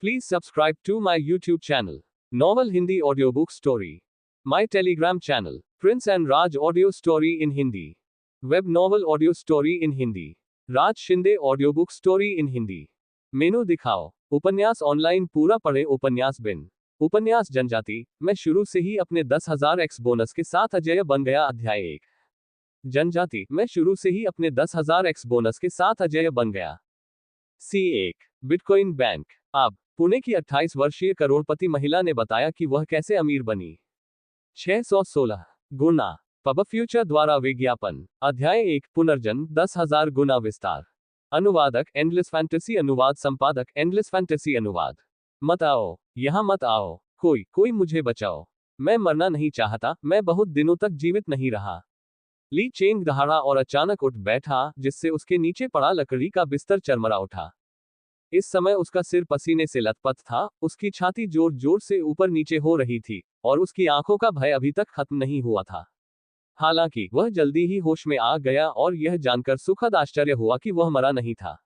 Please subscribe to my YouTube channel, Novel Hindi Audiobook Story. My Telegram channel, Prince and Raj Audio Story in Hindi. Web Novel Audio Story in Hindi. Raj Shinde audiobook story in Hindi. Menu दिखाओ। उपन्यास online पूरा पढ़े। उपन्यास बिन। उपन्यास जनजाति। मैं शुरू से ही अपने 10,000 एक्स बोनस के साथ अजेय बन गया। अध्याय 1। जनजाति। मैं शुरू से ही अपने 10,000 एक्स बोनस के साथ अजेय बन गया। C1। Bitcoin bank. अब पुणे की 28 वर्षीय करोड़पति महिला ने बताया कि वह कैसे अमीर बनी। 616 गुना। पब फ्यूचर द्वारा विज्ञापन। अध्याय 1। पुनर्जन्म 10,000 गुना विस्तार। अनुवादक एंडलेस फैंटेसी। अनुवाद संपादक एंडलेस फैंटेसी। अनुवाद। मत आओ, यहां मत आओ। कोई मुझे बचाओ। मैं मरना नहीं चाहता। मैं बहुत दिनों तक जीवित नहीं रहा। ली चेंग दहाड़ा और अचानक उठ बैठा, जिससे उसके नीचे पड़ा लकड़ी का बिस्तर चरमरा उठा। इस समय उसका सिर पसीने से लथपथ था, उसकी छाती जोर जोर से ऊपर नीचे हो रही थी, और उसकी आंखों का भय अभी तक खत्म नहीं हुआ था। हालांकि वह जल्दी ही होश में आ गया और यह जानकर सुखद आश्चर्य हुआ कि वह मरा नहीं था।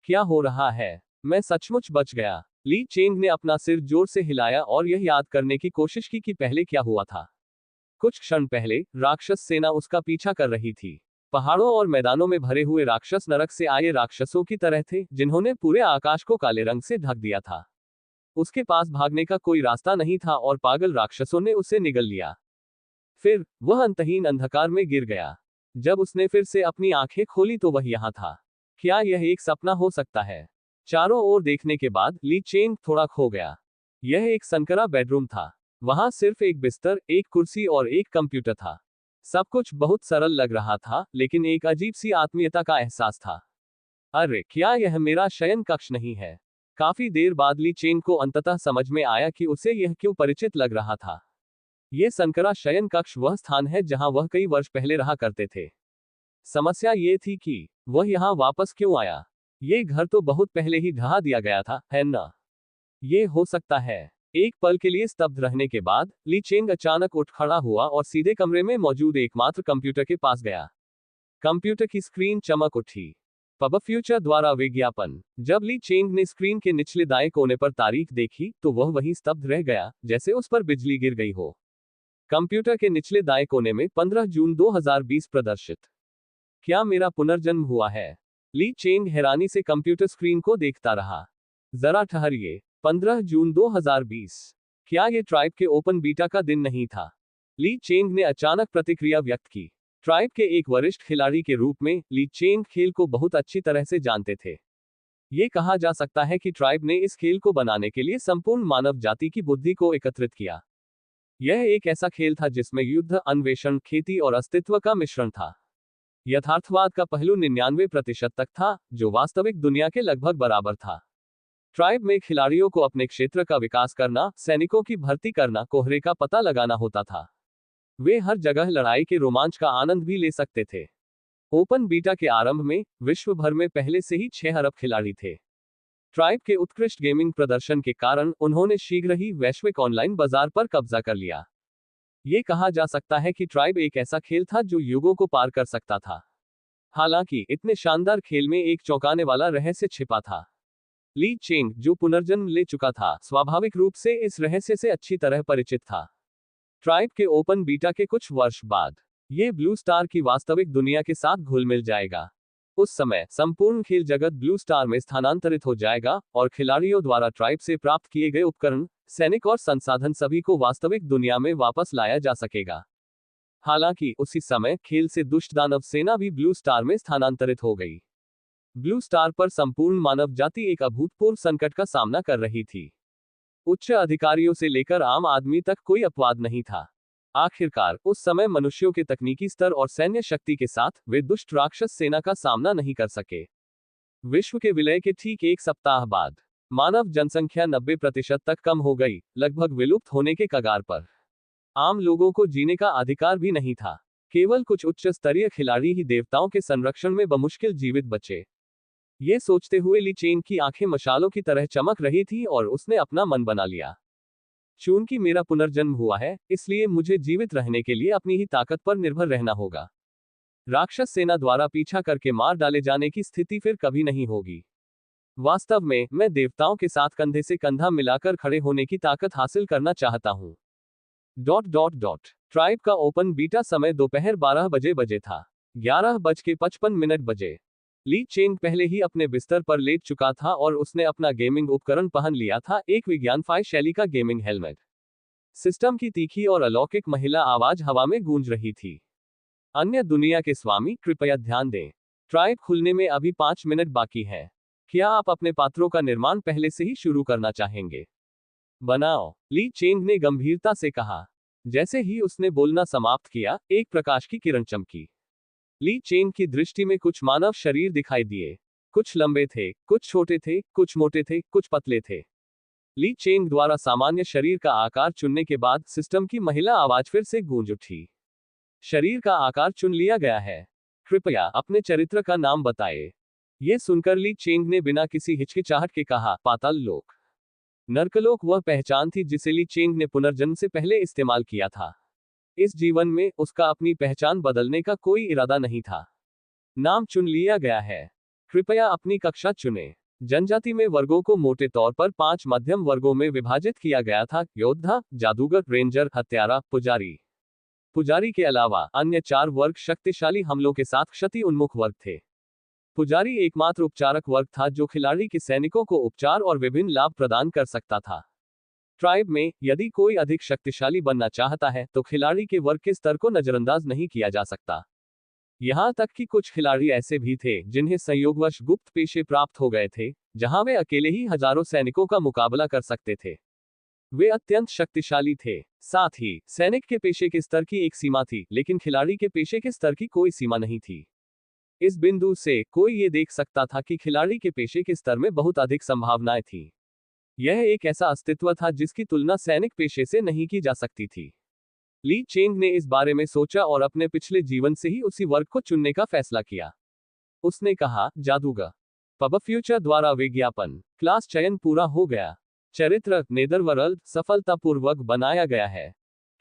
क्या हो रहा है? मैं सचमुच बच गया। ली चेंग ने अपना सिर जोर से हिलाया और यह याद करने की कोशिश की कि पहले क्या हुआ था। कुछ क्षण पहले राक्षस सेना उसका पीछा कर रही थी। पहाड़ों और मैदानों में भरे हुए राक्षस नरक से आए राक्षसों की तरह थे, जिन्होंने पूरे आकाश को काले रंग से ढक दिया था। उसके पास भागने का कोई रास्ता नहीं था और पागल राक्षसों ने उसे निगल लिया। फिर वह अंतहीन अंधकार में गिर गया। जब उसने फिर से अपनी आंखें खोली तो वह यहां था। क्या यह एक सपना हो सकता है? चारों ओर देखने के बाद ली चेंग थोड़ा खो गया। यह एक संकरा बेडरूम था। वहां सिर्फ एक बिस्तर, एक कुर्सी और एक कंप्यूटर था। सब कुछ बहुत सरल लग रहा था, लेकिन एक अजीब सी आत्मीयता का एहसास था। अरे, क्या यह मेरा शयन कक्ष नहीं है? काफी देर बाद ली चेंग को अंततः समझ में आया कि उसे यह क्यों परिचित लग रहा था। ये संकरा शयन कक्ष वह स्थान है जहां वह कई वर्ष पहले रहा करते थे। समस्या ये थी कि वह यहां वापस क्यों आया। ये घर तो बहुत पहले ही ढहा दिया गया था, है ना? ये हो सकता है। एक पल के लिए स्तब्ध रहने के बाद ली चेंग अचानक उठ खड़ा हुआ और सीधे कमरे में मौजूद एकमात्र कंप्यूटर के पास गया। कंप्यूटर की स्क्रीन चमक उठी। पब फ्यूचर द्वारा विज्ञापन। जब ली चेंग ने स्क्रीन के निचले दाएं कोने पर तारीख देखी तो वह वहीं स्तब्ध रह गया, जैसे उस पर बिजली गिर गई हो। कंप्यूटर के निचले दाएं कोने में 15 जून 2020 प्रदर्शित। क्या मेरा पुनर्जन्म हुआ है? ली चेंग हैरानी से कंप्यूटर स्क्रीन को देखता रहा। जरा ठहरिए, 15 जून 2020। क्या ये ट्राइब के ओपन बीटा का दिन नहीं था? ली चेंग ने अचानक प्रतिक्रिया व्यक्त की। ट्राइब के एक वरिष्ठ खिलाड़ी के रूप में ली चेंग खेल को बहुत अच्छी तरह से जानते थे। ये कहा जा सकता है कि ट्राइब ने इस खेल को बनाने के लिए संपूर्ण मानव जाति की बुद्धि को एकत्रित किया। यह एक ऐसा खेल था जिसमें युद्ध, अन्वेषण, खेती और अस्तित्व का मिश्रण था। यथार्थवाद का पहलू 99% तक था, जो वास्तविक दुनिया के लगभग बराबर था। ट्राइब में खिलाड़ियों को अपने क्षेत्र का विकास करना, सैनिकों की भर्ती करना, कोहरे का पता लगाना होता था। वे हर जगह लड़ाई के रोमांच का आनंद भी ले सकते थे। ओपन बीटा के आरंभ में विश्व भर में पहले से ही 6 अरब खिलाड़ी थे। ट्राइब के उत्कृष्ट गेमिंग प्रदर्शन के कारण उन्होंने शीघ्र ही वैश्विक ऑनलाइन बाजार पर कब्जा कर लिया। ये कहा जा सकता है कि ट्राइब एक ऐसा खेल था जो युगों को पार कर सकता था। हालांकि इतने शानदार खेल में एक चौंकाने वाला रहस्य छिपा था। ली चेंग, जो पुनर्जन्म ले चुका था, स्वाभाविक रूप से इस रहस्य से अच्छी तरह परिचित था। ट्राइब के ओपन बीटा के कुछ वर्ष बाद ये ब्लू स्टार की वास्तविक दुनिया के साथ घुल मिल जाएगा। उस समय संपूर्ण खेल जगत ब्लू स्टार में स्थानांतरित हो जाएगा और खिलाड़ियों द्वारा ट्राइब से प्राप्त किए गए उपकरण, सैनिक और संसाधन सभी को वास्तविक दुनिया में वापस लाया जा सकेगा। हालांकि उसी समय खेल से दुष्ट दानव सेना भी ब्लू स्टार में स्थानांतरित हो गई। ब्लू स्टार पर संपूर्ण मानव जाति एक अभूतपूर्व संकट का सामना कर रही थी। उच्च अधिकारियों से लेकर आम आदमी तक कोई अपवाद नहीं था। आखिरकार उस समय मनुष्यों के तकनीकी स्तर और सैन्य शक्ति के साथ वे दुष्ट राक्षस सेना का सामना नहीं कर सके। विश्व के विलय के ठीक एक सप्ताह बाद मानव जनसंख्या 90% तक कम हो गई, लगभग विलुप्त होने के कगार पर। आम लोगों को जीने का अधिकार भी नहीं था। केवल कुछ उच्च स्तरीय खिलाड़ी ही देवताओं के संरक्षण में बमुश्किल जीवित बचे। ये सोचते हुए ली चेंग की आंखें मशालों की तरह चमक रही थी और उसने अपना मन बना लिया। चूंकि मेरा पुनर्जन्म हुआ है, इसलिए मुझे जीवित रहने के लिए अपनी ही ताकत पर निर्भर रहना होगा। राक्षस सेना द्वारा पीछा करके मार डाले जाने की स्थिति फिर कभी नहीं होगी। वास्तव में मैं देवताओं के साथ कंधे से कंधा मिलाकर खड़े होने की ताकत हासिल करना चाहता हूं। ट्राइब का ओपन बीटा समय दोपहर 12 बजे था। 11:55 बजे। ली चेंग पहले ही अपने बिस्तर पर लेट चुका था और उसने अपना गेमिंग उपकरण पहन लिया था, एक विज्ञानफाई शैली का गेमिंग हेलमेट। सिस्टम की तीखी और अलौकिक महिला आवाज हवा में गूंज रही थी। अन्य दुनिया के स्वामी, कृपया ध्यान दें। ट्राइब खुलने में अभी 5 मिनट बाकी है। क्या आप अपने पात्रों का निर्माण पहले से ही शुरू करना चाहेंगे? बनाओ, ली चेंग ने गंभीरता से कहा। जैसे ही उसने बोलना समाप्त किया, एक प्रकाश की किरण चमकी। ली चेंग की दृष्टि में कुछ मानव शरीर दिखाई दिए। कुछ लंबे थे, कुछ छोटे थे, कुछ मोटे थे, कुछ पतले थे। ली चेंग द्वारा सामान्य शरीर का आकार चुनने के बाद सिस्टम की महिला आवाज फिर से गूंज उठी। शरीर का आकार चुन लिया गया है। कृपया अपने चरित्र का नाम बताएं। यह सुनकर ली चेंग ने बिना किसी हिचकिचाहट के कहा, पाताल लोक। नरकलोक वह पहचान थी जिसे ली चेंग ने पुनर्जन्म से पहले इस्तेमाल किया था। इस जीवन में उसका अपनी पहचान बदलने का कोई इरादा नहीं था। नाम चुन लिया गया है। कृपया अपनी कक्षा चुनें। जनजाति में वर्गों को मोटे तौर पर 5 मध्यम वर्गों में विभाजित किया गया था: योद्धा, जादूगर, रेंजर, हत्यारा, पुजारी। पुजारी के अलावा अन्य 4 वर्ग शक्तिशाली हमलों के साथ क्षति उन्मुख वर्ग थे। पुजारी एकमात्र उपचारक वर्ग था जो खिलाड़ी के सैनिकों को उपचार और विभिन्न लाभ प्रदान कर सकता था। ट्राइब में यदि कोई अधिक शक्तिशाली बनना चाहता है तो खिलाड़ी के वर्ग के स्तर को नजरअंदाज नहीं किया जा सकता। यहां तक कि कुछ खिलाड़ी ऐसे भी थे जिन्हें संयोगवश गुप्त पेशे प्राप्त हो गए थे, जहां वे अकेले ही हजारों सैनिकों का मुकाबला कर सकते थे। वे अत्यंत शक्तिशाली थे। साथ ही सैनिक के पेशे के स्तर की एक सीमा थी, लेकिन खिलाड़ी के पेशे के स्तर की कोई सीमा नहीं थी। इस बिंदु से कोई ये देख सकता था कि खिलाड़ी के पेशे के स्तर में बहुत अधिक संभावनाएं थीं। यह एक ऐसा अस्तित्व था जिसकी तुलना सैनिक पेशे से नहीं की जा सकती थी। ली चेंग ने इस बारे में सोचा और अपने पिछले जीवन से ही उसी वर्ग को चुनने का फैसला किया। उसने कहा, जादूगर। पब फ्यूचर द्वारा विज्ञापन। क्लास चयन पूरा हो गया। चरित्र, नेदरवर्ल्ड, सफलतापूर्वक बनाया गया है।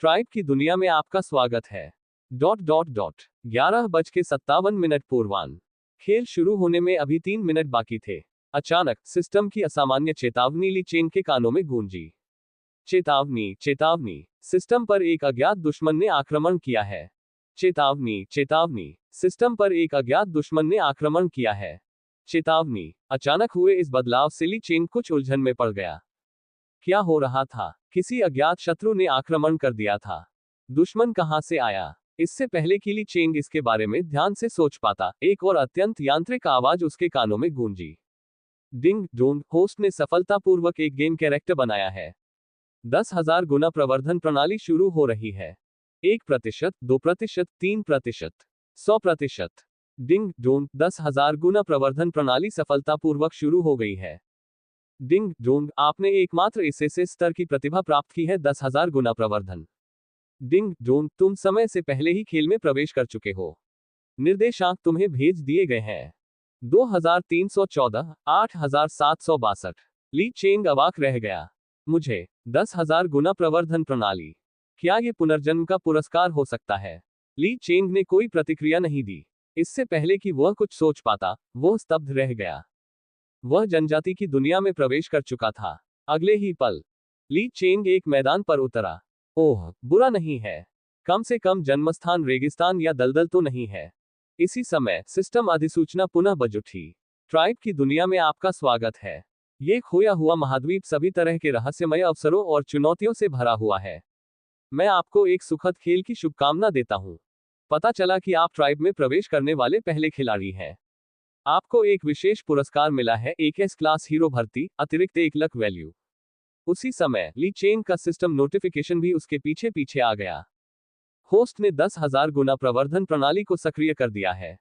ट्राइब की दुनिया में आपका स्वागत है। 11:57 पूर्वाह्न। खेल शुरू होने में अभी 3 मिनट बाकी थे। अचानक सिस्टम की असामान्य चेतावनी ली चेंग के कानों में गूंजी। चेतावनी, चेतावनी, सिस्टम पर एक अज्ञात दुश्मन ने आक्रमण किया है। चेतावनी, चेतावनी, सिस्टम पर एक अज्ञात दुश्मन ने आक्रमण किया है। चेतावनी। अचानक हुए इस बदलाव से ली चेंग कुछ उलझन में पड़ गया। क्या हो रहा था? किसी अज्ञात शत्रु ने आक्रमण कर दिया था। दुश्मन कहां से आया? इससे पहले कि ली चेंग इसके बारे में ध्यान से सोच पाता, एक और अत्यंत यांत्रिक आवाज उसके कानों में गूंजी। डिंग डोंग, होस्ट ने सफलतापूर्वक एक गेम कैरेक्टर बनाया है। 10,000 गुना प्रवर्धन प्रणाली शुरू हो रही है। 1%, 2%, 3%, 100%। डिंग डोंग, 10,000 गुना प्रवर्धन प्रणाली सफलतापूर्वक शुरू हो गई है। डिंग डोंग, आपने एकमात्र एसएसए स्तर की प्रतिभा प्राप्त की है। 10,000 गुना प्रवर्धन। डिंग डोंग, तुम समय से पहले ही खेल में प्रवेश कर चुके हो। निर्देशांक तुम्हें भेज दिए गए हैं। 2314, 8762। ली चेंग अवाक रह गया। मुझे 10,000 गुना प्रवर्धन प्रणाली। क्या ये पुनर्जन्म का पुरस्कार हो सकता है? ली चेंग ने कोई प्रतिक्रिया नहीं दी। इससे पहले कि वह कुछ सोच पाता, वह स्तब्ध रह गया। वह जनजाति की दुनिया में प्रवेश कर चुका था। अगले ही पल ली चेंग एक मैदान पर उतरा। ओह, बुरा नहीं है। कम से कम जन्मस्थान रेगिस्तान या दलदल तो नहीं है। इसी समय सिस्टम अधिसूचना पुनः बज उठी। ट्राइब की दुनिया में आपका स्वागत है। ये खोया हुआ महाद्वीप सभी तरह के रहस्यमय अवसरों और चुनौतियों से भरा हुआ है। मैं आपको एक सुखद खेल की शुभकामना देता हूं। पता चला कि आप ट्राइब में प्रवेश करने वाले पहले खिलाड़ी हैं। आपको एक विशेष पुरस्कार मिला है, एक एस क्लास हीरो भर्ती, अतिरिक्त 1 लाख वैल्यू। उसी समय ली चेंग का सिस्टम नोटिफिकेशन भी उसके पीछे पीछे आ गया। होस्ट ने 10,000 गुना प्रवर्धन प्रणाली को सक्रिय कर दिया है।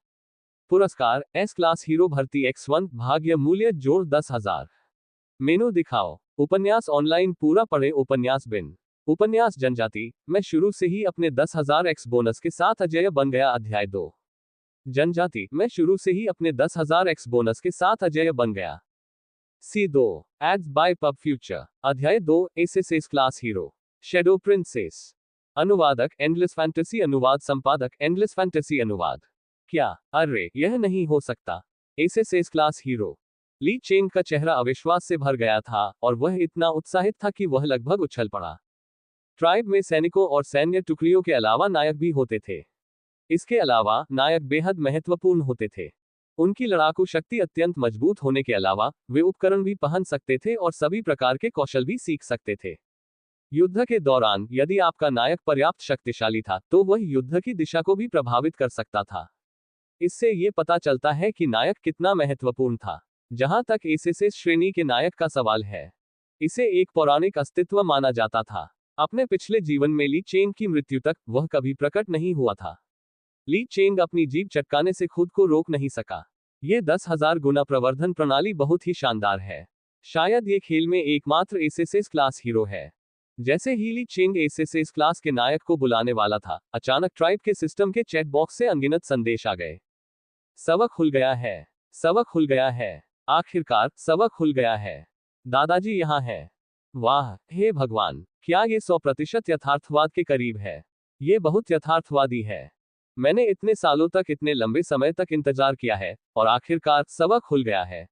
पुरस्कार, एस क्लास हीरो भर्ती X1, भाग्य मूल्य जोड़ 10,000। मेनू दिखाओ। उपन्यास ऑनलाइन पूरा पढ़े। उपन्यास बिन। उपन्यास जनजाति, मैं शुरू से ही अपने 10,000 X बोनस के साथ अजेय बन गया। अध्याय 2। जनजाति, मैं शुरू से ही अपने 10,000 X बोनस के साथ अजेय बन गया। C2 ads by PubFuture. अध्याय 2, SSS class hero. Shadow princess. अनुवादक एंडलेस फैंटेसी अनुवाद संपादक एंडलेस फैंटेसी अनुवाद। क्या? अरे, यह नहीं हो सकता। SSS class hero. Li Cheng का चेहरा अविश्वास से भर गया था और वह इतना उत्साहित था कि वह लगभग उछल पड़ा। ट्राइब में सैनिकों और सैन्य टुकड़ियों के अलावा नायक भी होते थे। इसके अलावा नायक बेहद महत्वपूर्ण होते थे। उनकी लड़ाकू शक्ति अत्यंत मजबूत होने के अलावा वे उपकरण भी पहन सकते थे और सभी प्रकार के कौशल भी सीख सकते थे। युद्ध के दौरान यदि आपका नायक पर्याप्त शक्तिशाली था तो वह युद्ध की दिशा को भी प्रभावित कर सकता था। इससे ये पता चलता है कि नायक कितना महत्वपूर्ण था। जहां तक एसएसएस श्रेणी के नायक का सवाल है, इसे एक पौराणिक अस्तित्व माना जाता था। अपने पिछले जीवन में ली चेंग की मृत्यु तक वह कभी प्रकट नहीं हुआ था। ली चेंग अपनी जीभ चटकाने से खुद को रोक नहीं सका। ये 10,000 गुना प्रवर्धन प्रणाली बहुत ही शानदार है। शायद ये खेल में एकमात्र एसएसएस क्लास हीरो है। जैसे ही ली चेंग एसएसएस क्लास के नायक को बुलाने वाला था, अचानक ट्राइब के सिस्टम के चैट बॉक्स से अनगिनत संदेश आ गए। सबक खुल गया है। सबक खुल गया है। आखिरकार सबक खुल गया है। दादाजी यहाँ है। वाह, हे भगवान, क्या ये 100% यथार्थवाद के करीब है। ये बहुत यथार्थवादी है। मैंने इतने सालों तक, इतने लंबे समय तक इंतजार किया है और आखिरकार सबक खुल गया है।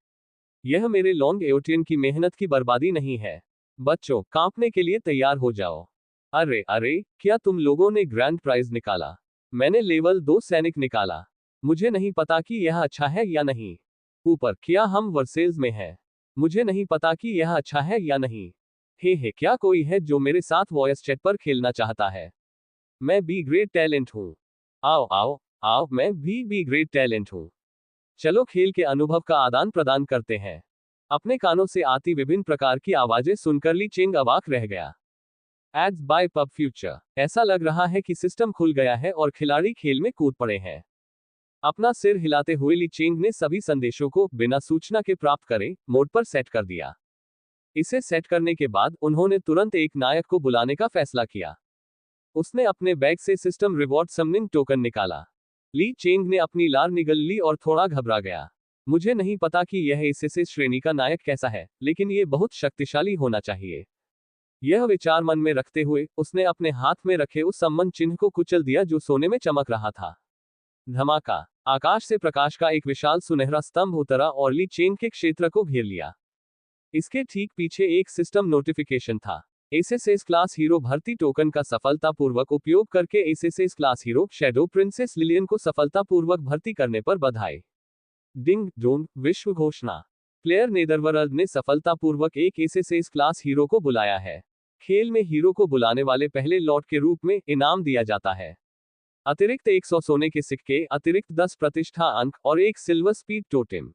यह मेरे लॉन्ग एओटियन की मेहनत की बर्बादी नहीं है। बच्चों, कांपने के लिए तैयार हो जाओ। अरे अरे, क्या तुम लोगों ने ग्रैंड प्राइज निकाला? मैंने लेवल 2 सैनिक निकाला। मुझे नहीं पता कि यह अच्छा है या नहीं। ऊपर, क्या हम वर्सेल्स में हैं? मुझे नहीं पता कि यह अच्छा है या नहीं। हे, क्या कोई है जो मेरे साथ वॉयस चैट पर खेलना चाहता है? मैं बी ग्रेट टैलेंट हूँ। आओ आओ आओ, मैं भी बी ग्रेट टैलेंट हूँ। चलो खेल के अनुभव का आदान प्रदान करते हैं। अपने कानों से आती विभिन्न प्रकार की आवाजें सुनकर ली चेंग अवाक रह गया। Ads by PubFuture. ऐसा लग रहा है कि सिस्टम खुल गया है और खिलाड़ी खेल में कूद पड़े हैं। अपना सिर हिलाते हुए ली चेंग ने सभी संदेशों को बिना सूचना के प्राप्त करे मोड पर सेट कर दिया। इसे सेट करने के बाद उन्होंने तुरंत एक नायक को बुलाने का फैसला किया। उसने अपने बैग से सिस्टम रिवॉर्ड समनिंग टोकन निकाला। ली चेंग ने अपनी लार निगल ली और थोड़ा घबरा गया। मुझे नहीं पता कि यह एसएसएस श्रेणी का नायक कैसा है, लेकिन यह बहुत शक्तिशाली होना चाहिए। यह विचार मन में रखते हुए उसने अपने हाथ में रखे उस सम्मान चिन्ह को कुचल दिया जो सोने में चमक रहा था। धमाका! आकाश से प्रकाश का एक विशाल सुनहरा स्तंभ उतरा और ली चेंग के क्षेत्र को घेर लिया। इसके ठीक पीछे एक सिस्टम नोटिफिकेशन था। एसएसएस क्लास हीरो भर्ती टोकन का सफलतापूर्वक उपयोग करके SSS class hero shadow princess Lillian को सफलतापूर्वक भर्ती करने पर बधाई। डिंग डोंग, विश्व घोषणा। प्लेयर नेदरवर्ल्ड ने सफलतापूर्वक एक एसएसएस क्लास हीरो को बुलाया है। खेल में हीरो को बुलाने वाले पहले लॉट के रूप में इनाम दिया जाता है। अतिरिक्त 100 सोने के सिक्के, अतिरिक्त 10 प्रतिष्ठा अंक और एक सिल्वर स्पीड टोटेम।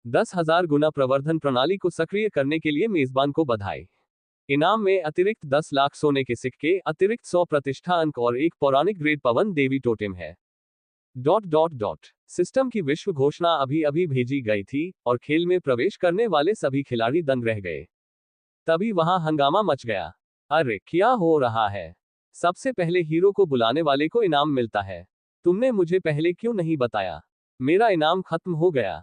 10,000 गुना प्रवर्धन प्रणाली को सक्रिय करने के लिए मेजबान को बधाई। इनाम में अतिरिक्त 10 लाख सोने के सिक्के, अतिरिक्त 100 प्रतिष्ठा अंक और एक पौराणिक ग्रेड पवन देवी टोटेम है। सिस्टम की विश्व घोषणा अभी अभी भेजी गई थी और खेल में प्रवेश करने वाले सभी खिलाड़ी दंग रह गए। तभी वहां हंगामा मच गया। अरे, क्या हो रहा है? सबसे पहले हीरो को बुलाने वाले को इनाम मिलता है। तुमने मुझे पहले क्यों नहीं बताया? मेरा इनाम खत्म हो गया।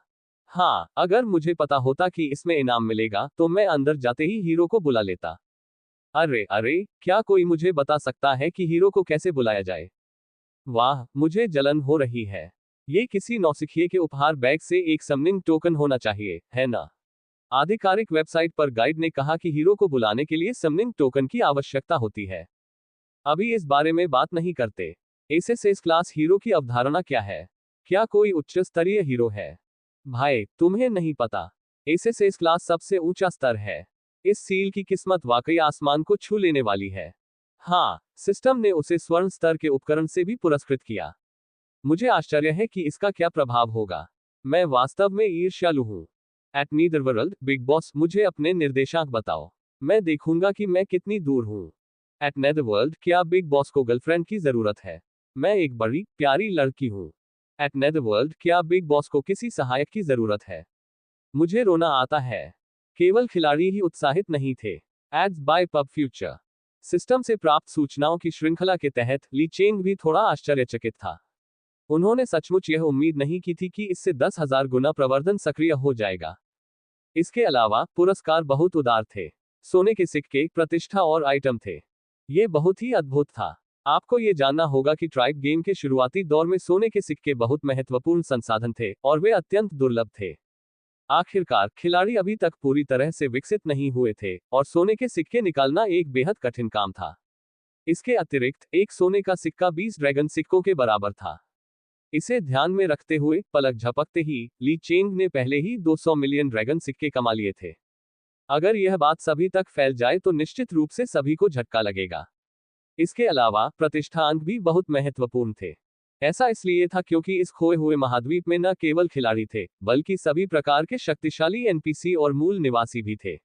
हाँ, अगर मुझे पता होता कि इसमें इनाम मिलेगा तो मैं अंदर जाते ही हीरो को बुला लेता। अरे अरे, क्या कोई मुझे बता सकता है कि हीरो को कैसे बुलाया जाए? वाह, मुझे जलन हो रही है। ये किसी नौसिखिए के उपहार बैग से एक समनिंग टोकन होना चाहिए, है ना? आधिकारिक वेबसाइट पर गाइड ने कहा कि हीरो को बुलाने के लिए समनिंग टोकन की आवश्यकता होती है। अभी इस बारे में बात नहीं करते। एसएसएस क्लास हीरो की अवधारणा क्या है? क्या कोई उच्च स्तरीय हीरो है? भाई, तुम्हें नहीं पता। एसएसएस क्लास सबसे ऊंचा स्तर है। इस सील की किस्मत वाकई आसमान को छू लेने वाली है। हाँ, सिस्टम ने उसे स्वर्ण स्तर के उपकरण से भी पुरस्कृत किया। मुझे आश्चर्य है कि इसका क्या प्रभाव होगा। मैं वास्तव में ईर्ष्यालु हूँ। एट नीदरवर्ल्ड, बिग बॉस, मुझे अपने निर्देशांक बताओ। मैं देखूंगा कि मैं कितनी दूर हूँ। एट नेदरवर्ल्ड, क्या बिग बॉस को गर्लफ्रेंड की जरूरत है? मैं एक बड़ी प्यारी लड़की हूँ। एट नेदरवर्ल्ड, क्या बिग बॉस को किसी सहायक की जरूरत है? मुझे रोना आता है। केवल खिलाड़ी ही उत्साहित नहीं थे। Ads by PubFuture. System से प्राप्त सूचनाओं की श्रृंखला के तहत ली चेंग भी थोड़ा आश्चर्यचकित था। उन्होंने सचमुच यह उम्मीद नहीं की थी कि इससे 10,000 गुना प्रवर्धन सक्रिय हो जाएगा। इसके अलावा पुरस्कार बहुत उदार थे। सोने के सिक्के, प्रतिष्ठा और आइटम थे। ये बहुत ही अद्भुत था। आपको ये जानना होगा कि ट्राइब गेम के शुरुआती दौर में सोने के सिक्के बहुत महत्वपूर्ण संसाधन थे और वे अत्यंत दुर्लभ थे। आखिरकार खिलाड़ी अभी तक पूरी तरह से विकसित नहीं हुए थे और सोने के सिक्के निकालना एक बेहद कठिन काम था। इसके अतिरिक्त एक सोने का सिक्का 20 ड्रैगन सिक्कों के बराबर था। इसे ध्यान में रखते हुए पलक झपकते ही ली चेंग ने पहले ही 200 मिलियन ड्रैगन सिक्के कमा लिए थे। अगर यह बात सभी तक फैल जाए तो निश्चित रूप से सभी को झटका लगेगा। इसके अलावा प्रतिष्ठा अंक भी बहुत महत्वपूर्ण थे। ऐसा इसलिए था क्योंकि इस खोए हुए महाद्वीप में न केवल खिलाड़ी थे, बल्कि सभी प्रकार के शक्तिशाली एनपीसी और मूल निवासी भी थे।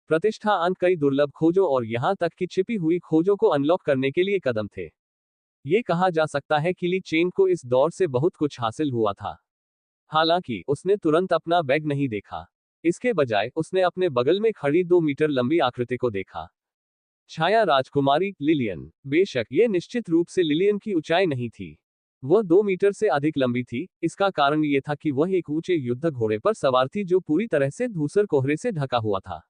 प्रतिष्ठा अंक कई दुर्लभ खोजों और यहां तक कि छिपी हुई खोजों को अनलॉक करने के लिए कदम थे। ये कहा जा सकता है कि ली चेंग को इस दौर से बहुत कुछ हासिल हुआ था। हालांकि उसने तुरंत अपना बैग नहीं देखा। इसके बजाय उसने अपने बगल में खड़ी 2 मीटर लंबी आकृति को देखा। छाया राजकुमारी लिलियन। बेशक ये निश्चित रूप से लिलियन की ऊंचाई नहीं थी। वह 2 मीटर से अधिक लंबी थी। इसका कारण ये था कि वह एक ऊंचे युद्ध घोड़े पर सवार थी जो पूरी तरह से धूसर कोहरे से ढका हुआ था।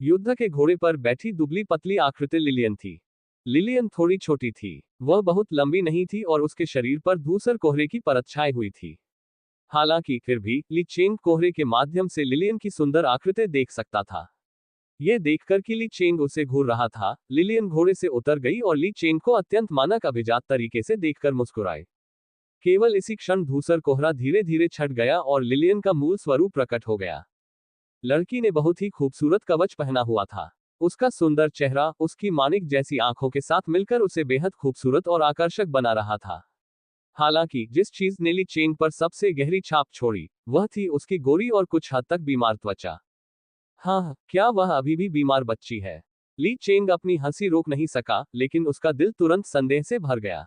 युद्ध के घोड़े पर बैठी दुबली पतली आकृति लिलियन थी। लिलियन थोड़ी छोटी थी, वह बहुत लंबी नहीं थी और उसके शरीर पर धूसर कोहरे की परत छाई हुई थी। हालांकि फिर भी ली चेंग कोहरे के माध्यम से लिलियन की सुंदर आकृति देख सकता था। यह देखकर कि ली चेंग उसे घूर रहा था, लिलियन घोड़े से उतर गई और ली चेंग को अत्यंत मानक अभिजात तरीके से देखकर मुस्कुराई। केवल इसी क्षण धूसर कोहरा धीरे धीरे छट गया और लिलियन का मूल स्वरूप प्रकट हो गया। लड़की ने बहुत ही खूबसूरत कवच पहना हुआ था। उसका सुंदर चेहरा उसकी मानिक जैसी आंखों के साथ मिलकर उसे बेहद खूबसूरत और आकर्षक बना रहा था। हालांकि जिस चीज ने ली चेंग पर सबसे गहरी छाप छोड़ी, वह थी उसकी गोरी और कुछ हद तक बीमार त्वचा। हाँ, क्या वह अभी भी बीमार बच्ची है? ली चेंग अपनी हंसी रोक नहीं सका, लेकिन उसका दिल तुरंत संदेह से भर गया।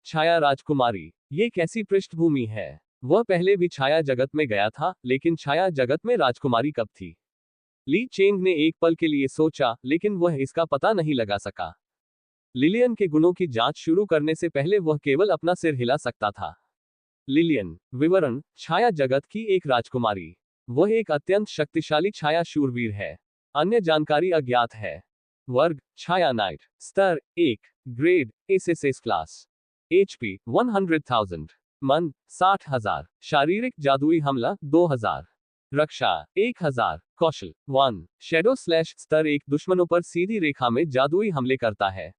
छाया राजकुमारी, ये कैसी पृष्ठभूमि है? वह पहले भी छाया जगत में गया था, लेकिन छाया जगत में राजकुमारी कब थी? ली चेंग ने एक पल के लिए सोचा, लेकिन वह इसका पता नहीं लगा सका। लिलियन के गुणों की जांच शुरू करने से पहले वह केवल अपना सिर हिला सकता था। लिलियन। विवरण: छाया जगत की एक राजकुमारी। वह एक अत्यंत शक्तिशाली छाया शूरवीर है। अन्य जानकारी अज्ञात है। वर्ग: छाया नाइट। स्तर 1, ग्रेड एसएसएस क्लास। एचपी 100,000। मन 60,000। शारीरिक जादुई हमला 2000। रक्षा 1000। कौशल 1। Shadow slash. स्तर 1 दुश्मनों पर सीधी रेखा में जादुई हमले करता है।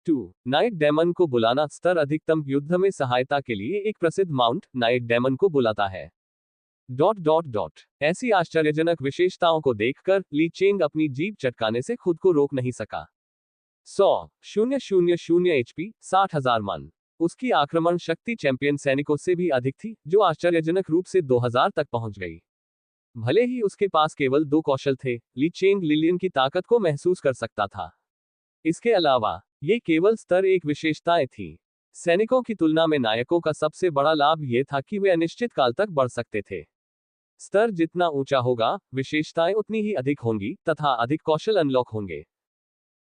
2। नाइट डेमन को बुलाना। स्तर अधिकतम युद्ध में सहायता के लिए एक प्रसिद्ध माउंट नाइट डेमन को बुलाता है। ... ऐसी आश्चर्यजनक विशेषताओं को देखकर ली चेंग अपनी जीभ चटकाने से खुद को रोक नहीं सका। 100,000 एचपी 60,000 मन। उसकी आक्रमण शक्ति चैंपियन सैनिकों से भी अधिक थी, जो आश्चर्यजनक रूप से 2000 तक पहुंच गई। भले ही उसके पास केवल 2 कौशल थे, ली चेंग लिलियन की ताकत को महसूस कर सकता था। इसके अलावा ये केवल स्तर 1 विशेषताएं थी। सैनिकों की तुलना में नायकों का सबसे बड़ा लाभ यह था कि वे अनिश्चित काल तक बढ़ सकते थे। स्तर जितना ऊंचा होगा, विशेषताएं उतनी ही अधिक होंगी तथा अधिक कौशल अनलॉक होंगे।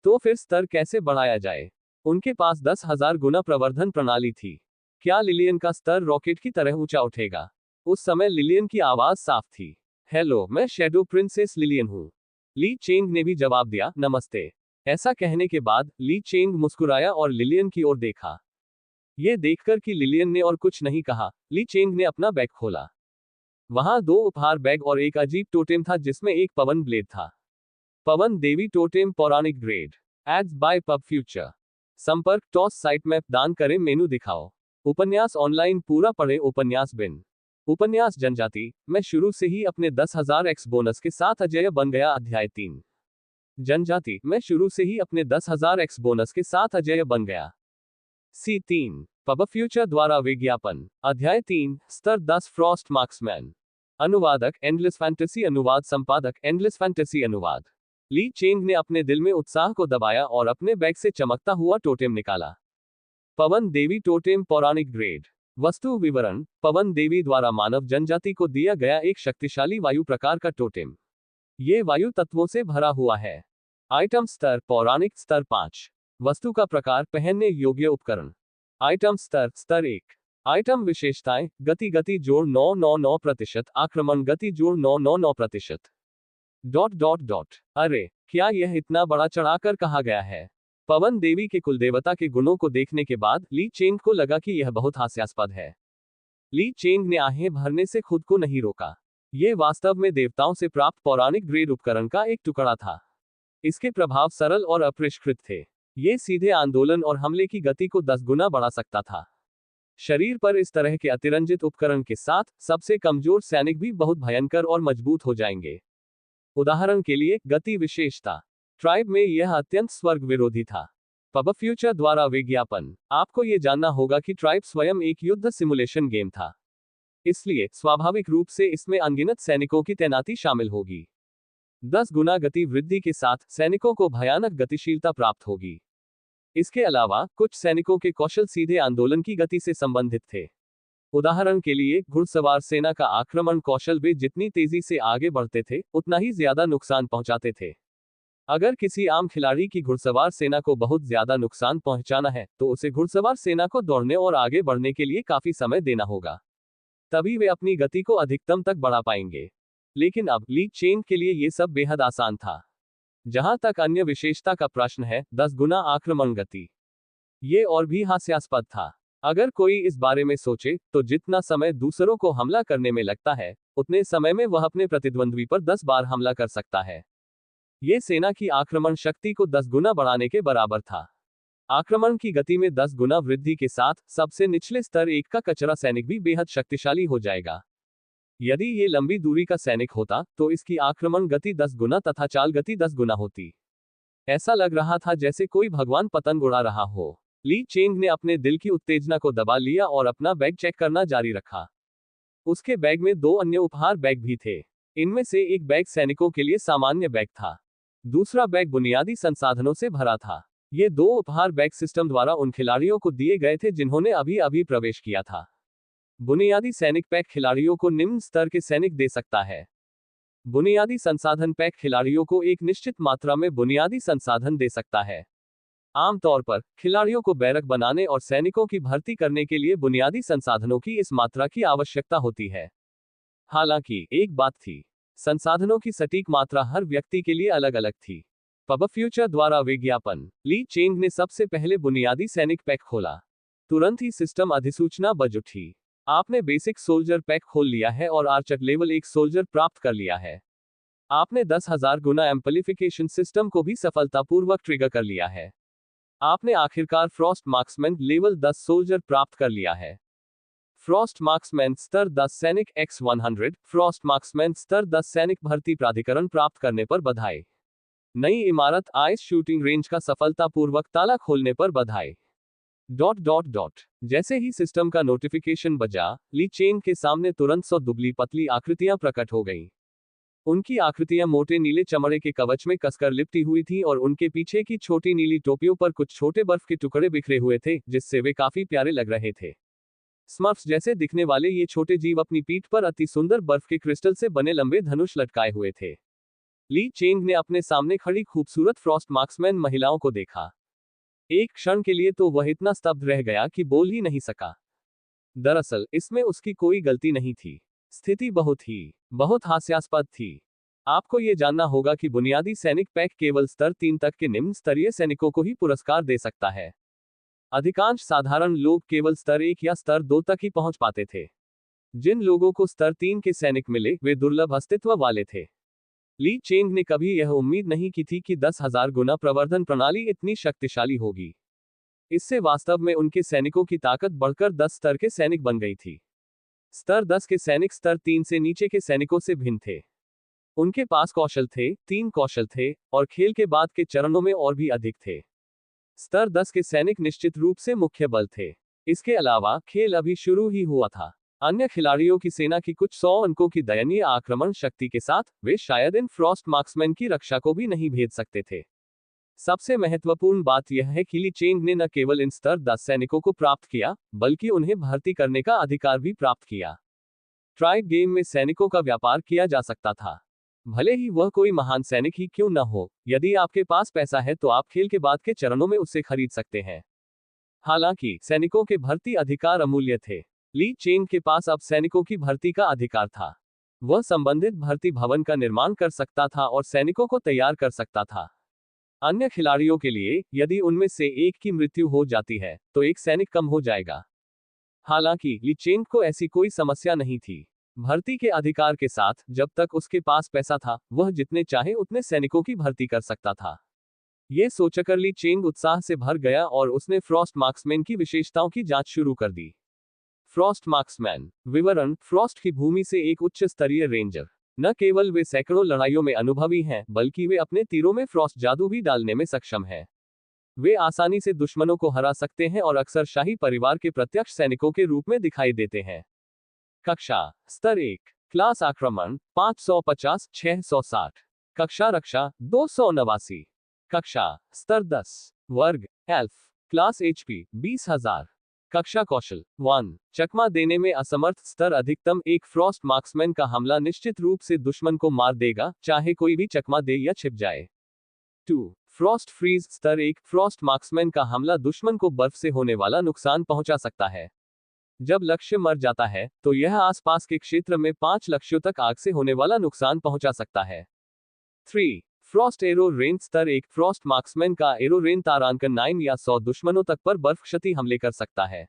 तो फिर स्तर कैसे बढ़ाया जाए? उनके पास 10,000 गुना प्रवर्धन प्रणाली थी। क्या लिलियन का स्तर रॉकेट की तरह ऊंचा उठेगा? उस समय लिलियन की आवाज साफ थी। हेलो, मैं शैडो प्रिंसेस लिलियन हूं। ली चेंग ने भी जवाब दिया, नमस्ते। ऐसा कहने के बाद ली चेंग मुस्कुराया और लिलियन की ओर देखा। यह देखकर कि लिलियन ने और कुछ नहीं कहा, ली चेंग ने अपना बैग खोला। वहां 2 उपहार बैग और एक अजीब टोटेम था जिसमें एक पवन ब्लेड था। पवन देवी टोटेम पौराणिक grade. Ads by PubFuture. संपर्क टॉस साइट मैप दान करें मेनू दिखाओ। उपन्यास ऑनलाइन पूरा पढ़े। उपन्यास बिन। उपन्यास जनजाति। मैं शुरू से ही अपने 10,000 एक्स बोनस के साथ अजेय बन गया। अध्याय 3। जनजाति। मैं शुरू से ही अपने 10,000 एक्स बोनस के साथ अजेय बन गया। C3। पब फ्यूचर द्वारा विज्ञापन। अध्याय 3। स्तर 10 फ्रॉस्ट मार्क्समैन। अनुवादक एंडलेस फैंटेसी। अनुवाद संपादक एंडलेस फैंटेसी। अनुवाद। ली चेंग ने अपने दिल में उत्साह को दबाया और अपने बैग से चमकता हुआ टोटेम निकाला। पवन देवी टोटेम पौराणिक ग्रेड। वस्तु विवरण: पवन देवी द्वारा मानव जनजाति को दिया गया एक शक्तिशाली वायु प्रकार का टोटेम। ये वायु तत्वों से भरा हुआ है। आइटम स्तर पौराणिक। स्तर 5। वस्तु का प्रकार पहनने योग्य उपकरण। आइटम स्तर 1। आइटम विशेषताएं: गति जोड़ 999%। आक्रमण गति जोड़ 999%। ... अरे, क्या यह इतना बड़ा चढ़ाकर कहा गया है? पवन देवी के कुलदेवता के गुणों को देखने के बाद ली चेंग को लगा कि यह बहुत हास्यास्पद है। ली चेंग ने आहें भरने से खुद को नहीं रोका। ये वास्तव में देवताओं से प्राप्त पौराणिक ग्रेड उपकरण का एक टुकड़ा था। इसके प्रभाव सरल और अपरिष्कृत थे। ये सीधे आंदोलन और हमले की गति को 10 गुना बढ़ा सकता था। शरीर पर इस तरह के अतिरंजित उपकरण के साथ सबसे कमजोर सैनिक भी बहुत भयंकर और मजबूत हो जाएंगे। उदाहरण के लिए, गति विशेषता। ट्राइब में यह अत्यंत स्वर्ग विरोधी था। पबफ्यूचर द्वारा विज्ञापन। आपको यह जानना होगा कि ट्राइब स्वयं एक युद्ध सिमुलेशन गेम था, इसलिए स्वाभाविक रूप से इसमें अनगिनत सैनिकों की तैनाती शामिल होगी। 10 गुना गति वृद्धि के साथ सैनिकों को भयानक गतिशीलता प्राप्त होगी। इसके अलावा कुछ सैनिकों के कौशल सीधे आंदोलन की गति से संबंधित थे। उदाहरण के लिए, घुड़सवार सेना का आक्रमण कौशल वे जितनी तेजी से आगे बढ़ते थे, उतना ही ज्यादा नुकसान पहुंचाते थे। अगर किसी आम खिलाड़ी की घुड़सवार सेना को बहुत ज्यादा नुकसान पहुंचाना है, तो उसे घुड़सवार सेना को दौड़ने और आगे बढ़ने के लिए काफी समय देना होगा। तभी वे अपनी गति को अधिकतम तक बढ़ा पाएंगे। लेकिन अब ली चेंग के लिए ये सब बेहद आसान था। जहां तक अन्य विशेषता का प्रश्न है, 10 गुना आक्रमण गति, ये और भी हास्यास्पद था। अगर कोई इस बारे में सोचे, तो जितना समय दूसरों को हमला करने में लगता है, उतने समय में वह अपने प्रतिद्वंद्वी पर 10 बार हमला कर सकता है। ये सेना की आक्रमण शक्ति को 10 गुना बढ़ाने के बराबर था। आक्रमण की गति में 10 गुना वृद्धि के साथ सबसे निचले स्तर 1 का कचरा सैनिक भी बेहद शक्तिशाली हो जाएगा। यदि ये लंबी दूरी का सैनिक होता, तो इसकी आक्रमण गति 10 गुना तथा चाल गति 10 गुना होती। ऐसा लग रहा था जैसे कोई भगवान पतंग उड़ा रहा हो। ली चेंग ने अपने दिल की उत्तेजना को दबा लिया और अपना बैग चेक करना जारी रखा। उसके बैग में 2 अन्य उपहार बैग भी थे। इनमें से एक बैग सैनिकों के लिए सामान्य बैग था। दूसरा बैग बुनियादी संसाधनों से भरा था। ये 2 उपहार बैग सिस्टम द्वारा उन खिलाड़ियों को दिए गए थे जिन्होंने अभी अभी प्रवेश किया था। बुनियादी सैनिक पैक खिलाड़ियों को निम्न स्तर के सैनिक दे सकता है। बुनियादी संसाधन पैक खिलाड़ियों को एक निश्चित मात्रा में बुनियादी संसाधन दे सकता है। आमतौर पर खिलाड़ियों को बैरक बनाने और सैनिकों की भर्ती करने के लिए बुनियादी संसाधनों की इस मात्रा की आवश्यकता होती है। हालांकि एक बात थी, संसाधनों की सटीक मात्रा हर व्यक्ति के लिए अलग अलग थी। पबफ्यूचर द्वारा विज्ञापन। ली चेंग ने सबसे पहले बुनियादी सैनिक पैक खोला। तुरंत ही सिस्टम अधिसूचना बज उठी। आपने बेसिक सोल्जर पैक खोल लिया है और आर्चर लेवल 1 सोल्जर प्राप्त कर लिया है। आपने 10,000 गुना एम्पलीफिकेशन सिस्टम को भी सफलतापूर्वक ट्रिगर कर लिया है। आपने आखिरकार फ्रॉस्ट मार्क्समैन लेवल 10 सोल्जर प्राप्त कर लिया है। फ्रॉस्ट मार्क्समैन स्तर 10 सैनिक X100 फ्रॉस्ट मार्क्समैन स्तर 10 सैनिक भर्ती प्राधिकरण प्राप्त करने पर बधाई। नई इमारत आइस शूटिंग रेंज का सफलतापूर्वक ताला खोलने पर बधाई। ... जैसे ही सिस्टम का नोटिफिकेशन बजा, ली चेंग के सामने तुरंत 100 दुबली पतली आकृतियां प्रकट हो गईं। उनकी आकृतियां मोटे नीले चमड़े के कवच में कसकर लिपटी हुई थी और उनके पीछे की छोटी नीली टोपियों पर कुछ छोटे बर्फ के टुकड़े बिखरे हुए थे, जिससे वे काफी प्यारे लग रहे थे। स्मर्फ्स जैसे दिखने वाले ये छोटे जीव अपनी पीठ पर अति सुंदर बर्फ के क्रिस्टल से बने लंबे धनुष लटकाए हुए थे। ली चेंग ने अपने सामने खड़ी खूबसूरत फ्रॉस्ट मार्क्समैन महिलाओं को देखा। एक क्षण के लिए तो वह इतना स्तब्ध रह गया कि बोल ही नहीं सका। दरअसल इसमें उसकी कोई गलती नहीं थी। स्थिति बहुत हास्यास्पद थी। आपको ये जानना होगा कि बुनियादी सैनिक पैक केवल स्तर 3 तक के निम्न स्तरीय सैनिकों को ही पुरस्कार दे सकता है। अधिकांश साधारण लोग केवल स्तर 1 या स्तर 2 तक ही पहुंच पाते थे। जिन लोगों को स्तर 3 के सैनिक मिले, वे दुर्लभ अस्तित्व वाले थे। ली चेंग ने कभी यह उम्मीद नहीं की थी कि 10,000 गुना प्रवर्धन प्रणाली इतनी शक्तिशाली होगी। इससे वास्तव में उनके सैनिकों की ताकत बढ़कर 10 स्तर के सैनिक बन गई थी। स्तर 10 के सैनिक स्तर 3 से नीचे के सैनिकों से भिन्न थे। उनके पास कौशल थे, 3 कौशल थे, और खेल के बाद के चरणों में और भी अधिक थे। स्तर 10 के सैनिक निश्चित रूप से मुख्य बल थे। इसके अलावा खेल अभी शुरू ही हुआ था। अन्य खिलाड़ियों की सेना की कुछ 100 अंकों की दयनीय आक्रमण शक्ति के साथ वे शायद इन फ्रॉस्ट मार्क्समैन की रक्षा को भी नहीं भेद सकते थे। सबसे महत्वपूर्ण बात यह है कि ली चेंग ने न केवल इन स्तर 10 सैनिकों को प्राप्त किया, बल्कि उन्हें भर्ती करने का अधिकार भी प्राप्त किया। ट्राइब गेम में सैनिकों का व्यापार किया जा सकता था, भले ही वह कोई महान सैनिक ही क्यों न हो। यदि आपके पास पैसा है तो आप खेल के बाद के चरणों में उसे खरीद सकते हैं। हालांकि सैनिकों के भर्ती अधिकार अमूल्य थे। ली चेंग के पास अब सैनिकों की भर्ती का अधिकार था। वह संबंधित भर्ती भवन का निर्माण कर सकता था और सैनिकों को तैयार कर सकता था। अन्य खिलाड़ियों के लिए, यदि उनमें से एक की मृत्यु हो जाती है, तो एक सैनिक कम हो जाएगा। हालांकि ली चेंग को ऐसी कोई समस्या नहीं थी। भर्ती के अधिकार के साथ, जब तक उसके पास पैसा था, वह जितने चाहे उतने सैनिकों की भर्ती कर सकता था। ये सोचकर ली चेंग उत्साह से भर गया और उसने फ्रॉस्ट मार्क्समैन की विशेषताओं की जांच शुरू कर दी। फ्रॉस्ट मार्क्समैन विवरण। फ्रॉस्ट की भूमि से एक उच्च स्तरीय रेंजर। न केवल वे सैकड़ों लड़ाइयों में अनुभवी हैं, बल्कि वे अपने तीरों में फ्रॉस्ट जादू भी डालने में सक्षम हैं। वे आसानी से दुश्मनों को हरा सकते हैं और अक्सर शाही परिवार के प्रत्यक्ष सैनिकों के रूप में दिखाई देते हैं। कक्षा स्तर 1 क्लास आक्रमण 550 660। कक्षा रक्षा 289। कक्षा स्तर 10 वर्ग एल्फ क्लास एचपी 20,000। कक्षा कौशल 1 चकमा देने में असमर्थ स्तर अधिकतम। एक फ्रॉस्ट मार्क्समैन का हमला निश्चित रूप से दुश्मन को मार देगा, चाहे कोई भी चकमा दे या छिप जाए। 2 फ्रॉस्ट फ्रीज स्तर 1 फ्रॉस्ट मार्क्समैन का हमला दुश्मन को बर्फ से होने वाला नुकसान पहुंचा सकता है। जब लक्ष्य मर जाता है, तो यह आसपास के क्षेत्र में 5 लक्ष्यों तक आग से होने वाला नुकसान पहुंचा सकता है। 3 फ्रॉस्ट एरो रेंज स्तर 1 फ्रॉस्ट मार्क्समैन का एरो रेंज तारांकन 9 या 100 दुश्मनों तक पर बर्फ क्षति हमले कर सकता है।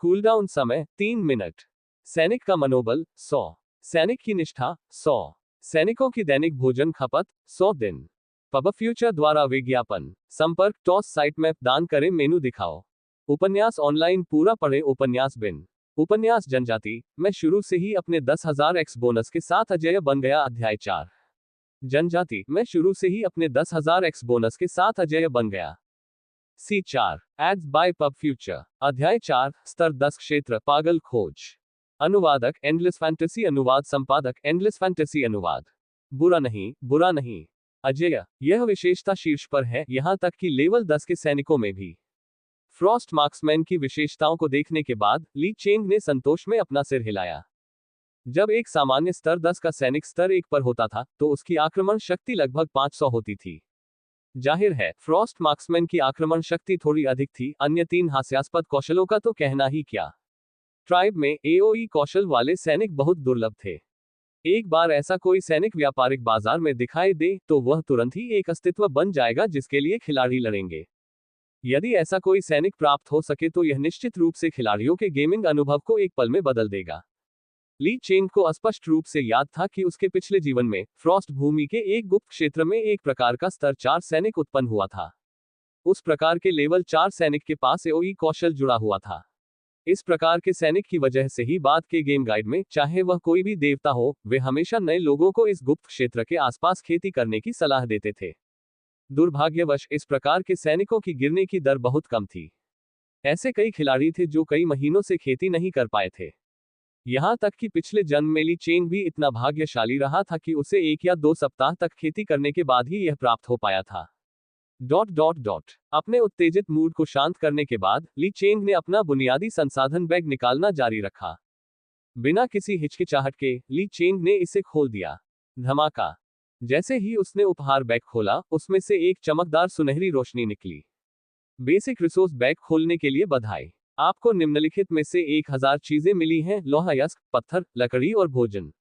कूलडाउन समय 3 मिनट। सैनिक का मनोबल 100। सैनिक की निष्ठा 100। सैनिकों की दैनिक भोजन खपत 100 दिन। पब फ्यूचर द्वारा विज्ञापन। संपर्क टॉस साइट मैप दान करें मेनू दिखाओ। उपन्यास ऑनलाइन पूरा पढ़े। उपन्यास बिन उपन्यास जनजाति। मैं शुरू से ही अपने 10,000 एक्स बोनस के साथ अजेय बन गया। अध्याय 4 जनजाति। मैं शुरू से ही अपने 10,000 एक्स बोनस के साथ अजेय बन गया। C4 ads by PubFuture. अध्याय 4 स्तर 10 क्षेत्र पागल खोज। अनुवादक एंडलेस फैंटेसी अनुवाद संपादक एंडलेस फैंटेसी अनुवाद। बुरा नहीं, बुरा नहीं अजेय। यह विशेषता शीर्ष पर है, यहां तक कि लेवल 10 के सैनिकों में भी। फ्रॉस्ट मार्क्समैन की विशेषताओं को देखने के बाद ली चेंग ने संतोष में अपना सिर हिलाया। जब एक सामान्य स्तर 10 का सैनिक स्तर 1 पर होता था, तो उसकी आक्रमण शक्ति लगभग 500 होती थी। जाहिर है, फ्रॉस्ट मार्क्समैन की आक्रमण शक्ति थोड़ी अधिक थी। अन्य 3 हास्यास्पद कौशलों का तो कहना ही क्या। ट्राइब में एओई कौशल वाले सैनिक बहुत दुर्लभ थे। एक बार ऐसा कोई सैनिक व्यापारिक बाजार में दिखाई दे, तो वह तुरंत ही एक अस्तित्व बन जाएगा जिसके लिए खिलाड़ी लड़ेंगे। यदि ऐसा कोई सैनिक प्राप्त हो सके, तो यह निश्चित रूप से खिलाड़ियों के गेमिंग अनुभव को एक पल में बदल देगा। ली चेंग को स्पष्ट रूप से याद था कि उसके पिछले जीवन में फ्रॉस्ट भूमि के एक गुप्त क्षेत्र में एक प्रकार का स्तर 4 सैनिक उत्पन्न हुआ था। उस प्रकार के लेवल 4 सैनिक के पास एओई कौशल जुड़ा हुआ था। इस प्रकार के सैनिक की वजह से ही बाद के गेम गाइड में, चाहे वह कोई भी देवता हो, वे हमेशा नए लोगों को इस गुप्त क्षेत्र के आसपास खेती करने की सलाह देते थे। दुर्भाग्यवश इस प्रकार के सैनिकों की गिरने की दर बहुत कम थी। ऐसे कई खिलाड़ी थे जो कई महीनों से खेती नहीं कर पाए थे। यहां तक कि पिछले जन्म में ली चेंग भी इतना भाग्यशाली रहा था कि उसे 1 या 2 सप्ताह तक खेती करने के बाद ही यह प्राप्त हो पाया था। अपने उत्तेजित मूड को शांत करने के बाद ली चेंग ने अपना बुनियादी संसाधन बैग निकालना जारी रखा। बिना किसी हिचकिचाहट के ली चेंग ने इसे खोल दिया। धमाका। जैसे ही उसने उपहार बैग खोला, उसमें से एक चमकदार सुनहरी रोशनी निकली। बेसिक रिसोर्स बैग खोलने के लिए बधाई। आपको निम्नलिखित में से 1000 चीजें मिली हैं: लोहायस्क, पत्थर, लकड़ी और भोजन।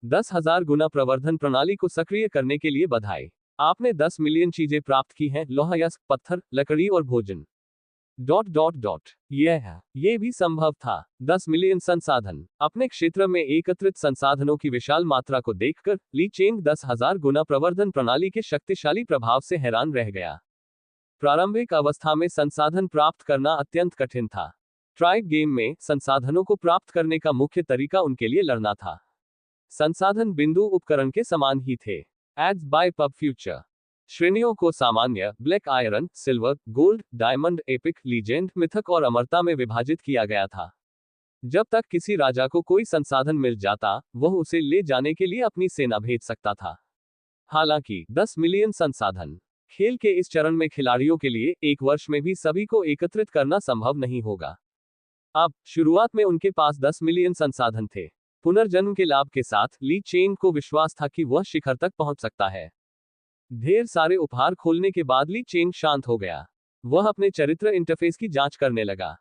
10,000 गुना प्रवर्धन प्रणाली को सक्रिय करने के लिए बधाई। आपने 10 मिलियन चीजें प्राप्त की हैं: लोहायस्क, पत्थर, लकड़ी और भोजन। ये भी संभव था। 10 मिलियन संसाधन। अपने क्षेत्र में एकत्रित संसाधनों की विशाल मात्रा को देखकर ली चेंग 10,000 गुना प्रवर्धन प्रणाली के शक्तिशाली प्रभाव से हैरान रह गया। प्रारंभिक अवस्था में संसाधन प्राप्त करना अत्यंत कठिन था। ट्राइब गेम में संसाधनों को प्राप्त करने का मुख्य तरीका उनके लिए लड़ना था। संसाधन बिंदु उपकरण के समान ही थे। Ads by PubFuture. श्रेणियों को सामान्य, black iron, silver, gold, diamond, epic, legend, मिथक और अमरता में विभाजित किया गया था। जब तक किसी राजा को कोई संसाधन मिल जाता, वह उसे ले जाने के लिए अपनी सेना भेज सकता था। हालांकि 10 मिलियन संसाधन। खेल के इस चरण में खिलाड़ियों के लिए एक वर्ष में भी सभी को एकत्रित करना संभव नहीं होगा। अब शुरुआत में उनके पास 10 मिलियन संसाधन थे। पुनर्जन्म के लाभ के साथ ली चेंग को विश्वास था कि वह शिखर तक पहुंच सकता है। ढेर सारे उपहार खोलने के बाद ली चेंग शांत हो गया। वह अपने चरित्र इंटरफेस की जांच करने लगा।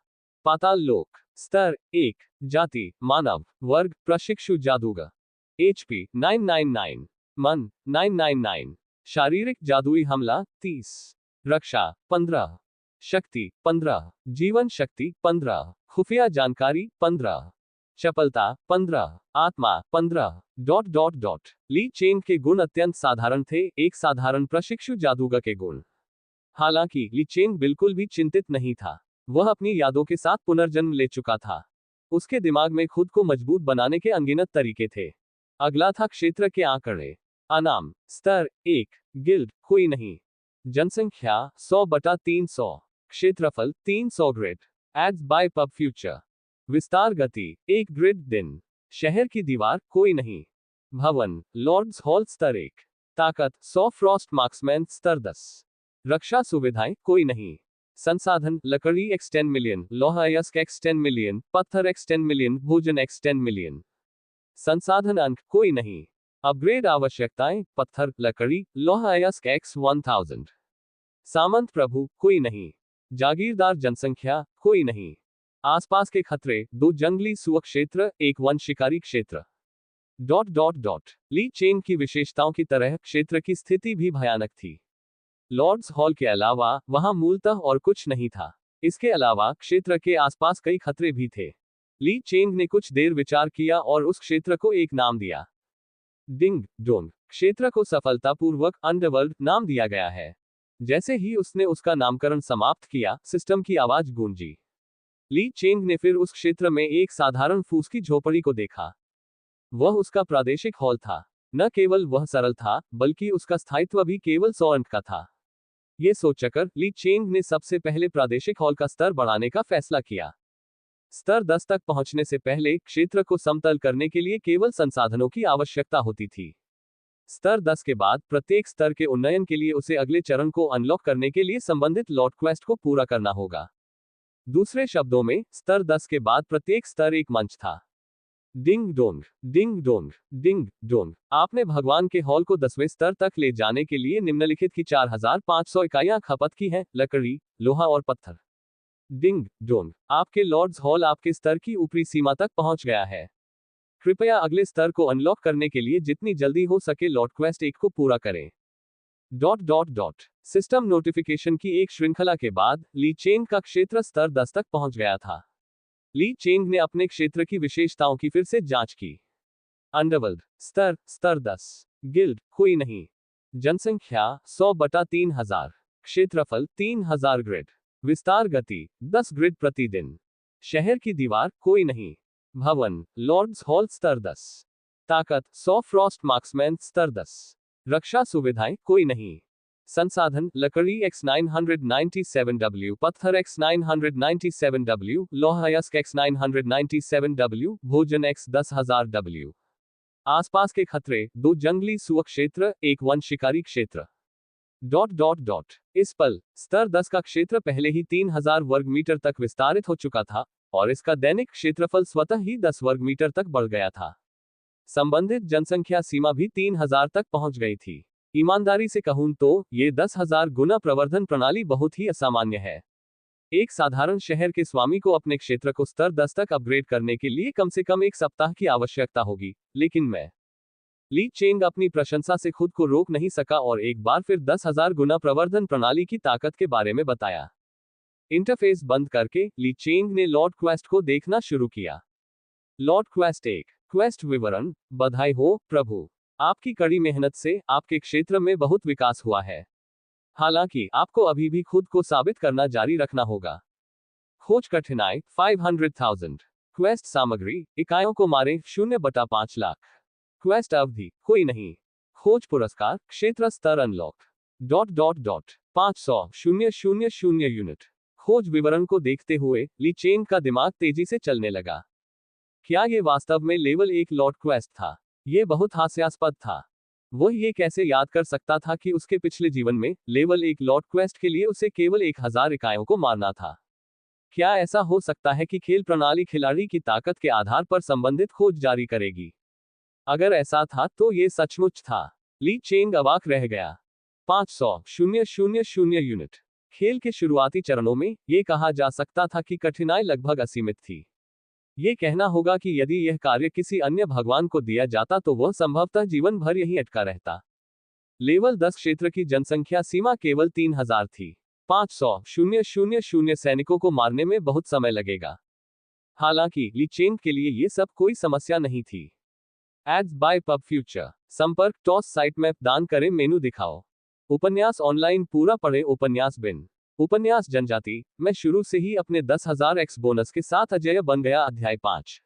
पाताल लोक। स्तर 1 जाति मानव। वर्ग प्रशिक्षु जादूगर। HP 999। मन 999। शारीरिक जादुई हमला 30। रक्षा 15। शक्ति 15। जीवन शक्ति 15। खुफिया जानकारी 15। चपलता 15, आत्मा 15, ली चेंग के गुण अत्यंत साधारण थे, एक साधारण प्रशिक्षु जादूगर के गुण। हालांकि ली चेंग बिल्कुल भी चिंतित नहीं था। वह अपनी यादों के साथ पुनर्जन्म ले चुका था। उसके दिमाग में खुद को मजबूत बनाने के अनगिनत तरीके थे। अगला था क्षेत्र के आंकड़े। अनाम स्तर 1, गिल्ड कोई नहीं, जनसंख्या 100/300, क्षेत्रफल 300 grid, ads by PubFuture, विस्तार गति 1 ग्रिड दिन, शहर की दीवार कोई नहीं, भवन लॉर्ड्स हॉल स्तर 1, ताकत 100 फ्रॉस्ट मार्क्समैन स्तर 10, रक्षा सुविधाएं कोई नहीं, संसाधन लकड़ी x 10 मिलियन, लोहा अयस्क x 10 मिलियन, पत्थर x 10 मिलियन, भोजन x 10 मिलियन, संसाधन अंक कोई नहीं, अपग्रेड आवश्यकताएं पत्थर लकड़ी लोहा अयस्क x 1000, सामंत प्रभु कोई नहीं, जागीरदार जनसंख्या कोई नहीं, आसपास के खतरे 2 जंगली सुअर क्षेत्र 1 वन शिकारी क्षेत्र। ली चेंग की विशेषताओं की तरह क्षेत्र की स्थिति भी भयानक थी। लॉर्ड्स हॉल के अलावा वहां मूलतः और कुछ नहीं था। इसके अलावा क्षेत्र के आसपास कई खतरे भी थे। ली चेंग ने कुछ देर विचार किया और उस क्षेत्र को एक नाम दिया। डिंग डोंग क्षेत्र को सफलतापूर्वक अंडरवर्ल्ड नाम दिया गया है। जैसे ही उसने उसका नामकरण समाप्त किया, सिस्टम की आवाज गूंजी। ली चेंग ने फिर उस क्षेत्र में एक साधारण फूस की झोपड़ी को देखा। वह उसका प्रादेशिक हॉल था। न केवल वह सरल था, बल्कि उसका स्थायित्व भी केवल 100 अंक का था। ये सोचकर ली चेंग ने सबसे पहले प्रादेशिक हॉल का स्तर बढ़ाने का फैसला किया। स्तर 10 तक पहुंचने से पहले क्षेत्र को समतल करने के लिए केवल संसाधनों की आवश्यकता होती थी। स्तर 10 के बाद प्रत्येक स्तर के उन्नयन के लिए उसे अगले चरण को अनलॉक करने के लिए संबंधित लॉट क्वेस्ट को पूरा करना होगा। दूसरे शब्दों में, स्तर 10 के बाद प्रत्येक स्तर एक मंच था। Ding dong ding dong ding dong. आपने भगवान के हॉल को 10वें स्तर तक ले जाने के लिए निम्नलिखित की 4500 इकाइयां खपत की हैं, लकड़ी लोहा और पत्थर। डिंग डोंग आपके लॉर्ड्स हॉल आपके स्तर की ऊपरी सीमा तक पहुंच गया है। कृपया अगले स्तर को अनलॉक करने के लिए जितनी जल्दी हो सके लॉट क्वेस्ट 1 को पूरा करें। सिस्टम नोटिफिकेशन की एक श्रृंखला के बाद ली चेंग का क्षेत्र स्तर 10 तक पहुंच गया था। ली चेंग ने अपने क्षेत्र की विशेषताओं की फिर से जांच की। अंडरवर्ल्ड स्तर 10, गिल्ड कोई नहीं, जनसंख्या 100/3000, क्षेत्रफल 3000 ग्रिड, विस्तार गति 10 ग्रिड प्रतिदिन, शहर की दीवार कोई नहीं, भवन लॉर्ड्स हॉल स्तर 10, ताकत 100 फ्रॉस्ट मार्क्समैन स्तर 10, रक्षा सुविधाएं कोई नहीं, संसाधन लकड़ी x 997W, पत्थर x 997W, लोहा अयस्क x 997W, भोजन x 10,000W, आसपास के खतरे 2 जंगली सुअर क्षेत्र 1 वन शिकारी क्षेत्र। इस पल स्तर 10 का क्षेत्र पहले ही 3000 वर्ग मीटर तक विस्तारित हो चुका था और इसका दैनिक क्षेत्रफल स्वतः ही 10 वर्ग मीटर तक बढ़ गया था। संबंधित जनसंख्या सीमा भी 3000 तक पहुंच गई थी। ईमानदारी से कहूं तो ये 10,000 गुना प्रवर्धन प्रणाली बहुत ही असामान्य है। एक साधारण शहर के स्वामी को अपने क्षेत्र को स्तर 10 तक अपग्रेड करने के लिए कम से कम 1 सप्ताह की आवश्यकता होगी, लेकिन मैं ली चेंग अपनी प्रशंसा से खुद को रोक नहीं सका और एक बार फिर 10,000 गुना प्रवर्धन प्रणाली की ताकत के बारे में बताया। इंटरफेस बंद करके ली चेंग ने लॉर्ड क्वेस्ट को देखना शुरू किया। लॉर्ड क्वेस्ट 1, क्वेस्ट विवरण। बधाई हो प्रभु, आपकी कड़ी मेहनत से आपके क्षेत्र में बहुत विकास हुआ है। हालांकि आपको अभी भी खुद को साबित करना जारी रखना होगा। खोज कठिनाई 500,000, क्वेस्ट सामग्री इकाइयों को मारें 0/5 लाख, क्वेस्ट अवधि कोई नहीं, खोज पुरस्कार क्षेत्र स्तर अनलॉक 500,000 यूनिट। खोज विवरण को देखते हुए ली चेंग का दिमाग तेजी से चलने लगा। क्या ये वास्तव में लेवल 1 लॉर्ड क्वेस्ट था? यह बहुत हास्यास्पद था। वह ये कैसे याद कर सकता था कि उसके पिछले जीवन में लेवल 1 लॉर्ड क्वेस्ट के लिए उसे केवल 1000 इकाइयों को मारना था। क्या ऐसा हो सकता है कि खेल प्रणाली खिलाड़ी की ताकत के आधार पर संबंधित खोज जारी करेगी? अगर ऐसा था तो ये सचमुच था। ली चेंग अवाक रह गया। 500,000 यूनिट। खेल के शुरुआती चरणों में यह कहा जा सकता था कि कठिनाई लगभग असीमित थी। ये कहना होगा कि यदि यह कार्य किसी अन्य भगवान को दिया जाता तो वह संभवतः जीवन भर यहीं अटका रहता। लेवल 10 क्षेत्र की जनसंख्या सीमा केवल 3000 थी। 500,000 सैनिकों को मारने में बहुत समय लगेगा। हालांकि ली चेंग के लिए ये सब कोई समस्या नहीं थी। एड्स बाय पब फ्यूचर, संपर्क टॉस साइट मैप, दान करें, मेनू दिखाओ। उपन्यास ऑनलाइन पूरा पढ़े। उपन्यास बिन उपन्यास जनजाति मैं शुरू से ही अपने 10,000 एक्स बोनस के साथ अजय बन गया। अध्याय 5।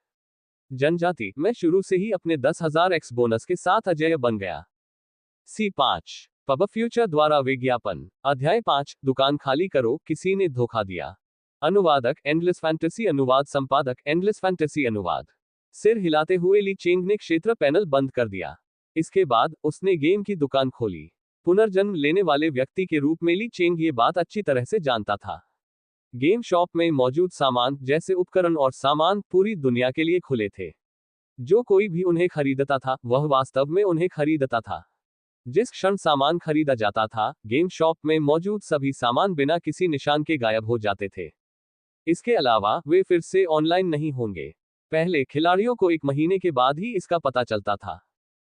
जनजाति मैं शुरू से ही अपने 10,000 एक्स बोनस के साथ अजय बन गया। C5 पब फ्यूचर द्वारा विज्ञापन। अध्याय 5 दुकान खाली करो, किसी ने धोखा दिया। अनुवादक एंडलेस फैंटेसी, अनुवाद संपादक एंडलेस फैंटेसी, अनुवाद। सिर हिलाते हुए ली चेंग ने क्षेत्र पैनल बंद कर दिया। इसके बाद उसने गेम की दुकान खोली। पुनर्जन्म लेने वाले व्यक्ति के रूप में ली चेंग ये बात अच्छी तरह से जानता था। गेम शॉप में मौजूद सामान जैसे उपकरण और सामान पूरी दुनिया के लिए खुले थे। जो कोई भी उन्हें खरीदता था वह वास्तव में उन्हें खरीदता था। जिस क्षण सामान खरीदा जाता था, गेम शॉप में मौजूद सभी सामान बिना किसी निशान के गायब हो जाते थे। इसके अलावा वे फिर से ऑनलाइन नहीं होंगे। पहले खिलाड़ियों को 1 महीने के बाद ही इसका पता चलता था।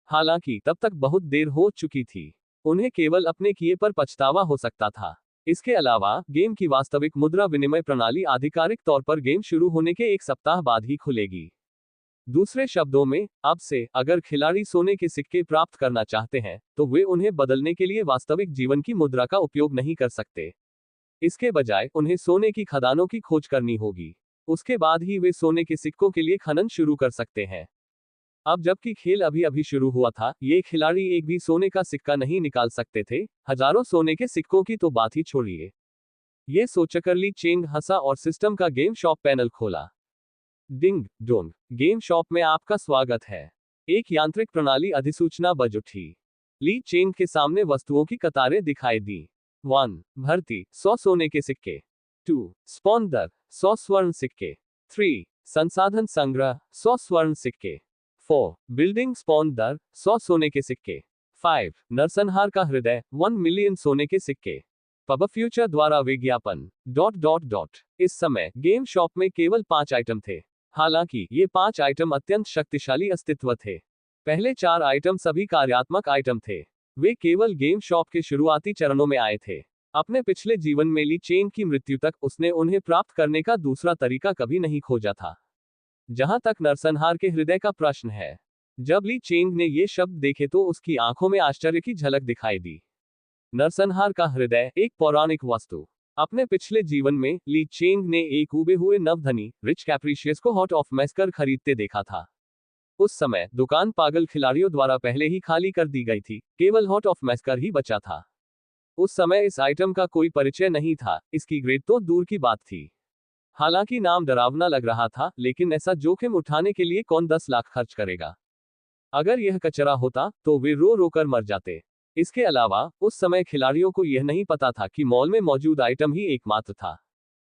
हालांकि तब तक बहुत देर हो चुकी थी। उन्हें केवल अपने किए पर पछतावा हो सकता था। इसके अलावा गेम की वास्तविक मुद्रा विनिमय प्रणाली आधिकारिक तौर पर गेम शुरू होने के 1 सप्ताह बाद ही खुलेगी। दूसरे शब्दों में, अब से अगर खिलाड़ी सोने के सिक्के प्राप्त करना चाहते हैं तो वे उन्हें बदलने के लिए वास्तविक जीवन की मुद्रा का उपयोग नहीं कर सकते। इसके बजाय उन्हें सोने की खदानों की खोज करनी होगी। उसके बाद ही वे सोने के सिक्कों के लिए खनन शुरू कर सकते हैं। अब जबकि खेल अभी अभी शुरू हुआ था, ये खिलाड़ी एक भी सोने का सिक्का नहीं निकाल सकते थे, हजारों सोने के सिक्कों की तो बात ही छोड़िए। ये सोचकर ली चेंग हंसा और सिस्टम का गेम शॉप पैनल खोला। डिंग डोंग, गेम शॉप में आपका स्वागत है। एक यांत्रिक प्रणाली अधिसूचना बज उठी। ली चेंग के सामने वस्तुओं की कतारें दिखाई दी। 1 भर्ती 100 सोने के सिक्के। 2 स्पॉन दर 100 स्वर्ण सिक्के। 3 संसाधन संग्रह 100 स्वर्ण सिक्के। 4 बिल्डिंग स्पॉन दर 100 सोने के सिक्के। 5 नरसंहार का हृदय 1 मिलियन सोने के सिक्के। पब फ्यूचर द्वारा विज्ञापन। इस समय गेम शॉप में केवल 5 आइटम थे। हालांकि ये 5 आइटम अत्यंत शक्तिशाली अस्तित्व थे। पहले 4 आइटम सभी कार्यात्मक आइटम थे। वे केवल गेम शॉप के शुरुआती चरणों में आए थे। अपने पिछले जीवन में ली चेंग की मृत्यु तक उसने उन्हें प्राप्त करने का दूसरा तरीका कभी नहीं खोजा था। जहां तक नरसंहार के हृदय का प्रश्न है, जब ली चेंग ने ये शब्द देखे तो उसकी आंखों में आश्चर्य की झलक दिखाई दी। नरसंहार का हृदय एक पौराणिक वस्तु। अपने पिछले जीवन में ली चेंग ने एक उबे हुए नवधनी रिच कैप्रिशियस को हार्ट ऑफ मैस्कर खरीदते देखा था। उस समय दुकान पागल खिलाड़ियों द्वारा पहले ही खाली कर दी गई थी, केवल हार्ट ऑफ मैस्कर ही बचा था। उस समय इस आइटम का कोई परिचय नहीं था, इसकी ग्रेड तो दूर की बात थी। हालांकि नाम डरावना लग रहा था, लेकिन ऐसा जोखिम उठाने के लिए कौन 10 लाख खर्च करेगा? अगर यह कचरा होता तो वे रो रो कर मर जाते। इसके अलावा उस समय खिलाड़ियों को यह नहीं पता था कि मॉल में मौजूद आइटम ही एकमात्र था।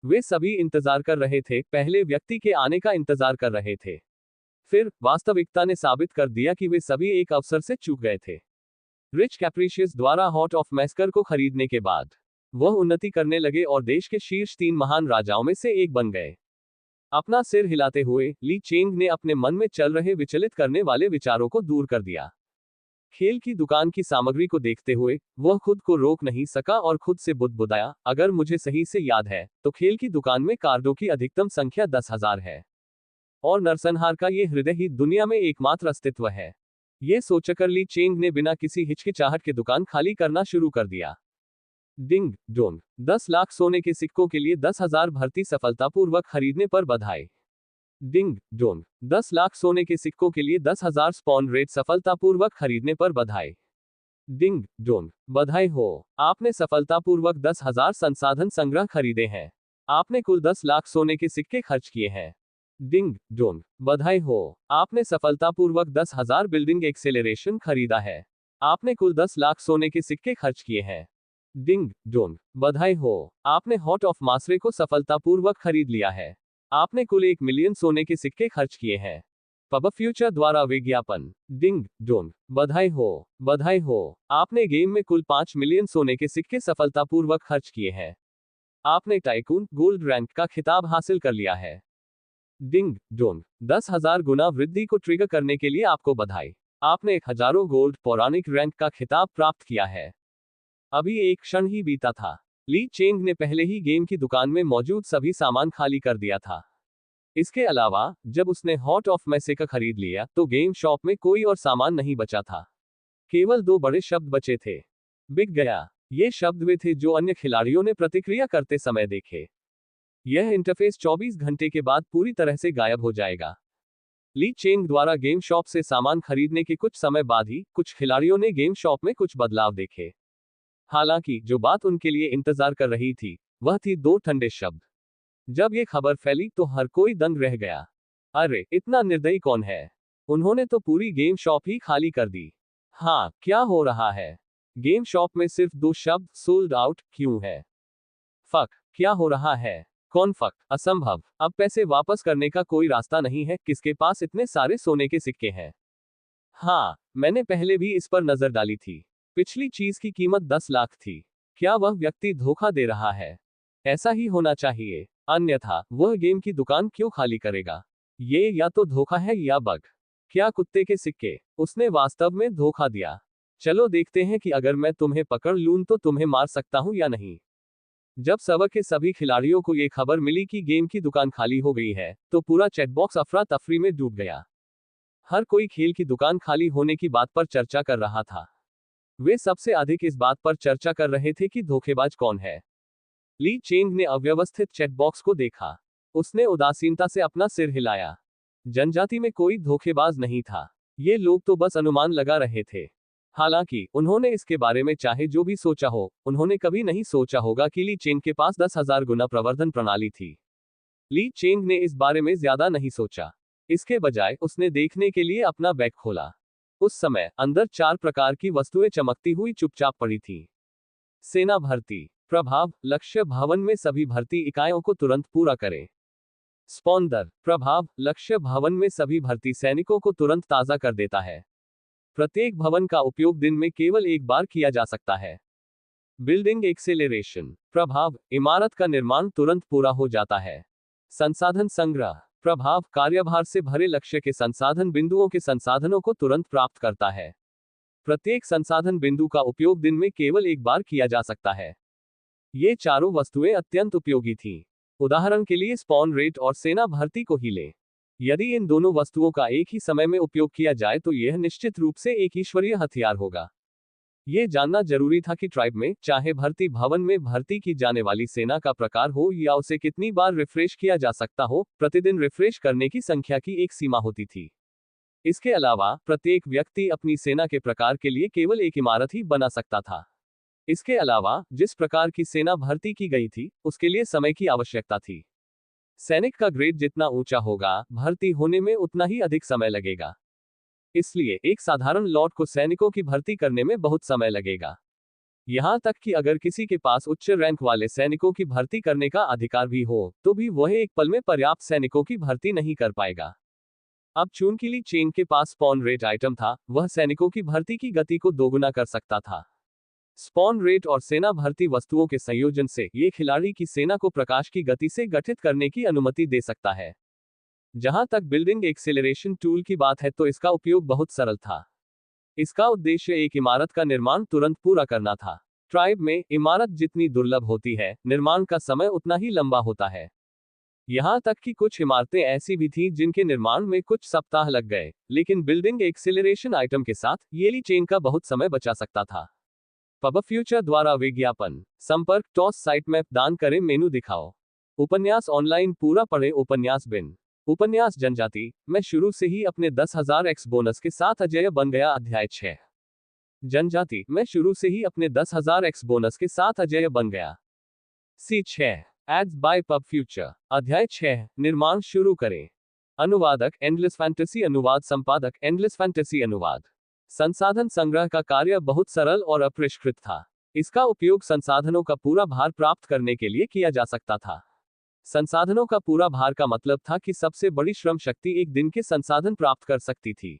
वे सभी इंतजार कर रहे थे, पहले व्यक्ति के आने का इंतजार कर रहे थे। फिर वास्तविकता ने साबित कर दिया कि वे सभी एक अवसर से चूक गए थे। रिच कैप्रिशियस द्वारा हार्ट ऑफ मैस्कर को खरीदने के बाद वह उन्नति करने लगे और देश के शीर्ष 3 महान राजाओं में से एक बन गए। अपना सिर हिलाते हुए ली चेंग ने अपने मन में चल रहे विचलित करने वाले विचारों को दूर कर दिया। खेल की दुकान की सामग्री को देखते हुए वह खुद को रोक नहीं सका और खुद से बुदबुदाया, अगर मुझे सही से याद है तो खेल की दुकान में कार्डों की अधिकतम संख्या 10,000 है और नरसंहार का ये हृदय ही दुनिया में एकमात्र अस्तित्व है। ये सोचकर ली चेंग ने बिना किसी हिचकिचाहट के दुकान खाली करना शुरू कर दिया। डिंग डोंग, 10 लाख सोने के सिक्कों के लिए 10,000 भर्ती सफलतापूर्वक खरीदने पर बधाई। डिंग डोंग, 10 लाख सोने के सिक्कों के लिए 10,000 स्पॉन रेट सफलतापूर्वक खरीदने पर बधाई। डिंग डोंग, बधाई हो, आपने सफलतापूर्वक 10,000 संसाधन संग्रह खरीदे हैं। आपने कुल 10 लाख सोने के सिक्के खर्च किए हैं। डिंग डोंग, बधाई हो, आपने सफलतापूर्वक 10,000 बिल्डिंग एक्सेलरेशन खरीदा है। आपने कुल 10 लाख सोने के सिक्के खर्च किए हैं। डिंग डोंग, बधाई हो, आपने हार्ट ऑफ मास्रे को सफलतापूर्वक खरीद लिया है। आपने कुल 1 मिलियन सोने के सिक्के खर्च किए हैं। पब फ्यूचर द्वारा विज्ञापन। डिंग डोंग, बधाई हो, आपने गेम में कुल 5 मिलियन सोने के सिक्के सफलतापूर्वक खर्च किए हैं। आपने टाइकून गोल्ड रैंक का खिताब हासिल कर लिया है। डिंग डोंग, 10,000 गुना वृद्धि को ट्रिगर करने के लिए आपको बधाई। आपने 1000 गोल्ड पौराणिक रैंक का खिताब प्राप्त किया है। अभी एक क्षण ही बीता था। ली चेंग ने पहले ही गेम की दुकान में मौजूद सभी सामान खाली कर दिया था। इसके अलावा जब उसने हॉट ऑफ मैसे का खरीद लिया तो गेम शॉप में कोई और सामान नहीं बचा था। केवल 2 बड़े शब्द बचे थे। बिक गया। ये शब्द वे थे जो अन्य खिलाड़ियों ने प्रतिक्रिया करते समय देखे। यह इंटरफेस 24 घंटे के बाद पूरी तरह से गायब हो जाएगा। ली चेंग द्वारा गेम शॉप से सामान खरीदने के कुछ समय बाद ही कुछ खिलाड़ियों ने गेम शॉप में कुछ बदलाव देखे। हालांकि जो बात उनके लिए इंतजार कर रही थी वह थी 2 ठंडे शब्द। जब ये खबर फैली तो हर कोई दंग रह गया। अरे इतना निर्दयी कौन है? उन्होंने तो पूरी गेम शॉप ही खाली कर दी। हाँ, क्या हो रहा है? गेम शॉप में सिर्फ 2 शब्द सोल्ड आउट क्यों है? फक, क्या हो रहा है? कौन फक? असंभव। अब पैसे वापस करने का कोई रास्ता नहीं है। किसके पास इतने सारे सोने के सिक्के हैं? हाँ, मैंने पहले भी इस पर नजर डाली थी। पिछली चीज की कीमत 10 लाख थी। क्या वह व्यक्ति धोखा दे रहा है? ऐसा ही होना चाहिए, अन्यथा वह गेम की दुकान क्यों खाली करेगा? ये या तो धोखा है या बग। क्या कुत्ते के सिक्के? उसने वास्तव में धोखा दिया। चलो देखते हैं कि अगर मैं तुम्हें पकड़ लूं तो तुम्हें मार सकता हूं या नहीं। जब सबक के सभी खिलाड़ियों को ये खबर मिली कि गेम की दुकान खाली हो गई है तो पूरा चैटबॉक्स अफरा तफरी में डूब गया। हर कोई खेल की दुकान खाली होने की बात पर चर्चा कर रहा था। वे सबसे अधिक इस बात पर चर्चा कर रहे थे कि धोखेबाज कौन है। ली चेंग ने अव्यवस्थित चैटबॉक्स को देखा। उसने उदासीनता से अपना सिर हिलाया। जनजाति में कोई धोखेबाज नहीं था। ये लोग तो बस अनुमान लगा रहे थे। हालांकि उन्होंने इसके बारे में चाहे जो भी सोचा हो, उन्होंने कभी नहीं सोचा होगा कि ली चेंग के पास 10,000 गुना प्रवर्धन प्रणाली थी। ली चेंग ने इस बारे में ज्यादा नहीं सोचा। इसके बजाय उसने देखने के लिए अपना बैग खोला। उस समय अंदर 4 प्रकार की वस्तुएं चमकती हुई चुपचाप पड़ी थीं। सेना भर्ती प्रभाव, लक्ष्य भवन में सभी भर्ती इकाइयों को तुरंत पूरा करें। स्पॉन दर प्रभाव, लक्ष्य भवन में सभी भर्ती सैनिकों को तुरंत ताजा कर देता है। प्रत्येक भवन का उपयोग दिन में केवल एक बार किया जा सकता है। बिल्डिंग एक्सेलरेशन प्रभाव, इमारत का निर्माण तुरंत पूरा हो जाता है। संसाधन संग्रह प्रभाव, कार्यभार से भरे लक्ष्य के संसाधन बिंदुओं के संसाधनों को तुरंत प्राप्त करता है। प्रत्येक संसाधन बिंदु का उपयोग दिन में केवल एक बार किया जा सकता है। ये चारों वस्तुएं अत्यंत उपयोगी थीं। उदाहरण के लिए स्पॉन रेट और सेना भर्ती को ही लें। यदि इन दोनों वस्तुओं का एक ही समय में उपयोग किया जाए तो यह निश्चित रूप से एक ईश्वरीय हथियार होगा। यह जानना जरूरी था कि ट्राइब में, चाहे भर्ती भवन में भर्ती की जाने वाली सेना का प्रकार हो या उसे कितनी बार रिफ्रेश किया जा सकता हो, प्रतिदिन रिफ्रेश करने की संख्या की एक सीमा होती थी। इसके अलावा प्रत्येक व्यक्ति अपनी सेना के प्रकार के लिए केवल एक इमारत ही बना सकता था। इसके अलावा जिस प्रकार की सेना भर्ती की गई थी उसके लिए समय की आवश्यकता थी। सैनिक का ग्रेड जितना ऊंचा होगा, भर्ती होने में उतना ही अधिक समय लगेगा। इसलिए एक साधारण लॉट को सैनिकों की भर्ती करने में बहुत समय लगेगा। यहां तक कि अगर किसी के पास उच्च रैंक वाले सैनिकों की भर्ती करने का अधिकार भी हो तो भी वह एक पल में पर्याप्त सैनिकों की भर्ती नहीं कर पाएगा। अब चूंकि ली चेंग के पास स्पॉन रेट आइटम था, वह सैनिकों की भर्ती की गति को दोगुना कर सकता था। स्पॉन रेट और सेना भर्ती वस्तुओं के संयोजन से ये खिलाड़ी की सेना को प्रकाश की गति से गठित करने की अनुमति दे सकता है। जहां तक बिल्डिंग एक्सेलरेशन टूल की बात है तो इसका उपयोग बहुत सरल था। इसका उद्देश्य एक इमारत का निर्माण तुरंत पूरा करना था। ट्राइब में इमारत जितनी दुर्लभ होती है, निर्माण का समय उतना ही लंबा होता है। यहां तक कि कुछ इमारतें ऐसी भी थीं जिनके निर्माण में कुछ सप्ताह लग गए, लेकिन बिल्डिंग एक्सेलरेशन आइटम के साथ ये ली चेंग का बहुत समय बचा सकता था। पब फ्यूचर द्वारा विज्ञापन संपर्क टॉस साइट मैप दान करें मेनू दिखाओ। उपन्यास ऑनलाइन पूरा पढ़े उपन्यास बिन उपन्यास जनजाति मैं शुरू से ही अपने 10,000 एक्स बोनस के साथ अजय बन गया। अध्याय 6 जनजाति मैं शुरू से ही अपने 10,000 एक्स बोनस के साथ अजय बन गया। C6 ads by PubFuture अध्याय 6 निर्माण शुरू करें। अनुवादक एंडलेस फैंटेसी अनुवाद संपादक एंडलेस फैंटेसी अनुवाद। संसाधन संग्रह का कार्य बहुत सरल और अपरिष्कृत था। इसका उपयोग संसाधनों का पूरा भार प्राप्त करने के लिए किया जा सकता था। संसाधनों का पूरा भार का मतलब था कि सबसे बड़ी श्रम शक्ति एक दिन के संसाधन प्राप्त कर सकती थी।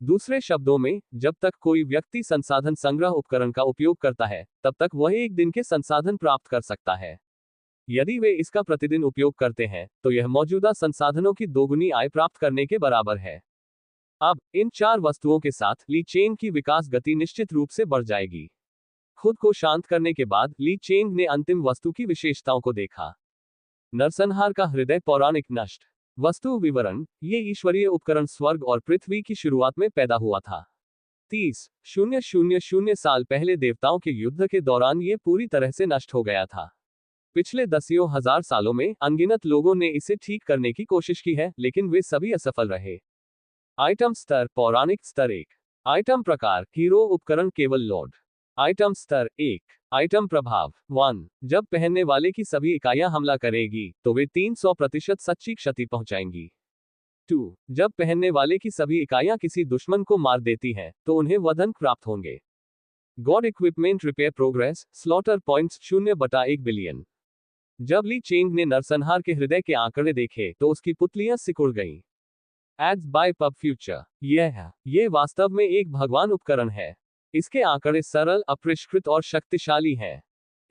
दूसरे शब्दों में, जब तक कोई व्यक्ति संसाधन संग्रह उपकरण का उपयोग करता है, तब तक वह एक दिन के संसाधन प्राप्त कर सकता है। यदि वे इसका प्रतिदिन उपयोग करते हैं, तो यह मौजूदा संसाधनों की दोगुनी आय प्राप्त करने के बराबर है। अब इन 4 वस्तुओं के साथ ली चेंग की विकास गति निश्चित रूप से बढ़ जाएगी। खुद को शांत करने के बाद ली चेंग ने अंतिम वस्तु की विशेषताओं को देखा। नरसंहार का हृदय पौराणिक नष्ट। वस्तु विवरण, ये ईश्वरीय उपकरण स्वर्ग और पृथ्वी की शुरुआत में पैदा हुआ था। 30,000 साल पहले देवताओं के युद्ध के दौरान ये पूरी तरह से नष्ट हो गया था। पिछले दसियों हजार सालों में अनगिनत लोगों ने इसे ठीक करने की कोशिश की है, लेकिन वे सभी असफल रहे। आइटम स्तर, पौराणिक स्तर 1। आइटम प्रकार, हीरो उपकरण केवल लॉर्ड। आइटम स्तर 1। आइटम प्रभाव 1। जब पहनने वाले की सभी इकाइयां हमला करेगी तो वे 300% सच्ची क्षति पहुंचाएंगी। 2। जब पहनने वाले की सभी इकाइयां किसी दुश्मन को मार देती हैं तो उन्हें वधन प्राप्त होंगे। God equipment repair progress, slaughter points 0/1 billion. जब ली चेंग ने नरसंहार के हृदय के आंकड़े देखे तो उसकी पुतलियां सिकुड़ गईं। एड्स बाय पब फ्यूचर, ये वास्तव में एक भगवान उपकरण है। इसके आंकड़े सरल, अपरिष्कृत और शक्तिशाली हैं।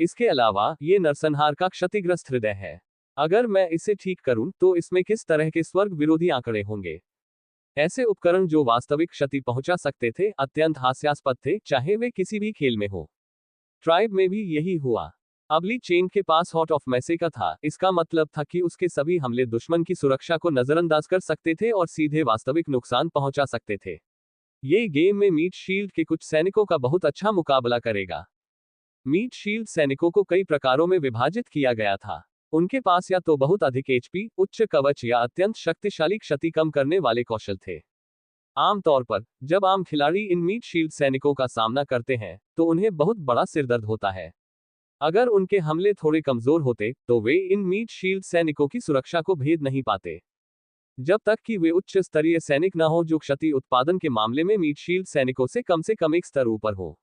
इसके अलावा ये नरसंहार का क्षतिग्रस्त हृदय है। अगर मैं इसे ठीक करूं तो इसमें किस तरह के स्वर्ग विरोधी आंकड़े होंगे। ऐसे उपकरण जो वास्तविक क्षति पहुंचा सकते थे अत्यंत हास्यास्पद थे, चाहे वे किसी भी खेल में हो। ट्राइब में भी यही हुआ। अब ली चेंग के पास हॉट ऑफ मैसेका था, इसका मतलब था कि उसके सभी हमले दुश्मन की सुरक्षा को नजरअंदाज कर सकते थे और सीधे वास्तविक नुकसान पहुंचा सकते थे। ये गेम में मीट शील्ड के कुछ सैनिकों का बहुत अच्छा मुकाबला करेगा। मीट शील्ड सैनिकों को कई प्रकारों में विभाजित किया गया था। उनके पास या तो बहुत अधिक एचपी, उच्च कवच या अत्यंत शक्तिशाली क्षति कम करने वाले कौशल थे। आमतौर पर जब आम खिलाड़ी इन मीट शील्ड सैनिकों का सामना करते हैं तो उन्हें बहुत बड़ा सिरदर्द होता है। अगर उनके हमले थोड़े कमजोर होते तो वे इन मीट शील्ड सैनिकों की सुरक्षा को भेद नहीं पाते, जब तक कि वे उच्च स्तरीय सैनिक न हो जो क्षति उत्पादन के मामले में मीट शील्ड सैनिकों से कम एक स्तर ऊपर हो।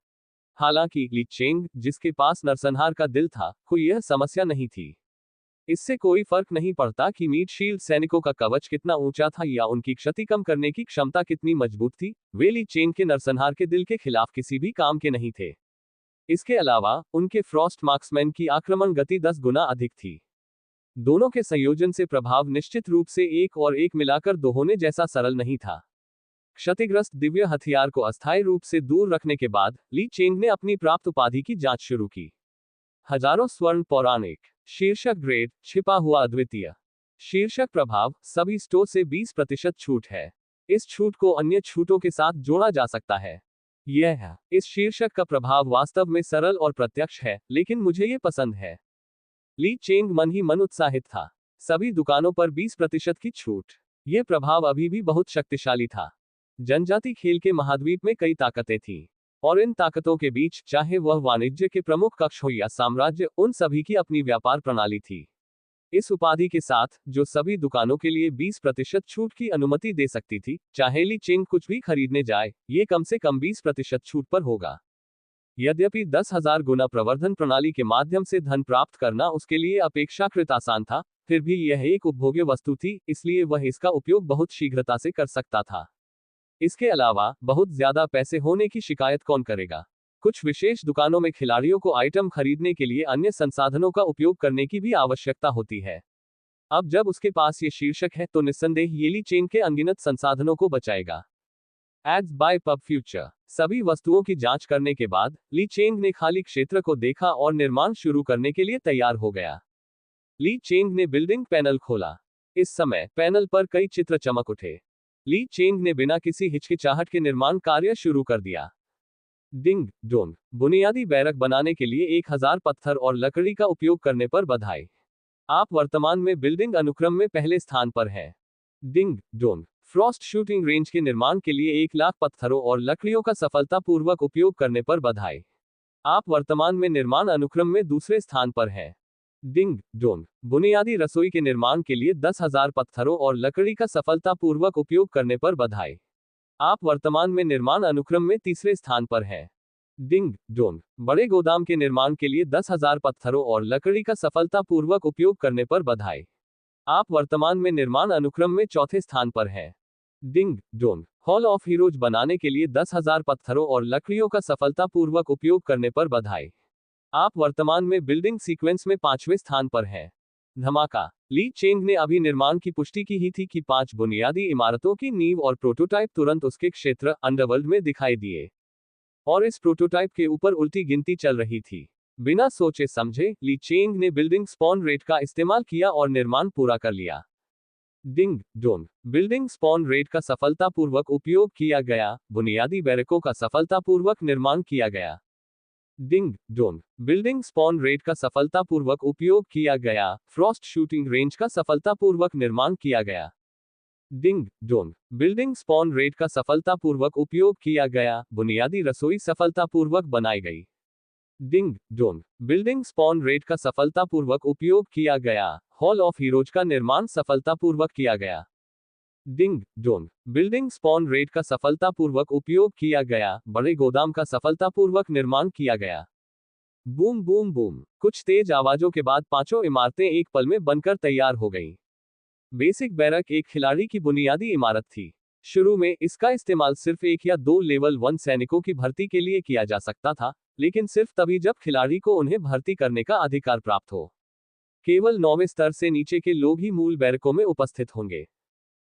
हालांकि ली चेंग, जिसके पास नरसंहार का दिल था, को यह समस्या नहीं थी। इससे कोई फर्क नहीं पड़ता कि मीट शील्ड सैनिकों का कवच कितना ऊंचा था या उनकी क्षति कम करने की क्षमता कितनी मजबूत थी, वे ली चेंग के नरसंहार के दिल के खिलाफ किसी भी काम के नहीं थे। इसके अलावा उनके फ्रॉस्ट मार्क्समैन की आक्रमण गति 10 गुना अधिक थी। दोनों के संयोजन से प्रभाव निश्चित रूप से 1 और 1 मिलाकर 2 होने जैसा सरल नहीं था। क्षतिग्रस्त दिव्य हथियार को अस्थायी रूप से दूर रखने के बाद ली चेंग ने अपनी प्राप्त उपाधि की जांच शुरू की। हजारों स्वर्ण पौराणिक। शीर्षक ग्रेड, छिपा हुआ अद्वितीय। शीर्षक प्रभाव, सभी स्टोर से 20% छूट है। इस छूट को अन्य छूटों के साथ जोड़ा जा सकता है। इस शीर्षक का प्रभाव वास्तव में सरल और प्रत्यक्ष है, लेकिन मुझे ये पसंद है। ली चेंग मन ही मन उत्साहित था। सभी दुकानों पर 20% की छूट। ये प्रभाव अभी भी बहुत शक्तिशाली था। जनजाति खेल के महाद्वीप में कई ताकतें थीं, और इन ताकतों के बीच, चाहे वह वाणिज्य के प्रमुख कक्ष हो या साम्राज्य, उन सभी की अपनी व्यापार प्रणाली थी। इस उपाधि के साथ, जो सभी दुकानों के लिए 20% छूट की अनुमति दे सकती थी, चाहे ली चेंग कुछ भी खरीदने जाए, ये कम से कम 20% छूट पर होगा। यद्यपि 10,000 गुना प्रवर्धन प्रणाली के माध्यम से धन प्राप्त करना उसके लिए अपेक्षाकृत आसान था, फिर भी यह एक उपभोग्य वस्तु थी, इसलिए वह इसका उपयोग बहुत शीघ्रता से कर सकता था। इसके अलावा, बहुत ज्यादा पैसे होने की शिकायत कौन करेगा? कुछ विशेष दुकानों में खिलाड़ियों को आइटम खरीदने के लिए अन्य संसाधनों का उपयोग करने की भी आवश्यकता होती है। अब जब उसके पास ये शीर्षक है तो निस्संदेह ये ली चेंग के अनगिनत संसाधनों को बचाएगा। Ads by PubFuture. सभी वस्तुओं की जांच करने के बाद ली चेंग ने खाली क्षेत्र को देखा और निर्माण शुरू करने के लिए तैयार हो गया। ली चेंग ने बिल्डिंग पैनल खोला। इस समय पैनल पर कई चित्र चमक उठे। ली चेंग ने बिना किसी हिचकिचाहट के निर्माण कार्य शुरू कर दिया। Ding dong. बुनियादी बैरक बनाने के लिए 1000 पत्थर और लकड़ी का उपयोग करने पर बधाई। आप वर्तमान में बिल्डिंग अनुक्रम में पहले स्थान पर हैं। Ding dong. Frost shooting range के निर्माण के लिए 1 लाख पत्थरों और लकड़ियों का सफलतापूर्वक उपयोग करने पर बधाई। आप वर्तमान में निर्माण अनुक्रम में दूसरे स्थान पर हैं। Ding dong. बुनियादी रसोई के निर्माण के लिए 10,000 पत्थरों और लकड़ी का सफलतापूर्वक उपयोग करने पर बधाई। आप वर्तमान में निर्माण अनुक्रम में तीसरे स्थान पर हैं। Ding dong. बड़े गोदाम के निर्माण के लिए 10,000 पत्थरों और लकड़ी का सफलतापूर्वक उपयोग करने पर बधाई। आप वर्तमान में निर्माण अनुक्रम में चौथे स्थान पर हैं। Ding dong. Hall of heroes बनाने के लिए 10,000 पत्थरों और लकड़ियों का सफलतापूर्वक उपयोग करने पर बधाई। आप वर्तमान में बिल्डिंग सीक्वेंस में 5वें स्थान पर हैं। धमाका। ली चेंग ने अभी निर्माण की पुष्टि की ही थी कि 5 बुनियादी इमारतों की नींव और प्रोटोटाइप तुरंत उसके क्षेत्र अंडरवर्ल्ड में दिखाई दिए, और इस प्रोटोटाइप के ऊपर उल्टी गिनती चल रही थी। बिना सोचे समझे ली चेंग ने बिल्डिंग स्पॉन रेट का इस्तेमाल किया और निर्माण पूरा कर लिया। Ding dong, building spawn rate का सफलतापूर्वक उपयोग किया गया, बुनियादी बैरकों का सफलतापूर्वक निर्माण किया गया। Ding dong, building spawn rate का सफलतापूर्वक उपयोग किया गया, फ्रॉस्ट शूटिंग रेंज का सफलतापूर्वक निर्माण किया गया। Ding dong, building spawn rate का सफलतापूर्वक उपयोग किया गया, बुनियादी रसोई सफलतापूर्वक बनाई गई। Ding dong, building spawn rate का सफलतापूर्वक उपयोग किया गया, हॉल ऑफ हीरोज का निर्माण सफलतापूर्वक किया गया। Ding dong, building spawn rate का सफलतापूर्वक उपयोग किया गया, बड़े गोदाम का सफलतापूर्वक निर्माण किया गया। बूम बूम बूम, कुछ तेज आवाजों के बाद पांचों इमारतें एक पल में बनकर तैयार हो गईं। बेसिक बैरक एक खिलाड़ी की बुनियादी इमारत थी। शुरू में इसका इस्तेमाल सिर्फ एक या दो लेवल 1 सैनिकों की भर्ती के लिए किया जा सकता था, लेकिन सिर्फ तभी जब खिलाड़ी को उन्हें भर्ती करने का अधिकार प्राप्त हो। केवल 9वें स्तर से नीचे के लोग ही मूल बैरकों में उपस्थित होंगे।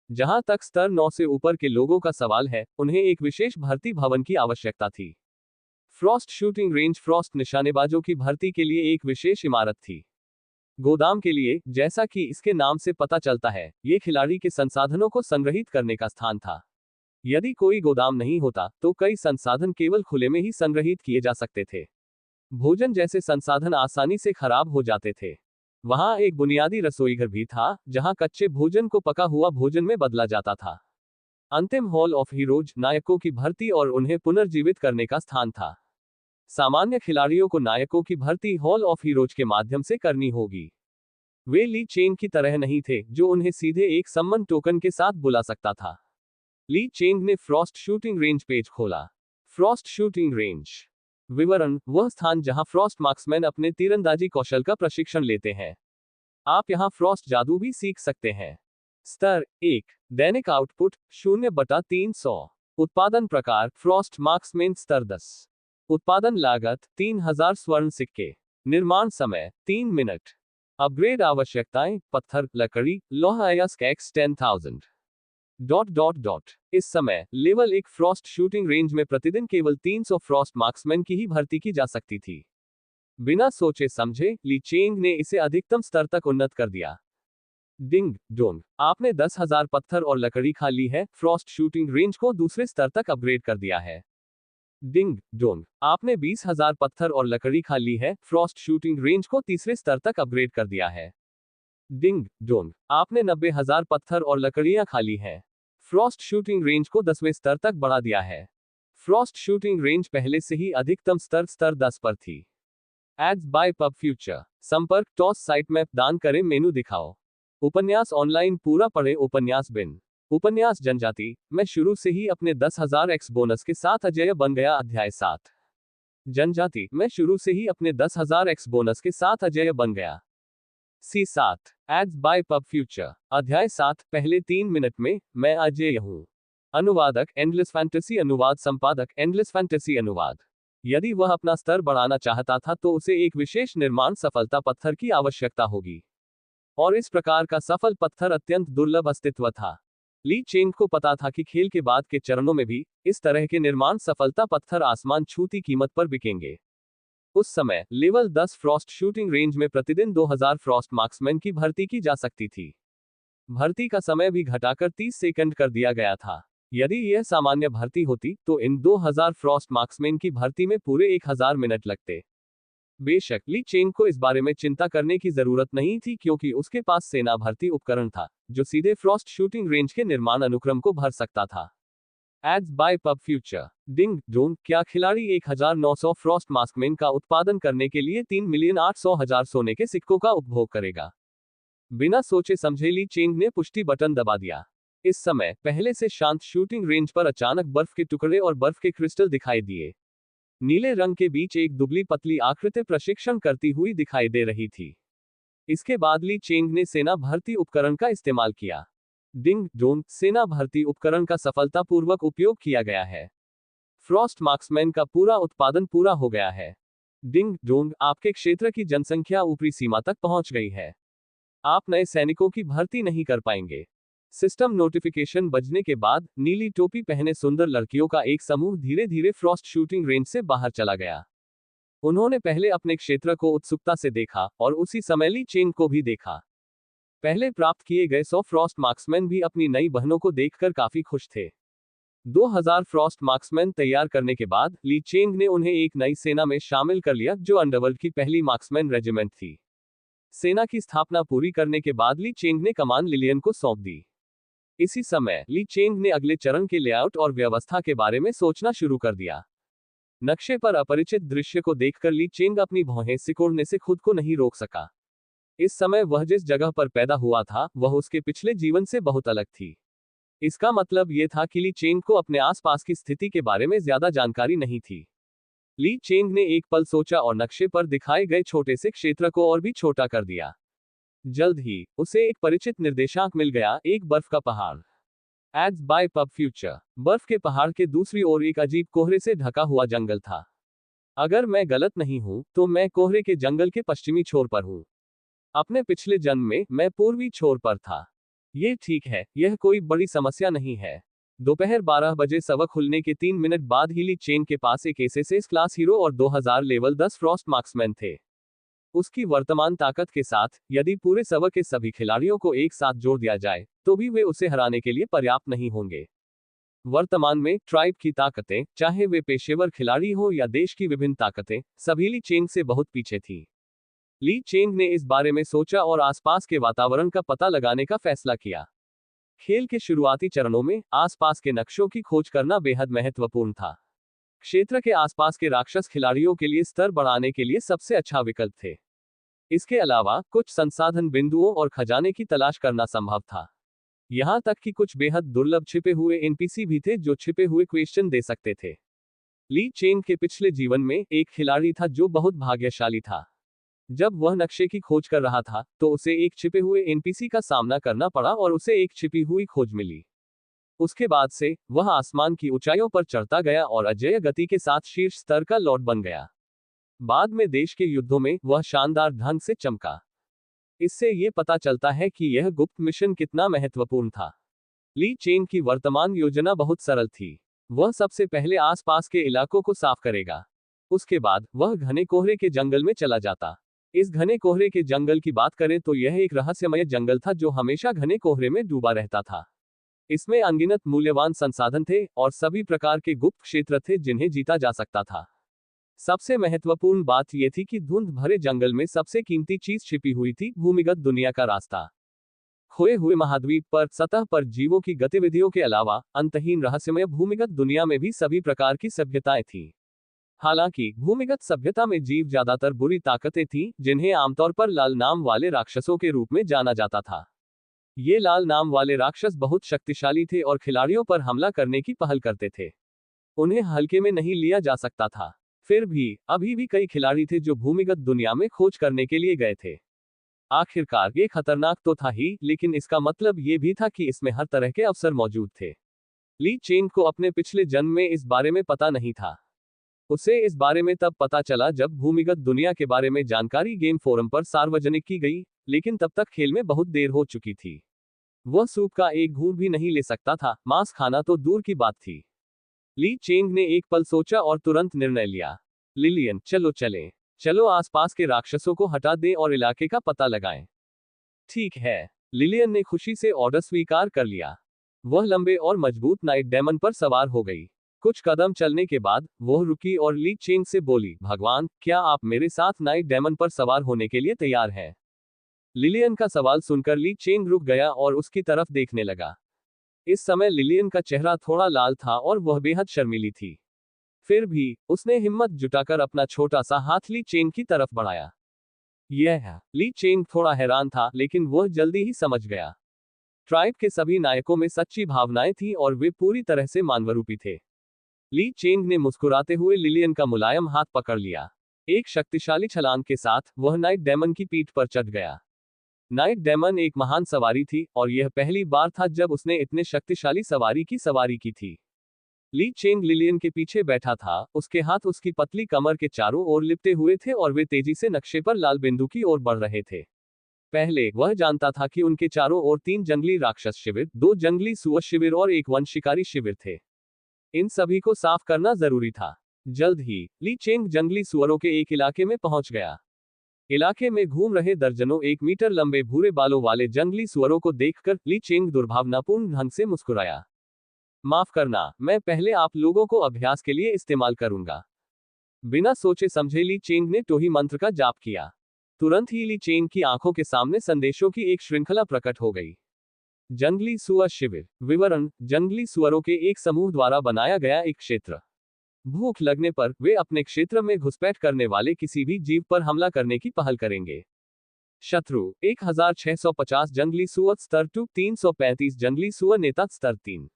जहां तक स्तर 9 से ऊपर के लोगों का सवाल है, उन्हें एक विशेष भर्ती भवन की आवश्यकता थी। फ्रॉस्ट शूटिंग रेंज फ्रॉस्ट निशानेबाजों की भर्ती के लिए एक विशेष इमारत थी। गोदाम के लिए, जैसा कि इसके नाम से पता चलता है, ये खिलाड़ी के संसाधनों को संग्रहित करने का स्थान था। यदि कोई गोदाम नहीं होता, तो कई संसाधन केवल खुले में ही संग्रहित किए जा सकते थे। भोजन जैसे संसाधन आसानी से खराब हो जाते थे। वहां एक बुनियादी रसोईघर भी था, जहां कच्चे भोजन को पका हुआ भोजन में बदला जाता था। अंतिम हॉल ऑफ हीरोज नायकों की भर्ती और उन्हें पुनर्जीवित करने का स्थान था। सामान्य खिलाड़ियों को नायकों की भर्ती हॉल ऑफ हीरोज के माध्यम से करनी होगी। वे ली चेंग की तरह नहीं थे, जो उन्हें सीधे एक सम्मन टोकन के साथ बुला सकता था। ली चेंग ने फ्रॉस्ट शूटिंग रेंज पेज खोला। फ्रॉस्ट शूटिंग रेंज विवरण, वह स्थान जहां फ्रॉस्ट मार्क्समैन अपने तीरंदाजी कौशल का प्रशिक्षण लेते हैं। आप यहां फ्रॉस्ट जादू भी सीख सकते हैं। स्तर 1, दैनिक आउटपुट 0/300। उत्पादन प्रकार फ्रॉस्ट मार्क्समैन स्तर 10। उत्पादन लागत 3000 स्वर्ण सिक्के। निर्माण समय 3 मिनट। अपग्रेड आवश्यकताएं पत्थर, लकड़ी, लौह अयस्क x 10,000। इस समय लेवल 1 फ्रॉस्ट शूटिंग रेंज में प्रतिदिन केवल 300 फ्रॉस्ट मार्क्समैन की ही भर्ती की जा सकती थी। बिना सोचे समझे ली चेंग ने इसे अधिकतम स्तर तक उन्नत कर दिया। डिंग डोंग, आपने 10,000 पत्थर और लकड़ी खा ली है, फ्रॉस्ट शूटिंग रेंज को दूसरे स्तर तक अपग्रेड कर दिया है। डिंग डोंग, आपने 20,000 पत्थर और लकड़ी खा ली है, फ्रॉस्ट शूटिंग रेंज को तीसरे स्तर तक अपग्रेड कर दिया है। डिंग डोंग, आपने 90,000 पत्थर और लकड़ियां खा ली हैं, फ्रॉस्ट शूटिंग रेंज को 10वें स्तर तक बढ़ा दिया है। फ्रॉस्ट शूटिंग रेंज पहले से ही अधिकतम स्तर 10 पर थी। Ads by PubFuture. संपर्क टॉस साइट मैप दान करें मेनू दिखाओ। उपन्यास ऑनलाइन पूरा पढ़े उपन्यास बिन। उपन्यास जनजाति, मैं शुरू से ही अपने 10,000 एक्स बोनस के साथ अजेय बन गया। अध्याय 7। जनजाति, मैं शुरू से ही अपने 10,000 एक्स बोनस के साथ अजेय बन गया। C7। Ads by PubFuture. अध्याय 7, पहले 3 मिनट में, मैं अजेय हूँ। अनुवादक एंडलेस फैंटेसी अनुवाद संपादक एंडलेस फैंटेसी अनुवाद। यदि वह अपना स्तर बढ़ाना चाहता था तो उसे एक विशेष निर्माण सफलता पत्थर की आवश्यकता होगी। और इस प्रकार का सफल पत्थर अत्यंत दुर्लभ अस्तित्व था। ली चेंग को पता था कि खेल के बाद के चरणों में भी इस तरह के निर्माण सफलता पत्थर आसमान छूती कीमत पर बिकेंगे। उस समय लेवल 10 फ्रॉस्ट शूटिंग रेंज में प्रतिदिन 2000 फ्रॉस्ट मार्क्समैन की भर्ती की जा सकती थी। भर्ती का समय भी घटाकर 30 सेकंड कर दिया गया था। यदि यह सामान्य भर्ती होती तो इन 2000 फ्रॉस्ट मार्क्समैन की भर्ती में पूरे 1000 मिनट लगते। बेशक ली चेंग को इस बारे में चिंता करने की जरूरत नहीं थी, क्योंकि उसके पास सेना भर्ती उपकरण था, जो सीधे फ्रॉस्ट शूटिंग रेंज के निर्माण अनुक्रम को भर सकता था। Ads by PubFuture. Ding dong, क्या खिलाड़ी 1900 फ्रॉस्ट मार्क्समैन का उत्पादन करने के लिए 3,800,000 सोने के सिक्कों का उपभोग करेगा? बिना सोचे समझे ली चेंग ने पुष्टि बटन दबा दिया। इस समय पहले से शांत शूटिंग रेंज पर अचानक बर्फ के टुकड़े और बर्फ के क्रिस्टल दिखाई दिए। नीले रंग के बीच एक दुबली पतली आकृति प्रशिक्षण करती हुई दिखाई दे रही थी। इसके बाद ली चेंग ने सेना भर्ती उपकरण का इस्तेमाल किया। डिंग डोंग, सेना भर्ती उपकरण का सफलतापूर्वक उपयोग किया गया है। फ्रॉस्ट मार्क्समैन का पूरा उत्पादन पूरा हो गया है। डिंग डोंग, आपके क्षेत्र की जनसंख्या ऊपरी सीमा तक पहुंच गई है। आप नए सैनिकों की भर्ती नहीं कर पाएंगे। सिस्टम नोटिफिकेशन बजने के बाद नीली टोपी पहने सुंदर लड़कियों का एक समूह धीरे धीरे फ्रॉस्ट शूटिंग रेंज से बाहर चला गया। उन्होंने पहले अपने क्षेत्र को उत्सुकता से देखा और उसी समय ली चेंग को भी देखा। पहले प्राप्त किए गए 100 फ्रॉस्ट मार्क्समैन भी अपनी नई बहनों को देखकर काफी खुश थे। 2000 फ्रॉस्ट मार्क्समैन तैयार करने के बाद ली चेंग ने उन्हें एक नई सेना में शामिल कर लिया, जो अंडरवर्ल्ड की पहली मार्क्समैन रेजिमेंट थी। सेना की स्थापना पूरी करने के बाद ली चेंग ने कमान लिलियन को सौंप दी। इसी समय ली चेंग ने अगले चरण के लेआउट और व्यवस्था के बारे में सोचना शुरू कर दिया। नक्शे पर अपरिचित दृश्य को देखकर ली चेंग अपनी भौहें सिकोड़ने से खुद को नहीं रोक सका। इस समय वह जिस जगह पर पैदा हुआ था वह उसके पिछले जीवन से बहुत अलग थी। इसका मतलब यह था कि ली चेंग को अपने आसपास की स्थिति के बारे में ज्यादा जानकारी नहीं थी। ली चेंग ने एक पल सोचा और नक्शे पर दिखाए गए छोटे से क्षेत्र को और भी छोटा कर दिया। जल्द ही उसे एक परिचित निर्देशांक मिल गया, एक बर्फ का पहाड़। Ads by PubFuture. बर्फ के पहाड़ के दूसरी ओर एक अजीब कोहरे से ढका हुआ जंगल था। अगर मैं गलत नहीं हूं तो मैं कोहरे के जंगल के पश्चिमी छोर पर हूं। अपने पिछले जन्म में मैं पूर्वी छोर पर था। ये ठीक है, यह कोई बड़ी समस्या नहीं है। दोपहर 12 बजे सबक खुलने के 3 मिनट बाद ही ली चेंग के पास एक एसएसएस क्लास हीरो और 2000 लेवल 10 फ्रॉस्ट मार्क्समैन थे। उसकी वर्तमान ताकत के साथ यदि पूरे सबक के सभी खिलाड़ियों को एक साथ जोड़ दिया जाए तो भी वे उसे हराने के लिए पर्याप्त नहीं होंगे। वर्तमान में ट्राइब की ताकतें, चाहे वे पेशेवर खिलाड़ी हो या देश की विभिन्न ताकतें, सभी ली चेंग से बहुत पीछे थी। ली चेंग ने इस बारे में सोचा और आसपास के वातावरण का पता लगाने का फैसला किया। खेल के शुरुआती चरणों में आसपास के नक्शों की खोज करना बेहद महत्वपूर्ण था। क्षेत्र के आसपास के राक्षस खिलाड़ियों के लिए स्तर बढ़ाने के लिए सबसे अच्छा विकल्प थे। इसके अलावा कुछ संसाधन बिंदुओं और खजाने की तलाश करना संभव था। यहां तक कि कुछ बेहद दुर्लभ छिपे हुए एनपीसी भी थे जो छिपे हुए क्वेश्चन दे सकते थे। ली चेंग के पिछले जीवन में एक खिलाड़ी था जो बहुत भाग्यशाली था। जब वह नक्शे की खोज कर रहा था तो उसे एक छिपे हुए एनपीसी का सामना करना पड़ा और उसे एक छिपी हुई खोज मिली। उसके बाद से वह आसमान की ऊंचाइयों पर चढ़ता गया और अजेय गति के साथ शीर्ष स्तर का लॉर्ड बन गया। बाद में देश के युद्धों में वह शानदार ढंग से चमका। इससे ये पता चलता है कि यह गुप्त मिशन कितना महत्वपूर्ण था। ली चेंग की वर्तमान योजना बहुत सरल थी। वह सबसे पहले आसपास के इलाकों को साफ करेगा। उसके बाद वह घने कोहरे के जंगल में चला जाता। इस घने कोहरे के जंगल की बात करें तो यह एक रहस्यमय जंगल था जो हमेशा घने कोहरे में डूबा रहता था। इसमें अनगिनत मूल्यवान संसाधन थे और सभी प्रकार के गुप्त क्षेत्र थे जिन्हें जीता जा सकता था। सबसे महत्वपूर्ण बात यह थी कि धुंध भरे जंगल में सबसे कीमती चीज छिपी हुई थी, भूमिगत दुनिया का रास्ता। खोए हुए महाद्वीप पर सतह पर जीवों की गतिविधियों के अलावा अंतहीन रहस्यमय भूमिगत दुनिया में भी सभी प्रकार की सभ्यताएं थीं। हालांकि भूमिगत सभ्यता में जीव ज्यादातर बुरी ताकतें थीं, जिन्हें आमतौर पर लाल नाम वाले राक्षसों के रूप में जाना जाता था। ये लाल नाम वाले राक्षस बहुत शक्तिशाली थे और खिलाड़ियों पर हमला करने की पहल करते थे। उन्हें हल्के में नहीं लिया जा सकता था। फिर भी अभी भी कई खिलाड़ी थे जो भूमिगत दुनिया में खोज करने के लिए गए थे। आखिरकार ये खतरनाक तो था ही, लेकिन इसका मतलब ये भी था कि इसमें हर तरह के अवसर मौजूद थे। ली चेंग को अपने पिछले जन्म में इस बारे में पता नहीं था। उसे इस बारे में तब पता चला जब भूमिगत दुनिया के बारे में जानकारी गेम फोरम पर सार्वजनिक की गई, लेकिन तब तक खेल में बहुत देर हो चुकी थी। वह सूप का एक घूंट भी नहीं ले सकता था, मांस खाना तो दूर की बात थी। ली चेंग ने एक पल सोचा और तुरंत निर्णय लिया। लिलियन, चलो चलें। चलो आसपास के राक्षसों को हटा दें और इलाके का पता लगाएं। ठीक है, लिलियन ने खुशी से ऑर्डर स्वीकार कर लिया। वह लंबे और मजबूत नाइट डेमन पर सवार हो गई। कुछ कदम चलने के बाद वह रुकी और ली चेंग से बोली, भगवान, क्या आप मेरे साथ नाइट डेमन पर सवार होने के लिए तैयार हैं? लिलियन का सवाल सुनकर ली चेंग रुक गया और उसकी तरफ देखने लगा। इस समय लिलियन का चेहरा थोड़ा लाल था और वह बेहद शर्मीली थी। फिर भी उसने हिम्मत जुटाकर अपना छोटा सा हाथ ली चेंग की तरफ बढ़ाया। ली चेंग थोड़ा हैरान था, लेकिन वह जल्दी ही समझ गया। ट्राइब के सभी नायकों में सच्ची भावनाएं थी और वे पूरी तरह से मानवरूपी थे। ली चेंग ने मुस्कुराते हुए लिलियन का मुलायम हाथ पकड़ लिया। एक शक्तिशाली छलांग के साथ वह नाइट डेमन की पीठ पर चढ़ गया। नाइट डेमन एक महान सवारी थी और यह पहली बार था जब उसने इतने शक्तिशाली सवारी की थी। ली चेंग लिलियन के पीछे बैठा था, उसके हाथ उसकी पतली कमर के चारों ओर लिपटे हुए थे और वे तेजी से नक्शे पर लाल बिंदु की ओर बढ़ रहे थे। पहले वह जानता था कि उनके चारों ओर 3 जंगली राक्षस शिविर, 2 जंगली सुअर शिविर और 1 वन शिकारी शिविर थे। इन सभी को साफ करना जरूरी था। जल्द ही ली चेंग जंगली सुअरों के एक इलाके में पहुंच गया। इलाके में घूम रहे दर्जनों 1 मीटर लंबे भूरे बालों वाले जंगली सुअरों को देखकर ली चेंग दुर्भावनापूर्ण ढंग से मुस्कुराया। माफ करना, मैं पहले आप लोगों को अभ्यास के लिए इस्तेमाल करूंगा। बिना सोचे समझे ली चेंग ने टोही मंत्र का जाप किया। तुरंत ही ली चेंग की आंखों के सामने संदेशों की एक श्रृंखला प्रकट हो गई। जंगली सुअर शिविर विवरण: जंगली सुअरों के एक समूह द्वारा बनाया गया एक क्षेत्र। भूख लगने पर वे अपने क्षेत्र में घुसपैठ करने वाले किसी भी जीव पर हमला करने की पहल करेंगे। शत्रु 1650 जंगली सुअर स्तर 2, 335 जंगली सुअर नेता स्तर 3।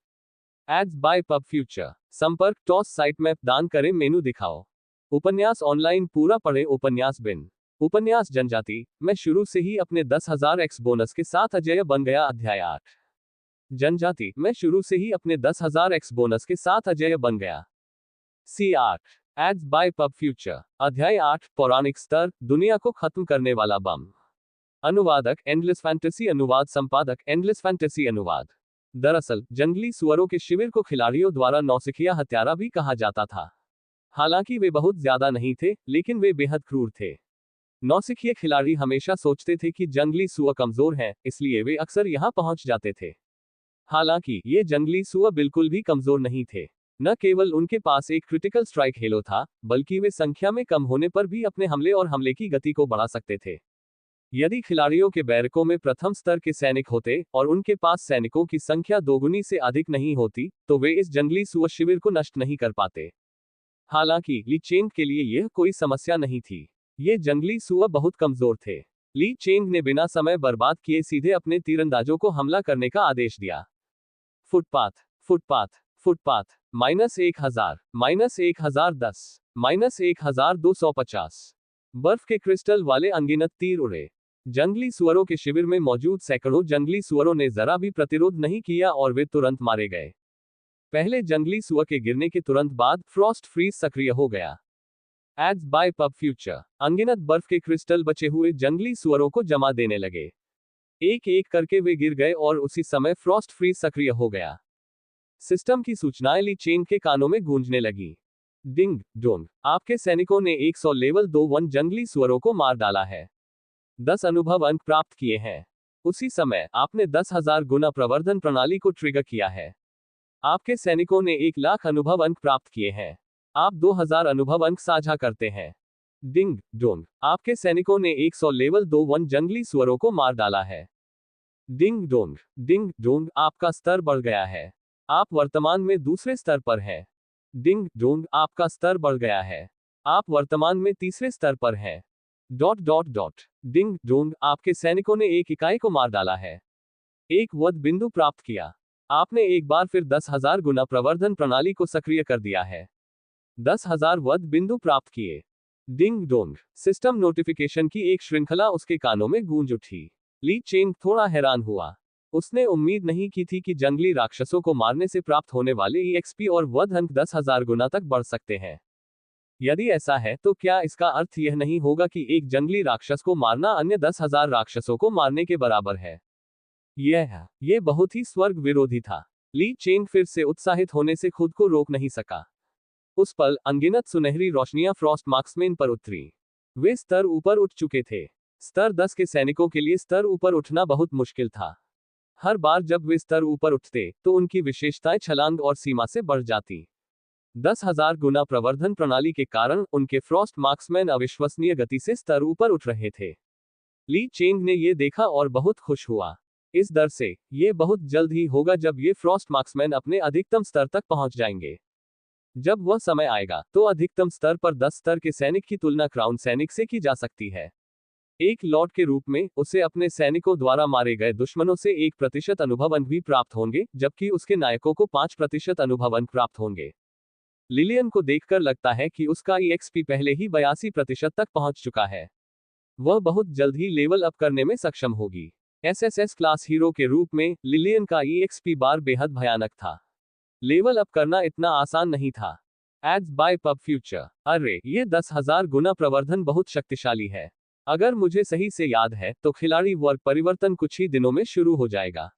Ads by PubFuture. संपर्क टॉस साइट मैप दान करें मेनू दिखाओ। उपन्यास ऑनलाइन पूरा पढ़े। उपन्यास बिन। उपन्यास जनजाति मैं शुरू से ही अपने 10,000 एक्स बोनस के साथ अजेय बन गया। अध्याय 8। जनजाति मैं शुरू से ही अपने 10,000 एक्स बोनस के साथ अजेय बन गया। C8 ads by PubFuture. अध्याय 8 पौराणिक स्तर दुनिया को खत्म करने वाला बम। अनुवादक एंडलेस फैंटेसी अनुवाद संपादक एंडलेस फैंटेसी अनुवाद। दरअसल जंगली सुअरों के शिविर को खिलाड़ियों द्वारा नौसिखिया हत्यारा भी कहा जाता था। हालांकि वे बहुत ज्यादा नहीं थे, लेकिन वे बेहद क्रूर थे। नौसिखिए खिलाड़ी हमेशा सोचते थे कि जंगली सुअर कमजोर हैं, इसलिए वे अक्सर यहां पहुंच जाते थे। हालांकि ये जंगली सुअर बिल्कुल भी कमजोर नहीं थे। न केवल उनके पास एक क्रिटिकल स्ट्राइक हेलो था, बल्कि वे संख्या में कम होने पर भी अपने हमले और हमले की गति को बढ़ा सकते थे। यदि खिलाड़ियों के बैरकों में प्रथम स्तर के सैनिक होते और उनके पास सैनिकों की संख्या दोगुनी से अधिक नहीं होती, तो वे इस जंगली सुअर शिविर को नष्ट नहीं कर पाते। हालांकि ली चेंग के लिए यह कोई समस्या नहीं थी। ये जंगली सुअर बहुत कमजोर थे। ली चेंग ने बिना समय बर्बाद किए सीधे अपने तीरंदाजों को हमला करने का आदेश दिया। Footpath footpath footpath -1000 -1010 -1250। बर्फ के क्रिस्टल वाले अनगिनत तीर उड़े। जंगली सुअरों के शिविर में मौजूद सैकड़ों जंगली सुअरों ने जरा भी प्रतिरोध नहीं किया और वे तुरंत मारे गए। पहले जंगली सुअर के गिरने के तुरंत बाद फ्रॉस्ट फ्रीज सक्रिय हो गया। Ads by PubFuture. अनगिनत बर्फ के क्रिस्टल बचे हुए जंगली सुअरों को जमा देने लगे। एक एक करके वे गिर गए और उसी समय फ्रॉस्ट फ्रीज सक्रिय हो गया। सिस्टम की सूचनाएं ली चेंग के कानों में गूंजने लगी। डिंग डोंग, आपके सैनिकों ने 100 लेवल 2 वन जंगली सुअरों को मार डाला है। 10 अनुभव अंक प्राप्त किए हैं। उसी समय आपने 10,000 गुना प्रवर्धन प्रणाली को ट्रिगर किया है। आपके सैनिकों ने 1,00,000 अनुभव अंक प्राप्त किए हैं। आप 2,000 अनुभव अंक साझा करते हैं। डिंग डोंग, आपके सैनिकों ने 100 लेवल 2 वन जंगली सुअरों को मार डाला है। डिंग डोंग, आपका स्तर बढ़ गया है। आप वर्तमान में दूसरे स्तर पर हैं। डिंग डोंग, आपका स्तर बढ़ गया है। आप वर्तमान में तीसरे स्तर पर हैं। डिंग डोंग, आपके सैनिकों ने एक इकाई को मार डाला है। एक वध बिंदु प्राप्त किया। आपने एक बार फिर 10,000 गुना प्रवर्धन प्रणाली को सक्रिय कर दिया है। 10,000 वध बिंदु प्राप्त किए। डिंग डोंग, सिस्टम नोटिफिकेशन की एक श्रृंखला उसके कानों में गूंज उठी। ली चेंग थोड़ा हैरान हुआ। उसने उम्मीद नहीं की थी कि जंगली राक्षसों को मारने से प्राप्त होने वाले EXP और वध अंक 10,000 गुना तक बढ़ सकते हैं। यदि ऐसा है तो क्या इसका अर्थ यह नहीं होगा कि एक जंगली राक्षस को मारना अन्य 10,000 राक्षसों को मारने के बराबर है? यह बहुत ही स्वर्ग विरोधी था। ली चेंग फिर से उत्साहित होने से खुद को रोक नहीं सका। उस पल अनगिनत सुनहरी रोशनियां फ्रॉस्ट मार्क्समैन पर उतरी। वे स्तर ऊपर उठ चुके थे। स्तर 10 के सैनिकों के लिए स्तर ऊपर उठना बहुत मुश्किल था। हर बार जब वे स्तर ऊपर उठते तो उनकी विशेषताएं छलांग और सीमा से बढ़ जाती। 10,000 गुना प्रवर्धन प्रणाली के कारण उनके फ्रॉस्ट मार्क्समैन अविश्वसनीय गति से स्तर ऊपर उठ रहे थे। ली चेंग ने यह देखा और बहुत खुश हुआ। इस दर से यह बहुत जल्द ही होगा जब ये फ्रॉस्ट मार्क्समैन अपने अधिकतम स्तर तक पहुंच जाएंगे। जब वह समय आएगा तो अधिकतम स्तर पर 10 स्तर के सैनिक की तुलना क्राउन सैनिक से की जा सकती है। एक लॉर्ड के रूप में उसे अपने सैनिकों द्वारा मारे गए दुश्मनों से 1% अनुभव अंक भी प्राप्त होंगे, जबकि उसके नायकों को 5% अनुभव अंक प्राप्त होंगे। लिलियन को देखकर लगता है कि उसका EXP पहले ही 82% तक पहुंच चुका है। वह बहुत जल्द ही लेवल अप करने में सक्षम होगी। SSS क्लास हीरो के रूप में लिलियन का EXP बार बेहद भयानक था। लेवल अप करना इतना आसान नहीं था। Ads by PubFuture. अरे, ये 10,000 गुना प्रवर्धन बहुत शक्तिशाली है। अगर मुझे सही से याद है तो खिलाड़ी वर्ग परिवर्तन कुछ ही दिनों में शुरू हो जाएगा।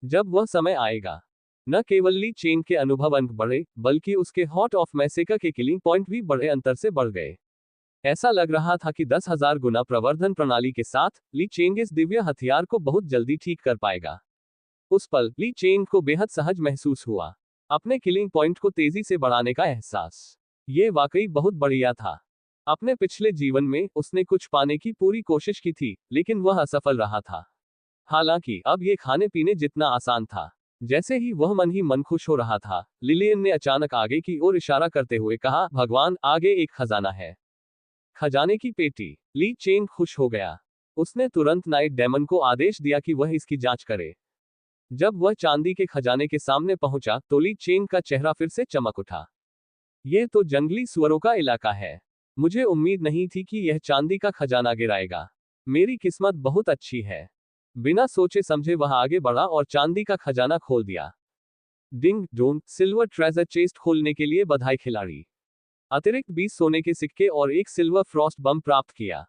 जब वह समय आएगा, न केवल ली चेंग के अनुभव अंक बढ़े, बल्कि उसके हॉट ऑफ मैसेका के किलिंग पॉइंट भी बड़े अंतर से बढ़ गए। ऐसा लग रहा था कि 10,000 गुना प्रवर्धन प्रणाली के साथ ली चेंग इस दिव्य हथियार को बहुत जल्दी ठीक कर पाएगा। उस पल ली चेंग को बेहद सहज महसूस हुआ। अपने किलिंग पॉइंट को तेजी से बढ़ाने का एहसास। ये वाकई बहुत बढ़िया था। अपने पिछले जीवन में उसने कुछ पाने की पूरी कोशिश की थी, लेकिन वह असफल रहा था। हालांकि अब ये खाने पीने जितना आसान था। जैसे ही वह मन ही मन खुश हो रहा था, लिलियन ने अचानक आगे की ओर इशारा करते हुए कहा, भगवान, आगे एक खजाना है। खजाने की पेटी। ली चेंग खुश हो गया। उसने तुरंत नाइट डेमन को आदेश दिया कि वह इसकी जांच करे। जब वह चांदी के खजाने के सामने पहुंचा तो ली चेंग का चेहरा फिर से चमक उठा। यह तो जंगली सुअरों का इलाका है। मुझे उम्मीद नहीं थी कि यह चांदी का खजाना गिराएगा। मेरी किस्मत बहुत अच्छी है। बिना सोचे समझे वह आगे बढ़ा और चांदी का खजाना खोल दिया। Ding dong, silver treasure chest खोलने के लिए बधाई खिलाड़ी। अतिरिक्त 20 सोने के सिक्के और एक सिल्वर फ्रॉस्ट बम प्राप्त किया।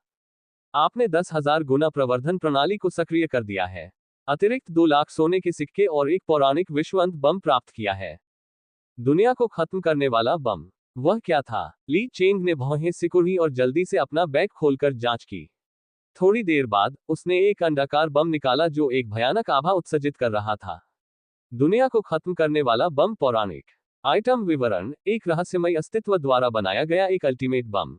आपने 10,000 गुना प्रवर्धन प्रणाली को सक्रिय कर दिया है। अतिरिक्त 2 लाख सोने के सिक्के और एक पौराणिक विश्वअंत बम प्राप्त किया है। दुनिया को खत्म करने वाला बम। वह क्या था? ली चेंग ने भौहें सिकुड़ी और जल्दी से अपना बैग खोलकर जांच की। थोड़ी देर बाद उसने एक अंडाकार बम निकाला जो एक भयानक आभा उत्सर्जित कर रहा था। दुनिया को खत्म करने वाला बम। पौराणिक आइटम विवरण। एक रहस्यमय अस्तित्व द्वारा बनाया गया एक अल्टीमेट बम।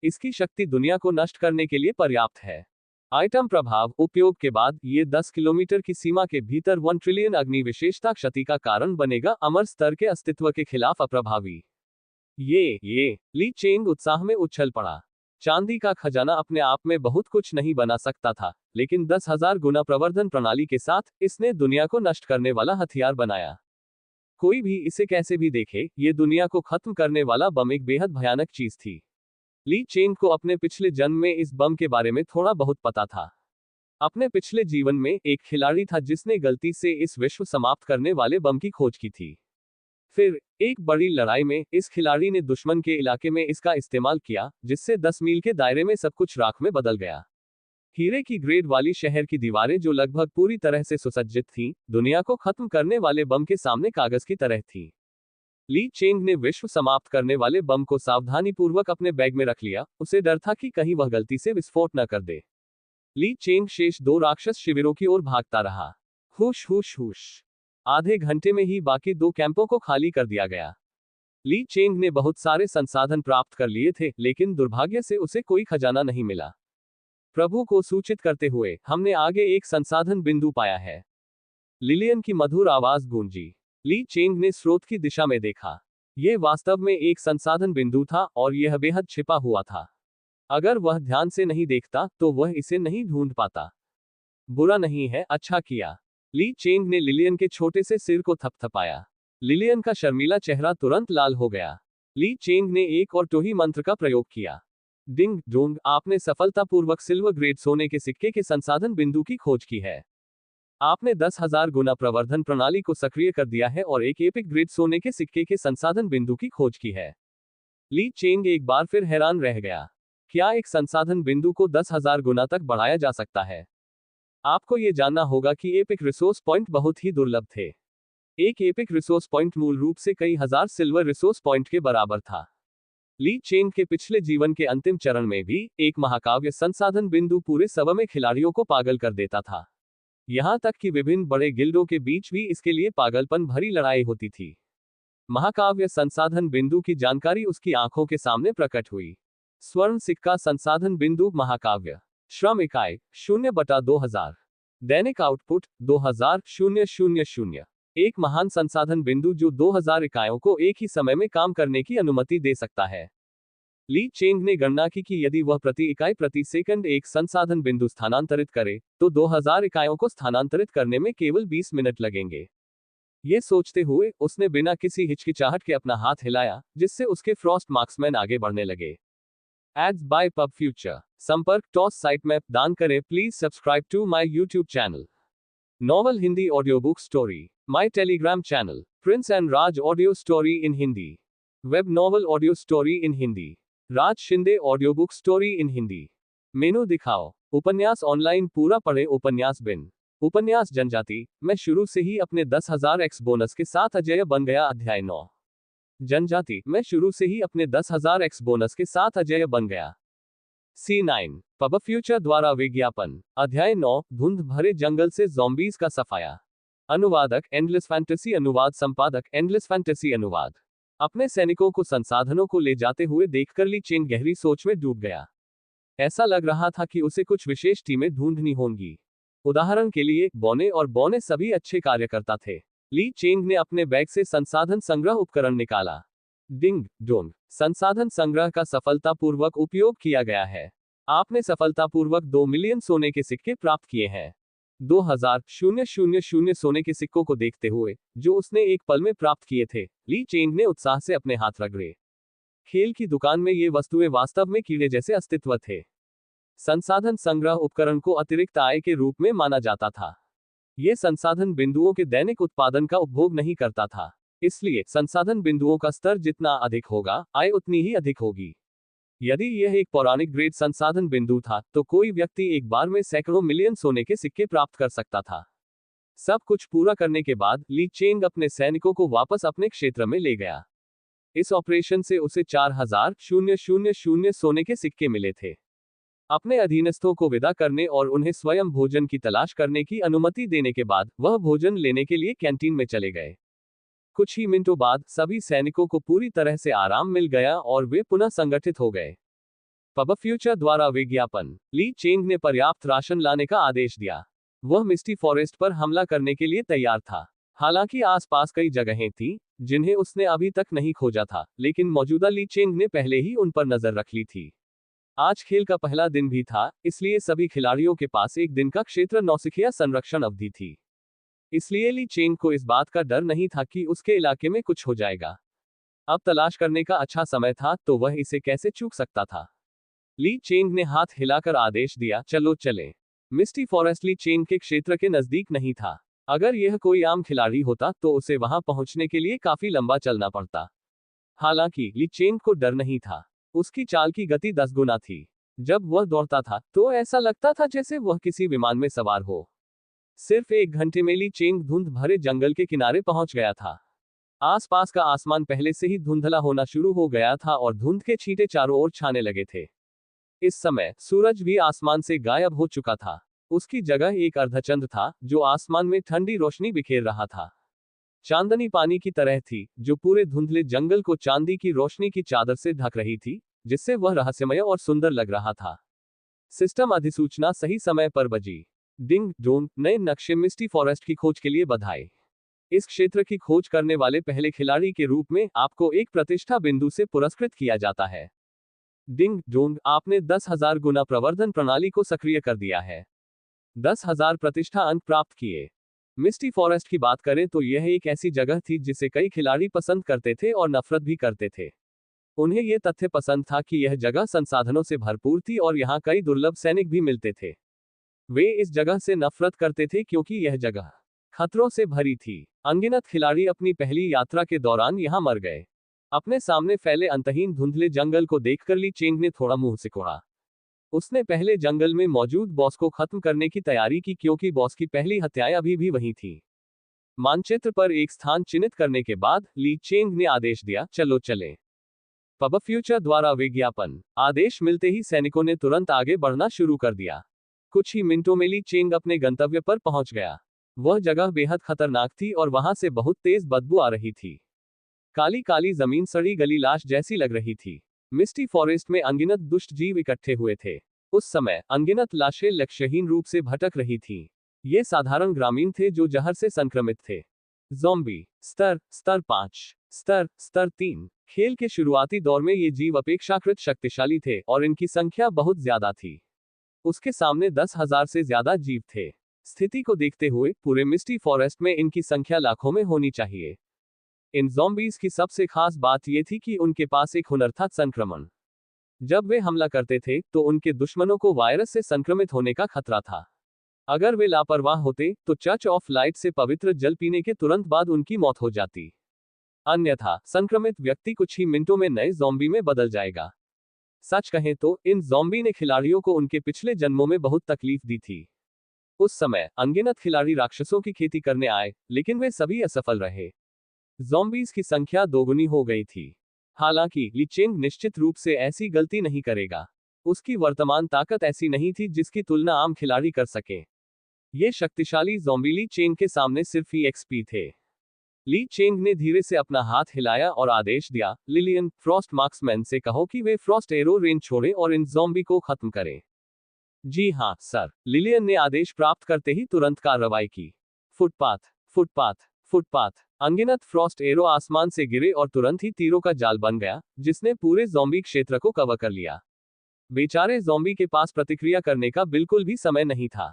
इसकी शक्ति दुनिया को नष्ट करने के लिए पर्याप्त है। आइटम प्रभाव। उपयोग के बाद ये 10 किलोमीटर की सीमा के भीतर 1 ट्रिलियन अग्नि विशेषता क्षति का कारण बनेगा। अमर स्तर के अस्तित्व के खिलाफ अप्रभावी। ये ली चेंग उत्साह में उछल पड़ा। चांदी का खजाना अपने आप में बहुत कुछ नहीं बना सकता था, लेकिन 10,000 गुना प्रवर्धन प्रणाली के साथ इसने दुनिया को नष्ट करने वाला हथियार बनाया। कोई भी इसे कैसे भी देखे, ये दुनिया को खत्म करने वाला बम एक बेहद भयानक चीज थी। ली चेंग को अपने पिछले जन्म में इस बम के बारे में थोड़ा बहुत पता था। अपने पिछले जीवन में एक खिलाड़ी था जिसने गलती से इस विश्व समाप्त करने वाले बम की खोज की थी। फिर एक बड़ी लड़ाई में इस खिलाड़ी ने दुश्मन के इलाके में इसका इस्तेमाल किया, जिससे 10 मील के दायरे में सब कुछ राख में बदल गया। हीरे की ग्रेड वाली शहर की दीवारें जो लगभग पूरी तरह से सुसज्जित थीं, दुनिया को खत्म करने वाले बम के सामने कागज की तरह थीं। ली चेंग ने विश्व समाप्त करने वाले बम को सावधानीपूर्वक अपने बैग में रख लिया। उसे डर था कि कहीं वह गलती से विस्फोट न कर दे। ली चेंग शेष 2 राक्षस शिविरों की ओर भागता रहा। हुश हुश हुश। आधे घंटे में ही बाकी 2 कैंपों को खाली कर दिया गया। ली चेंग ने बहुत सारे संसाधन प्राप्त कर लिए थे, लेकिन दुर्भाग्य से उसे कोई खजाना नहीं मिला। प्रभु को सूचित करते हुए, हमने आगे एक संसाधन बिंदु पाया है। लिलियन की मधुर आवाज गूंजी। ली चेंग ने स्रोत की दिशा में देखा। यह वास्तव में एक संसाधन बिंदु था और यह बेहद छिपा हुआ था। अगर वह ध्यान से नहीं देखता तो वह इसे नहीं ढूंढ पाता। बुरा नहीं है, अच्छा किया। ली चेंग ने लिलियन के छोटे से सिर को थपथपाया। लिलियन का शर्मीला चेहरा तुरंत लाल हो गया। ली चेंग ने एक और टोही मंत्र का प्रयोग किया। डिंग डोंग, आपने सफलतापूर्वक सिल्वर ग्रेड सोने के सिक्के के संसाधन बिंदु की खोज की है। आपने 10,000 गुना प्रवर्धन प्रणाली को सक्रिय कर दिया है और एक एपिक ग्रेड सोने के सिक्के के संसाधन बिंदु की खोज की है। ली चेंग एक बार फिर हैरान रह गया। क्या एक संसाधन बिंदु को 10,000 गुना तक बढ़ाया जा सकता है? आपको यह जानना होगा कि एपिक रिसोर्स पॉइंट बहुत ही दुर्लभ थे। एक एपिक रिसोर्स पॉइंट मूल रूप से कई हजार सिल्वर रिसोर्स पॉइंट के बराबर था। ली चेंग के पिछले जीवन के अंतिम चरण में भी एक महाकाव्य संसाधन बिंदु पूरे सब में खिलाड़ियों को पागल कर देता था। यहां तक कि विभिन्न बड़े गिल्डों के बीच भी इसके लिए पागलपन भरी लड़ाई होती थी। महाकाव्य संसाधन बिंदु की जानकारी उसकी आंखों के सामने प्रकट हुई। स्वर्ण सिक्का संसाधन बिंदु महाकाव्य। श्रम इकाई 0/2000। दैनिक आउटपुट 2000। एक महान संसाधन बिंदु जो 2000 इकाइयों को एक ही समय में काम करने की अनुमति दे सकता है। ली चेंग ने गणना की कि यदि वह प्रति इकाई प्रति सेकंड एक संसाधन बिंदु स्थानांतरित करे, तो 2000 इकाइयों को स्थानांतरित करने में केवल 20 मिनट लगेंगे। ये सोचते हुए उसने बिना किसी हिचकिचाहट के अपना हाथ हिलाया, जिससे उसके फ्रॉस्ट मार्क्समैन आगे बढ़ने लगे। Ads by PubFuture. संपर्क टॉस साइट मैप दान करें। Please subscribe to my YouTube channel. Novel Hindi audio book story. My Telegram channel Prince and Raj audio story in Hindi. Web novel audio story in Hindi. Raj Shinde audio book story in Hindi. Menu दिखाओ। उपन्यास online पूरा पढ़े। उपन्यास बिन। उपन्यास जनजाति। मैं शुरू से ही अपने 10,000 एक्स बोनस के साथ अजेय बन गया। अध्याय 9। जनजाति। मैं शुरू से ही अपने 10,000 एक्स बोनस के साथ अजेय बन गया। C9 पब फ्यूचर द्वारा विज्ञापन। अध्याय 9 धुंध भरे जंगल से ज़ॉम्बीज का सफाया। अनुवादक एंडलेस फैंटेसी अनुवाद संपादक एंडलेस फैंटेसी अनुवाद। अपने सैनिकों को संसाधनों को ले जाते हुए देखकर ली चेंग गहरी सोच में डूब गया। ऐसा लग रहा था कि उसे कुछ विशेष टीमें ढूंढनी होंगी। उदाहरण के लिए बोने और बोने सभी अच्छे कार्यकर्ता थे। ली चेंग ने अपने बैग से संसाधन संग्रह उपकरण निकाला। डिंग डोंग, संसाधन संग्रह का सफलतापूर्वक उपयोग किया गया है। आपने सफलतापूर्वक 2 मिलियन सोने के सिक्के प्राप्त किए हैं। 2000 सोने के सिक्कों को देखते हुए, जो उसने एक पल में प्राप्त किए थे, ली चेंग ने उत्साह से अपने हाथ रगड़े। खेल की दुकान में ये वस्तुएं वास्तव में कीड़े जैसे अस्तित्व थे। संसाधन संग्रह उपकरण को अतिरिक्त आय के रूप में माना जाता था। ये संसाधन बिंदुओं के दैनिक उत्पादन का उपभोग नहीं करता था। इसलिए संसाधन बिंदुओं का स्तर जितना अधिक होगा, आय उतनी ही अधिक होगी। यदि यह एक पौराणिक ग्रेड संसाधन बिंदु था, तो कोई व्यक्ति एक बार में सैकड़ों मिलियन सोने के सिक्के प्राप्त कर सकता था। सब कुछ पूरा करने के बाद ली चेंग अपने सैनिकों को वापस अपने क्षेत्र में ले गया। इस ऑपरेशन से उसे 4000 सोने के सिक्के मिले थे। अपने अधीनस्थों को विदा करने और उन्हें स्वयं भोजन की तलाश करने की अनुमति देने के बाद वह भोजन लेने के लिए कैंटीन में चले गए। कुछ ही मिनटों बाद सभी सैनिकों को पूरी तरह से आराम मिल गया और वे पुनः संगठित हो गए। पब फ्यूचर द्वारा विज्ञापन। ली चेंग ने पर्याप्त राशन लाने का आदेश दिया। वह मिस्टी फॉरेस्ट पर हमला करने के लिए तैयार था। हालांकि आसपास कई जगहें थीं, जिन्हें उसने अभी तक नहीं खोजा था, लेकिन मौजूदा ली चेंग ने पहले ही उन पर नजर रख ली थी। आज खेल का पहला दिन भी था, इसलिए सभी खिलाड़ियों के पास एक दिन का क्षेत्र नौसिखिया संरक्षण अवधि थी। इसलिए ली चेंग को इस बात का डर नहीं था कि उसके इलाके में कुछ हो जाएगा। अब तलाश करने का अच्छा समय था, तो वह इसे कैसे चूक सकता था। ली चेंग ने हाथ हिलाकर आदेश दिया, चलो चलें। मिस्टी फॉरेस्ट ली चेंग के क्षेत्र के नजदीक नहीं था। अगर यह कोई आम खिलाड़ी होता तो उसे वहां पहुंचने के लिए काफी लंबा चलना पड़ता। हालांकि ली चेंग को डर नहीं था। उसकी चाल की गति 10 गुना थी। जब वह दौड़ता था तो ऐसा लगता था जैसे वह किसी विमान में सवार हो। सिर्फ 1 घंटे में ली चेंग धुंध भरे जंगल के किनारे पहुंच गया था। आसपास का आसमान पहले से ही धुंधला होना शुरू हो गया था और धुंध के छींटे चारों ओर छाने लगे थे। इस समय सूरज भी आसमान से गायब हो चुका था। उसकी जगह एक अर्धचंद्र था, जो आसमान में ठंडी रोशनी बिखेर रहा था। चांदनी पानी की तरह थी, जो पूरे धुंधले जंगल को चांदी की रोशनी की चादर से ढक रही थी, जिससे वह रहस्यमय और सुंदर लग रहा था। सिस्टम अधिसूचना सही समय पर बजी। डिंग डोंग, नए नक्शे मिस्टी फॉरेस्ट की खोज के लिए बधाई। इस क्षेत्र की खोज करने वाले पहले खिलाड़ी के रूप में आपको एक प्रतिष्ठा बिंदु से पुरस्कृत किया जाता है। डिंग डोंग, आपने 10,000 गुना प्रवर्धन प्रणाली को सक्रिय कर दिया है। 10,000 प्रतिष्ठा अंक प्राप्त किए। मिस्टी फॉरेस्ट की बात करें तो यह एक ऐसी जगह थी जिसे कई खिलाड़ी पसंद करते थे और नफरत भी करते थे। उन्हें यह तथ्य पसंद था कि यह जगह संसाधनों से भरपूर थी और यहाँ कई दुर्लभ सैनिक भी मिलते थे। वे इस जगह से नफरत करते थे क्योंकि यह जगह खतरों से भरी थी। अनगिनत खिलाड़ी अपनी पहली यात्रा के दौरान यहाँ मर गए। अपने सामने फैले अंतहीन धुंधले जंगल को देखकर ली चेंग ने थोड़ा मुंह सिकोड़ा। उसने पहले जंगल में मौजूद बॉस को खत्म करने की तैयारी की, क्योंकि बॉस की पहली हत्याएं अभी भी वहीं थी। मानचित्र पर एक स्थान चिन्हित करने के बाद ली चेंग ने आदेश दिया, चलो चलें। पब फ्यूचर द्वारा विज्ञापन। आदेश मिलते ही सैनिकों ने तुरंत आगे बढ़ना शुरू कर दिया। कुछ ही मिनटों में ली चेंग अपने गंतव्य पर पहुंच गया। वह जगह बेहद खतरनाक थी और वहां से बहुत तेज बदबू आ रही थी। काली काली जमीन सड़ी गली लाश जैसी लग रही थी। मिस्टी फॉरेस्ट में अनगिनत दुष्ट जीव इकट्ठे हुए थे। उस समय अनगिनत लाशें लक्ष्यहीन रूप से भटक रही थीं। ये साधारण ग्रामीण थे जो जहर से संक्रमित थे। ज़ॉम्बी स्तर 5 स्तर 3। खेल के शुरुआती दौर में ये जीव अपेक्षाकृत शक्तिशाली थे और इनकी संख्या बहुत ज्यादा थी। उसके सामने 10,000 से ज्यादा जीव थे। स्थिति को देखते हुए पूरे मिस्टी फॉरेस्ट में इनकी संख्या लाखों में होनी चाहिए। इन ज़ॉम्बीज की सबसे खास बात यह थी कि उनके पास एक हुनर था, संक्रमण। जब वे हमला करते थे तो उनके दुश्मनों को वायरस से संक्रमित होने का खतरा था। अगर वे लापरवाह होते तो चर्च ऑफ लाइट से पवित्र जल पीने के तुरंत बाद उनकी मौत हो जाती। अन्यथा संक्रमित व्यक्ति कुछ ही मिनटों में नए ज़ॉम्बी में बदल जाएगा। सच कहें तो इन ज़ॉम्बी ने खिलाड़ियों को उनके पिछले जन्मों में बहुत तकलीफ दी थी। उस समय अनगिनत खिलाड़ी राक्षसों की खेती करने आए, लेकिन वे सभी असफल रहे। ज़ॉम्बीज की संख्या दोगुनी हो गई थी। हालांकि ली चेंग निश्चित रूप से ऐसी गलती नहीं करेगा। उसकी वर्तमान ताकत ऐसी नहीं थी जिसकी तुलना आम खिलाड़ी कर सके। ये शक्तिशाली ज़ॉम्बी ली चेंग के सामने सिर्फ EXP थे। ली चेंग ने धीरे से अपना हाथ हिलाया और आदेश दिया, लिलियन, फ्रॉस्ट मार्क्समैन से कहो कि वे फ्रॉस्ट एरो रेंज छोड़ें और इन ज़ॉम्बी को खत्म करें। जी हाँ, सर, लिलियन ने आदेश प्राप्त करते ही तुरंत कार्रवाई की। Footpath, footpath, footpath. अनगिनत फ्रॉस्ट एरो आसमान से गिरे और तुरंत ही तीरों का जाल बन गया, जिसने पूरे ज़ॉम्बी क्षेत्र को कवर कर लिया। बेचारे ज़ॉम्बी के पास प्रतिक्रिया करने का बिल्कुल भी समय नहीं था।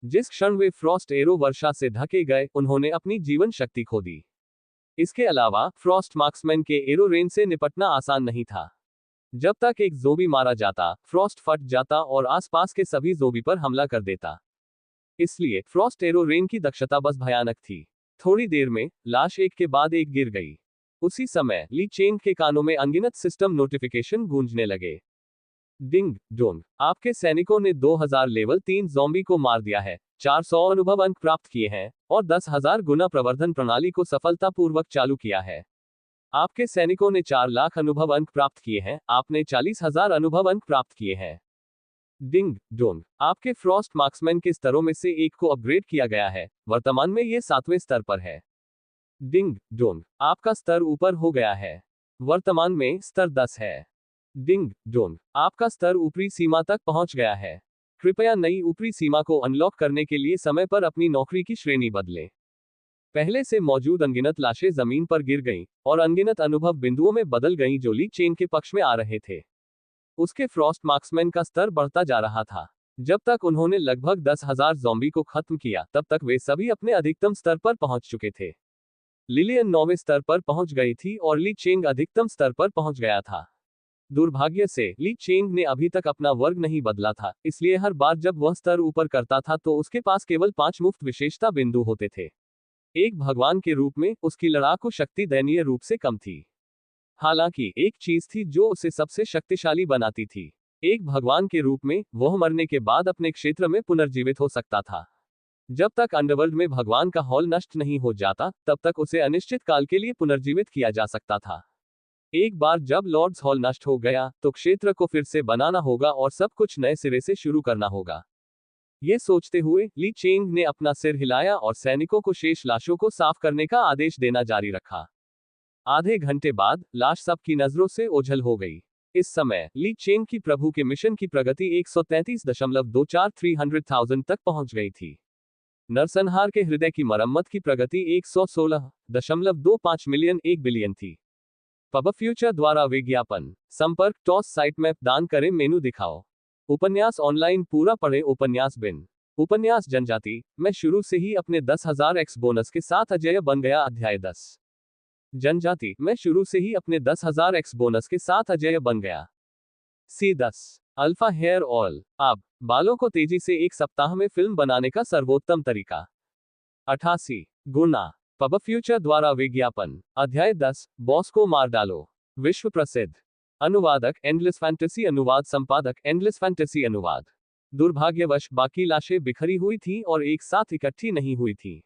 जिस क्षण वे फ्रॉस्ट एरो वर्षा से ढके गए, उन्होंने अपनी जीवन शक्ति खो दी। इसके अलावा फ्रॉस्ट मार्क्समैन के एरो रेंज से निपटना आसान नहीं था। जब तक एक ज़ोंबी मारा जाता, फ्रॉस्ट फट जाता और आसपास के सभी ज़ोंबी पर हमला कर देता। इसलिए फ्रॉस्ट एरो रेंज की दक्षता बस भयानक थी। थोड़ी देर में लाश एक के बाद एक गिर गई। उसी समय ली चेंग के कानों में अनगिनत सिस्टम नोटिफिकेशन गूंजने लगे। डिंग डोंग, आपके सैनिकों ने 2000 लेवल 3 ज़ॉम्बी को मार दिया है, 400 अनुभव अंक प्राप्त किए हैं और 10,000 गुना प्रवर्धन प्रणाली को सफलतापूर्वक चालू किया है। आपके सैनिकों ने 4 लाख अनुभव अंक प्राप्त किए हैं, आपने 40,000 अनुभव अंक प्राप्त किए हैं। डिंग डोंग, आपके फ्रॉस्ट मार्क्समैन के स्तरों में से एक को अपग्रेड किया गया है, वर्तमान में ये 7वें स्तर पर है। डिंग डोंग, आपका स्तर ऊपर हो गया है, वर्तमान में स्तर 10 है। डिंग डोंग, आपका स्तर ऊपरी सीमा तक पहुंच गया है। कृपया नई ऊपरी सीमा को अनलॉक करने के लिए समय पर अपनी नौकरी की श्रेणी बदलें। पहले से मौजूद अनगिनत लाशें जमीन पर गिर गईं और अनगिनत अनुभव बिंदुओं में बदल गईं जो ली चेन के पक्ष में आ रहे थे। उसके फ्रॉस्ट मार्क्समैन का स्तर बढ़ता जा रहा था। जब तक उन्होंने लगभग 10,000 ज़ॉम्बी को खत्म किया, तब तक वे सभी अपने अधिकतम स्तर पर पहुंच चुके थे। लिलियन 9वें स्तर पर पहुंच गई थी और ली चेंग अधिकतम स्तर पर पहुंच गया था। दुर्भाग्य से ली चेंग ने अभी तक अपना वर्ग नहीं बदला था, इसलिए हर बार जब वह स्तर ऊपर करता था तो उसके पास केवल 5 मुफ्त विशेषता बिंदु होते थे। एक भगवान के रूप में उसकी लड़ाकू शक्ति दयनीय रूप से कम थी। हालांकि एक चीज थी जो उसे सबसे शक्तिशाली बनाती थी। एक भगवान के रूप में वह मरने के बाद अपने क्षेत्र में पुनर्जीवित हो सकता था। जब तक अंडरवर्ल्ड में भगवान का हॉल नष्ट नहीं हो जाता, तब तक उसे अनिश्चित काल के लिए पुनर्जीवित किया जा सकता था। एक बार जब लॉर्ड्स हॉल नष्ट हो गया, तो क्षेत्र को फिर से बनाना होगा और सब कुछ नए सिरे से शुरू करना होगा। ये सोचते हुए ली चेंग ने अपना सिर हिलाया और सैनिकों को शेष लाशों को साफ करने का आदेश देना जारी रखा। आधे घंटे बाद लाश सबकी नजरों से ओझल हो गई। इस समय ली चेंग की प्रभु के मिशन की प्रगति 133.24 300,000 तक पहुंच गई थी। नरसंहार के हृदय की मरम्मत की प्रगति 116.25 मिलियन 1 बिलियन थी। पब फ्यूचर द्वारा विज्ञापन संपर्क टॉस साइट मैप दान करें मेनू दिखाओ। उपन्यास ऑनलाइन पूरा पढ़े उपन्यास बिन उपन्यास जनजाति मैं शुरू से ही अपने 10,000 एक्स बोनस के साथ अजय बन गया अध्याय 10 जनजाति मैं शुरू से ही अपने 10,000 एक्स बोनस के साथ अजय बन गया। C10 अल्फा हेयर ऑयल अब बालों को तेजी से एक सप्ताह में फिल्म बनाने का सर्वोत्तम तरीका। 88 गुना पब फ्यूचर द्वारा विज्ञापन अध्याय 10 बॉस को मार डालो। विश्व प्रसिद्ध अनुवादक एंडलेस फैंटेसी अनुवाद संपादक एंडलेस फैंटेसी अनुवाद। दुर्भाग्यवश बाकी लाशें बिखरी हुई थीं और एक साथ इकट्ठी नहीं हुई थीं।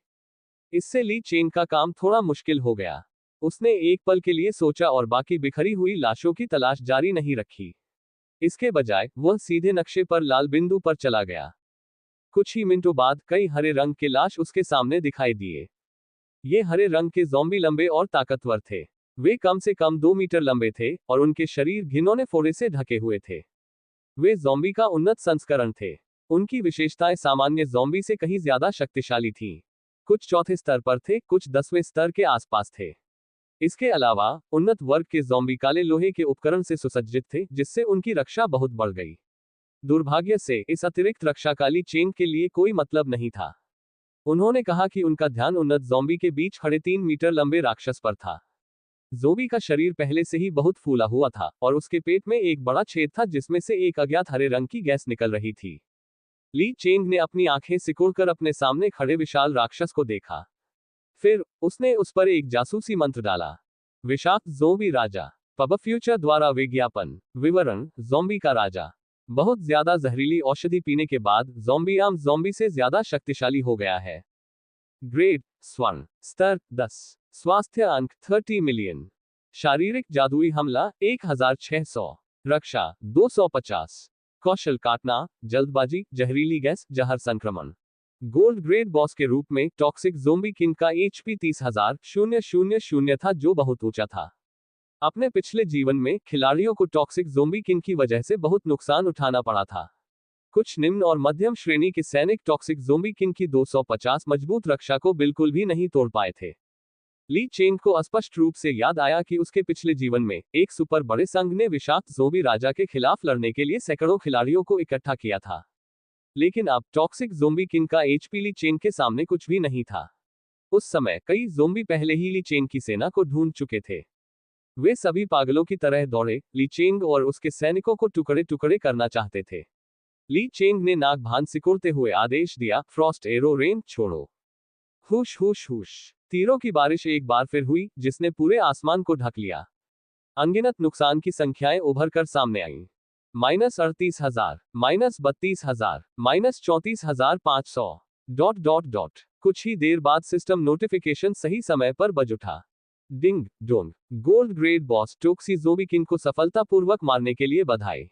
इससे ली चेन का काम थोड़ा मुश्किल हो गया। उसने एक पल के लिए सोचा और बाकी बिखरी हुई लाशों की तलाश जारी नहीं रखी। इसके बजाय वह सीधे नक्शे पर लाल बिंदु पर चला गया। कुछ ही मिनटों बाद कई हरे रंग के लाश उसके सामने दिखाई दिए। ये हरे रंग के ज़ॉम्बी लंबे और ताकतवर थे। वे कम से कम 2 मीटर लंबे थे और उनके शरीर घिनौने फोड़े से ढके हुए थे। वे ज़ॉम्बी का उन्नत संस्करण थे। उनकी विशेषताएं सामान्य ज़ॉम्बी से कहीं ज्यादा शक्तिशाली थीं। कुछ चौथे स्तर पर थे, कुछ 10वें स्तर के आसपास थे। इसके अलावा उन्नत वर्ग के ज़ॉम्बी काले लोहे के उपकरण से सुसज्जित थे, जिससे उनकी रक्षा बहुत बढ़ गई। दुर्भाग्य से इस अतिरिक्त रक्षा काली चेन के लिए कोई मतलब नहीं था। उन्होंने कहा कि उनका ध्यान उन्नत ज़ॉम्बी के बीच खड़े 3 मीटर लंबे राक्षस पर था। ज़ॉम्बी का शरीर पहले से ही बहुत फूला हुआ था और उसके पेट में एक बड़ा छेद था जिसमें से एक अज्ञात हरे रंग की गैस निकल रही थी। ली चेंग ने अपनी आंखें सिकुड़कर अपने सामने खड़े विशाल राक्षस को देखा। फिर उसने उस पर एक जासूसी मंत्र डाला। विषाक्त ज़ॉम्बी राजा पब फ्यूचर द्वारा विज्ञापन विवरण ज़ॉम्बी का राजा बहुत ज्यादा जहरीली औषधि पीने के बाद ज़ॉम्बी आम ज़ॉम्बी से ज्यादा शक्तिशाली हो गया है। ग्रेड स्वर्ण स्तर 10 स्वास्थ्य अंक 30 मिलियन शारीरिक जादुई हमला 1600 रक्षा 250 कौशल काटना, जल्दबाजी, जहरीली गैस, जहर संक्रमण। गोल्ड ग्रेड बॉस के रूप में टॉक्सिक ज़ोंबी किंग का HP 30,000 था, जो बहुत ऊंचा था। अपने पिछले जीवन में खिलाड़ियों को टॉक्सिक ज़ोंबी किंग की वजह से बहुत नुकसान उठाना पड़ा था। कुछ निम्न और मध्यम श्रेणी के सैनिक टॉक्सिक ज़ोंबी किंग की 250 मजबूत रक्षा को बिल्कुल भी नहीं तोड़ पाए थे। ली चेंग को स्पष्ट रूप से याद आया कि उसके पिछले जीवन में एक सुपर बड़े संघ ने विषाक्त ज़ोंबी राजा के खिलाफ लड़ने के लिए सैकड़ों खिलाड़ियों को इकट्ठा किया था। लेकिन अब टॉक्सिक ज़ोंबी किंग का HP ली चेंग के सामने कुछ भी नहीं था। उस समय कई ज़ोंबी पहले ही ली चेंग की सेना को ढूंढ चुके थे। वे सभी पागलों की तरह दौड़े, ली चेंग और उसके सैनिकों को टुकड़े टुकड़े करना चाहते थे। ली चेंग ने नाक भान सिकुड़ते हुए आदेश दिया, फ्रॉस्ट एरो रेन छोड़ो। हुश हुश हुश। तीरों की बारिश एक बार फिर हुई, जिसने पूरे आसमान को ढक लिया। अनगिनत नुकसान की संख्याएं उभर कर सामने आईं। -38,000, -32,000, -34,500। ... कुछ ही देर बाद सिस्टम नोटिफिकेशन सही समय पर बज उठा। Ding dong. Gold grade boss toxic zombie king को सफलतापूर्वक मारने के लिए बधाई।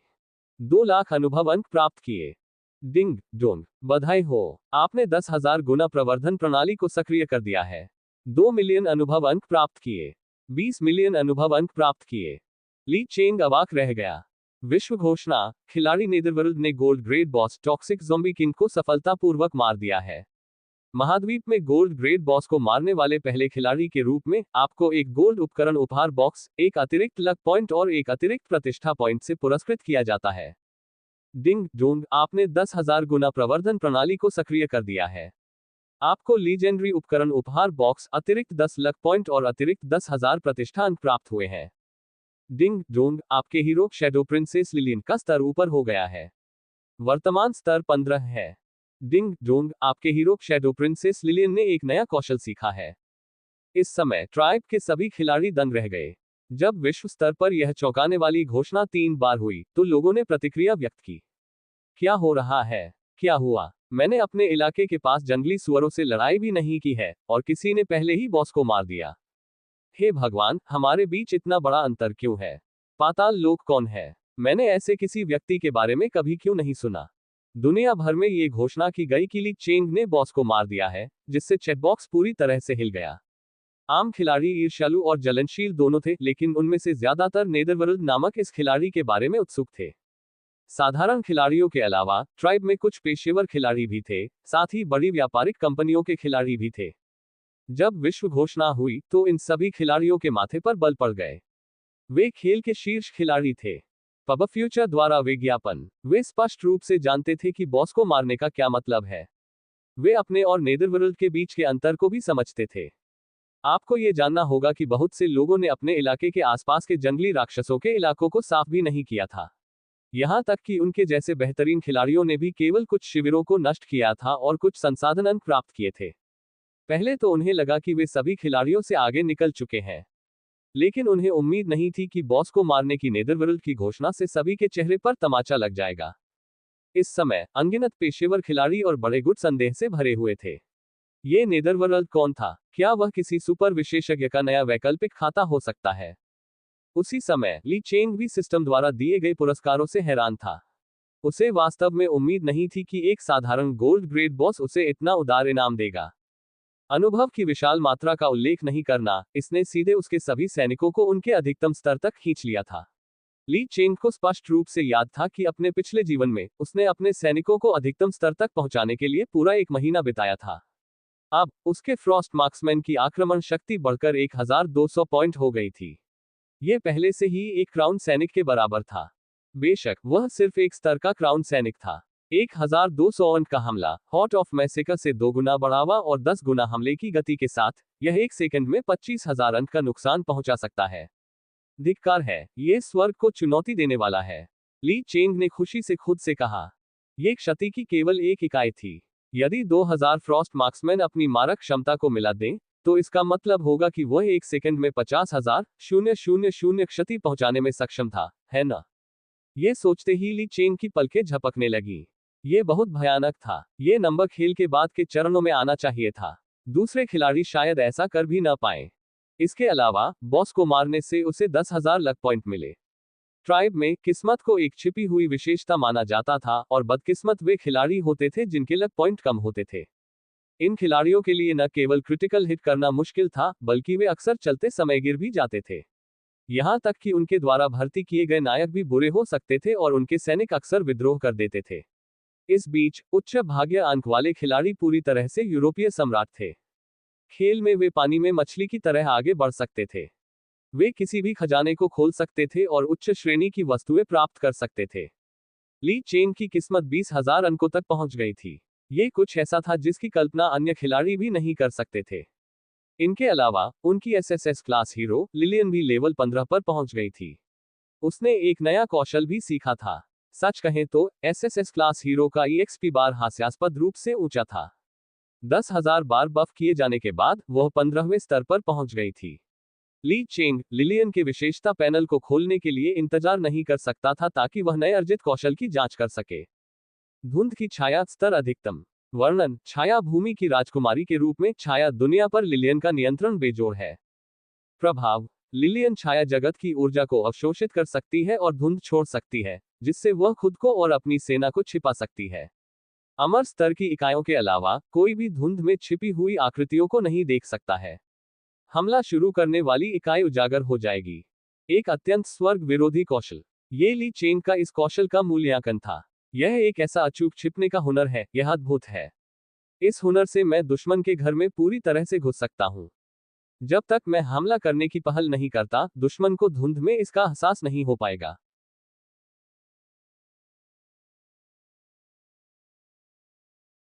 2 लाख अनुभव अंक प्राप्त किए। डिंग डोंग, बधाई हो, आपने 10,000 गुना प्रवर्धन प्रणाली को सक्रिय कर दिया है। 2 मिलियन अनुभव अंक प्राप्त किए। 20 मिलियन अनुभव अंक प्राप्त किए। ली चेंग अवाक रह गया। विश्व घोषणा, खिलाड़ी नेदरवर्ल्ड ने gold grade boss toxic zombie king को सफलतापूर्वक मार दिया है। महाद्वीप में गोल्ड ग्रेड बॉस को मारने वाले पहले खिलाड़ी के रूप में आपको एक गोल्ड उपकरण उपहार बॉक्स, एक अतिरिक्त लक पॉइंट और एक अतिरिक्त प्रतिष्ठा पॉइंट से पुरस्कृत किया जाता है। डिंग डोंग, आपने 10,000 गुना प्रवर्धन प्रणाली को सक्रिय कर दिया है। आपको लीजेंडरी उपकरण उपहार बॉक्स, अतिरिक्त 10 लक पॉइंट और अतिरिक्त 10,000 प्रतिष्ठा अंक प्राप्त हुए हैं। डिंग डोंग, आपके हीरो शैडो प्रिंसेस लिलियन का स्तर ऊपर हो गया है। वर्तमान स्तर 15 है। डिंग डोंग, आपके हीरो शैडो प्रिंसेस लिलियन ने एक नया कौशल सीखा है। इस समय ट्राइब के सभी खिलाड़ी दंग रह गए। जब विश्व स्तर पर यह चौंकाने वाली घोषणा 3 बार हुई, तो लोगों ने प्रतिक्रिया व्यक्त की। क्या हो रहा है? क्या हुआ? मैंने अपने इलाके के पास जंगली सुअरों से लड़ाई भी नहीं की है, और किसी ने पहले ही बॉस को मार दिया। हे भगवान, हमारे बीच इतना बड़ा अंतर क्यों है? पाताल लोक कौन है? मैंने ऐसे किसी व्यक्ति के बारे में कभी क्यों नहीं सुना? दुनिया भर में ये घोषणा की गई कि ली चेंग ने बॉस को मार दिया है, जिससे चैटबॉक्स पूरी तरह से हिल गया। आम खिलाड़ी ईर्ष्यालु और जलनशील दोनों थे, लेकिन उनमें से ज्यादातर नेदरवर्ल्ड नामक इस खिलाड़ी के बारे में उत्सुक थे। साधारण खिलाड़ियों के अलावा ट्राइब में कुछ पेशेवर खिलाड़ी भी थे, साथ ही बड़ी व्यापारिक कंपनियों के खिलाड़ी भी थे। जब विश्व घोषणा हुई, तो इन सभी खिलाड़ियों के माथे पर बल पड़ गए। वे खेल के शीर्ष खिलाड़ी थे। पब फ्यूचर द्वारा विज्ञापन। वे स्पष्ट रूप से जानते थे कि बॉस को मारने का क्या मतलब है। वे अपने और नेदरवर्ल्ड के बीच के अंतर को भी समझते थे। आपको ये जानना होगा कि बहुत से लोगों ने अपने इलाके के आसपास के जंगली राक्षसों के इलाकों को साफ भी नहीं किया था। यहां तक कि उनके जैसे बेहतरीन खिलाड़ियों ने भी केवल कुछ शिविरों को नष्ट किया था और कुछ संसाधन अंक प्राप्त किए थे। पहले तो उन्हें लगा कि वे सभी खिलाड़ियों से आगे निकल चुके हैं, लेकिन उन्हें उम्मीद नहीं थी कि बॉस को मारने की नेदरवर्ल्ड की घोषणा से सभी के चेहरे पर तमाचा लग जाएगा। इस समय अनगिनत पेशेवर खिलाड़ी और बड़े गुट संदेह से भरे हुए थे। ये नेदरवर्ल्ड कौन था? क्या वह किसी सुपर विशेषज्ञ का नया वैकल्पिक खाता हो सकता है? उसी समय ली चेंग भी सिस्टम द्वारा दिए गए पुरस्कारों से हैरान था। उसे वास्तव में उम्मीद नहीं थी कि एक साधारण गोल्ड ग्रेड बॉस उसे इतना उदार इनाम देगा। अनुभव की विशाल मात्रा का उल्लेख नहीं करना, इसने सीधे उसके सभी सैनिकों को उनके अधिकतम स्तर तक खींच लिया था। ली चेंग को स्पष्ट रूप से याद था कि अपने पिछले जीवन में उसने अपने सैनिकों को अधिकतम स्तर तक पहुंचाने के लिए पूरा 1 महीना बिताया था। अब उसके फ्रॉस्ट मार्क्समैन की आक्रमण शक्ति बढ़कर 1200 पॉइंट हो गई थी। यह पहले से ही एक क्राउन सैनिक के बराबर था। बेशक वह सिर्फ एक स्तर का क्राउन सैनिक था। 1200 अंक का हमला, हॉट ऑफ मैसेकर से 2 गुना बढ़ावा और 10 गुना हमले की गति के साथ, यह 1 सेकंड में 25,000 अंक का नुकसान पहुंचा सकता है। धिक्कार है, ये स्वर्ग को चुनौती देने वाला है। ली चेंग ने खुशी से खुद से कहा। ये क्षति की केवल एक इकाई थी। यदि 2000 फ्रॉस्ट मार्क्समैन अपनी मारक क्षमता को मिला दें, तो इसका मतलब होगा कि वह 1 सेकंड में 50,000 क्षति पहुंचाने में सक्षम था, है ना? ये सोचते ही ली चेंग की पलकें झपकने लगी। ये बहुत भयानक था। ये नंबर खेल के बाद के चरणों में आना चाहिए था। दूसरे खिलाड़ी शायद ऐसा कर भी न पाए। इसके अलावा बॉस को मारने से उसे 10,000 लक पॉइंट मिले। ट्राइब में किस्मत को एक छिपी हुई विशेषता माना जाता था और बदकिस्मत वे खिलाड़ी होते थे जिनके लक पॉइंट कम होते थे। इन खिलाड़ियों के लिए न केवल क्रिटिकल हिट करना मुश्किल था, बल्कि वे अक्सर चलते समय गिर भी जाते थे। यहां तक कि उनके द्वारा भर्ती किए गए नायक भी बुरे हो सकते थे और उनके सैनिक अक्सर विद्रोह कर देते थे। इस बीच उच्च भाग्य अंक वाले खिलाड़ी पूरी तरह से यूरोपीय सम्राट थे। खेल में वे पानी में मछली की तरह आगे बढ़ सकते थे। वे किसी भी खजाने को खोल सकते थे और उच्च श्रेणी की वस्तुएं प्राप्त कर सकते थे। ली चेंग की किस्मत 20,000 अंकों तक पहुंच गई थी। ये कुछ ऐसा था जिसकी कल्पना अन्य खिलाड़ी भी नहीं कर सकते थे। इनके अलावा उनकी एसएसएस क्लास हीरो लिलियन भी लेवल 15 पर पहुंच गई थी। उसने एक नया कौशल भी सीखा था। सच कहें तो एसएसएस क्लास हीरो का ईएक्सपी बार हास्यास्पद रूप से ऊंचा था। 10,000 बार बफ किए जाने के बाद वह 15वें स्तर पर पहुंच गई थी। ली चेंग लिलियन के विशेषता पैनल को खोलने के लिए इंतजार नहीं कर सकता था ताकि वह नए अर्जित कौशल की जांच कर सके। धुंध की छाया स्तर अधिकतम। वर्णन, छाया भूमि की राजकुमारी के रूप में छाया दुनिया पर लिलियन का नियंत्रण बेजोड़ है। प्रभाव, लिलियन छाया जगत की ऊर्जा को अवशोषित कर सकती है और धुंध छोड़ सकती है, जिससे वह खुद को और अपनी सेना को छिपा सकती है। अमर स्तर की इकाइयों के अलावा कोई भी धुंध में छिपी हुई आकृतियों को नहीं देख सकता है। हमला शुरू करने वाली इकाई उजागर हो जाएगी। एक अत्यंत स्वर्ग विरोधी कौशल। ये ली चेंग का इस कौशल का मूल्यांकन था। यह एक ऐसा अचूक छिपने का हुनर है, यह अद्भुत है। इस हुनर से मैं दुश्मन के घर में पूरी तरह से घुस सकता हूं। जब तक मैं हमला करने की पहल नहीं करता, दुश्मन को धुंध में इसका एहसास नहीं हो पाएगा।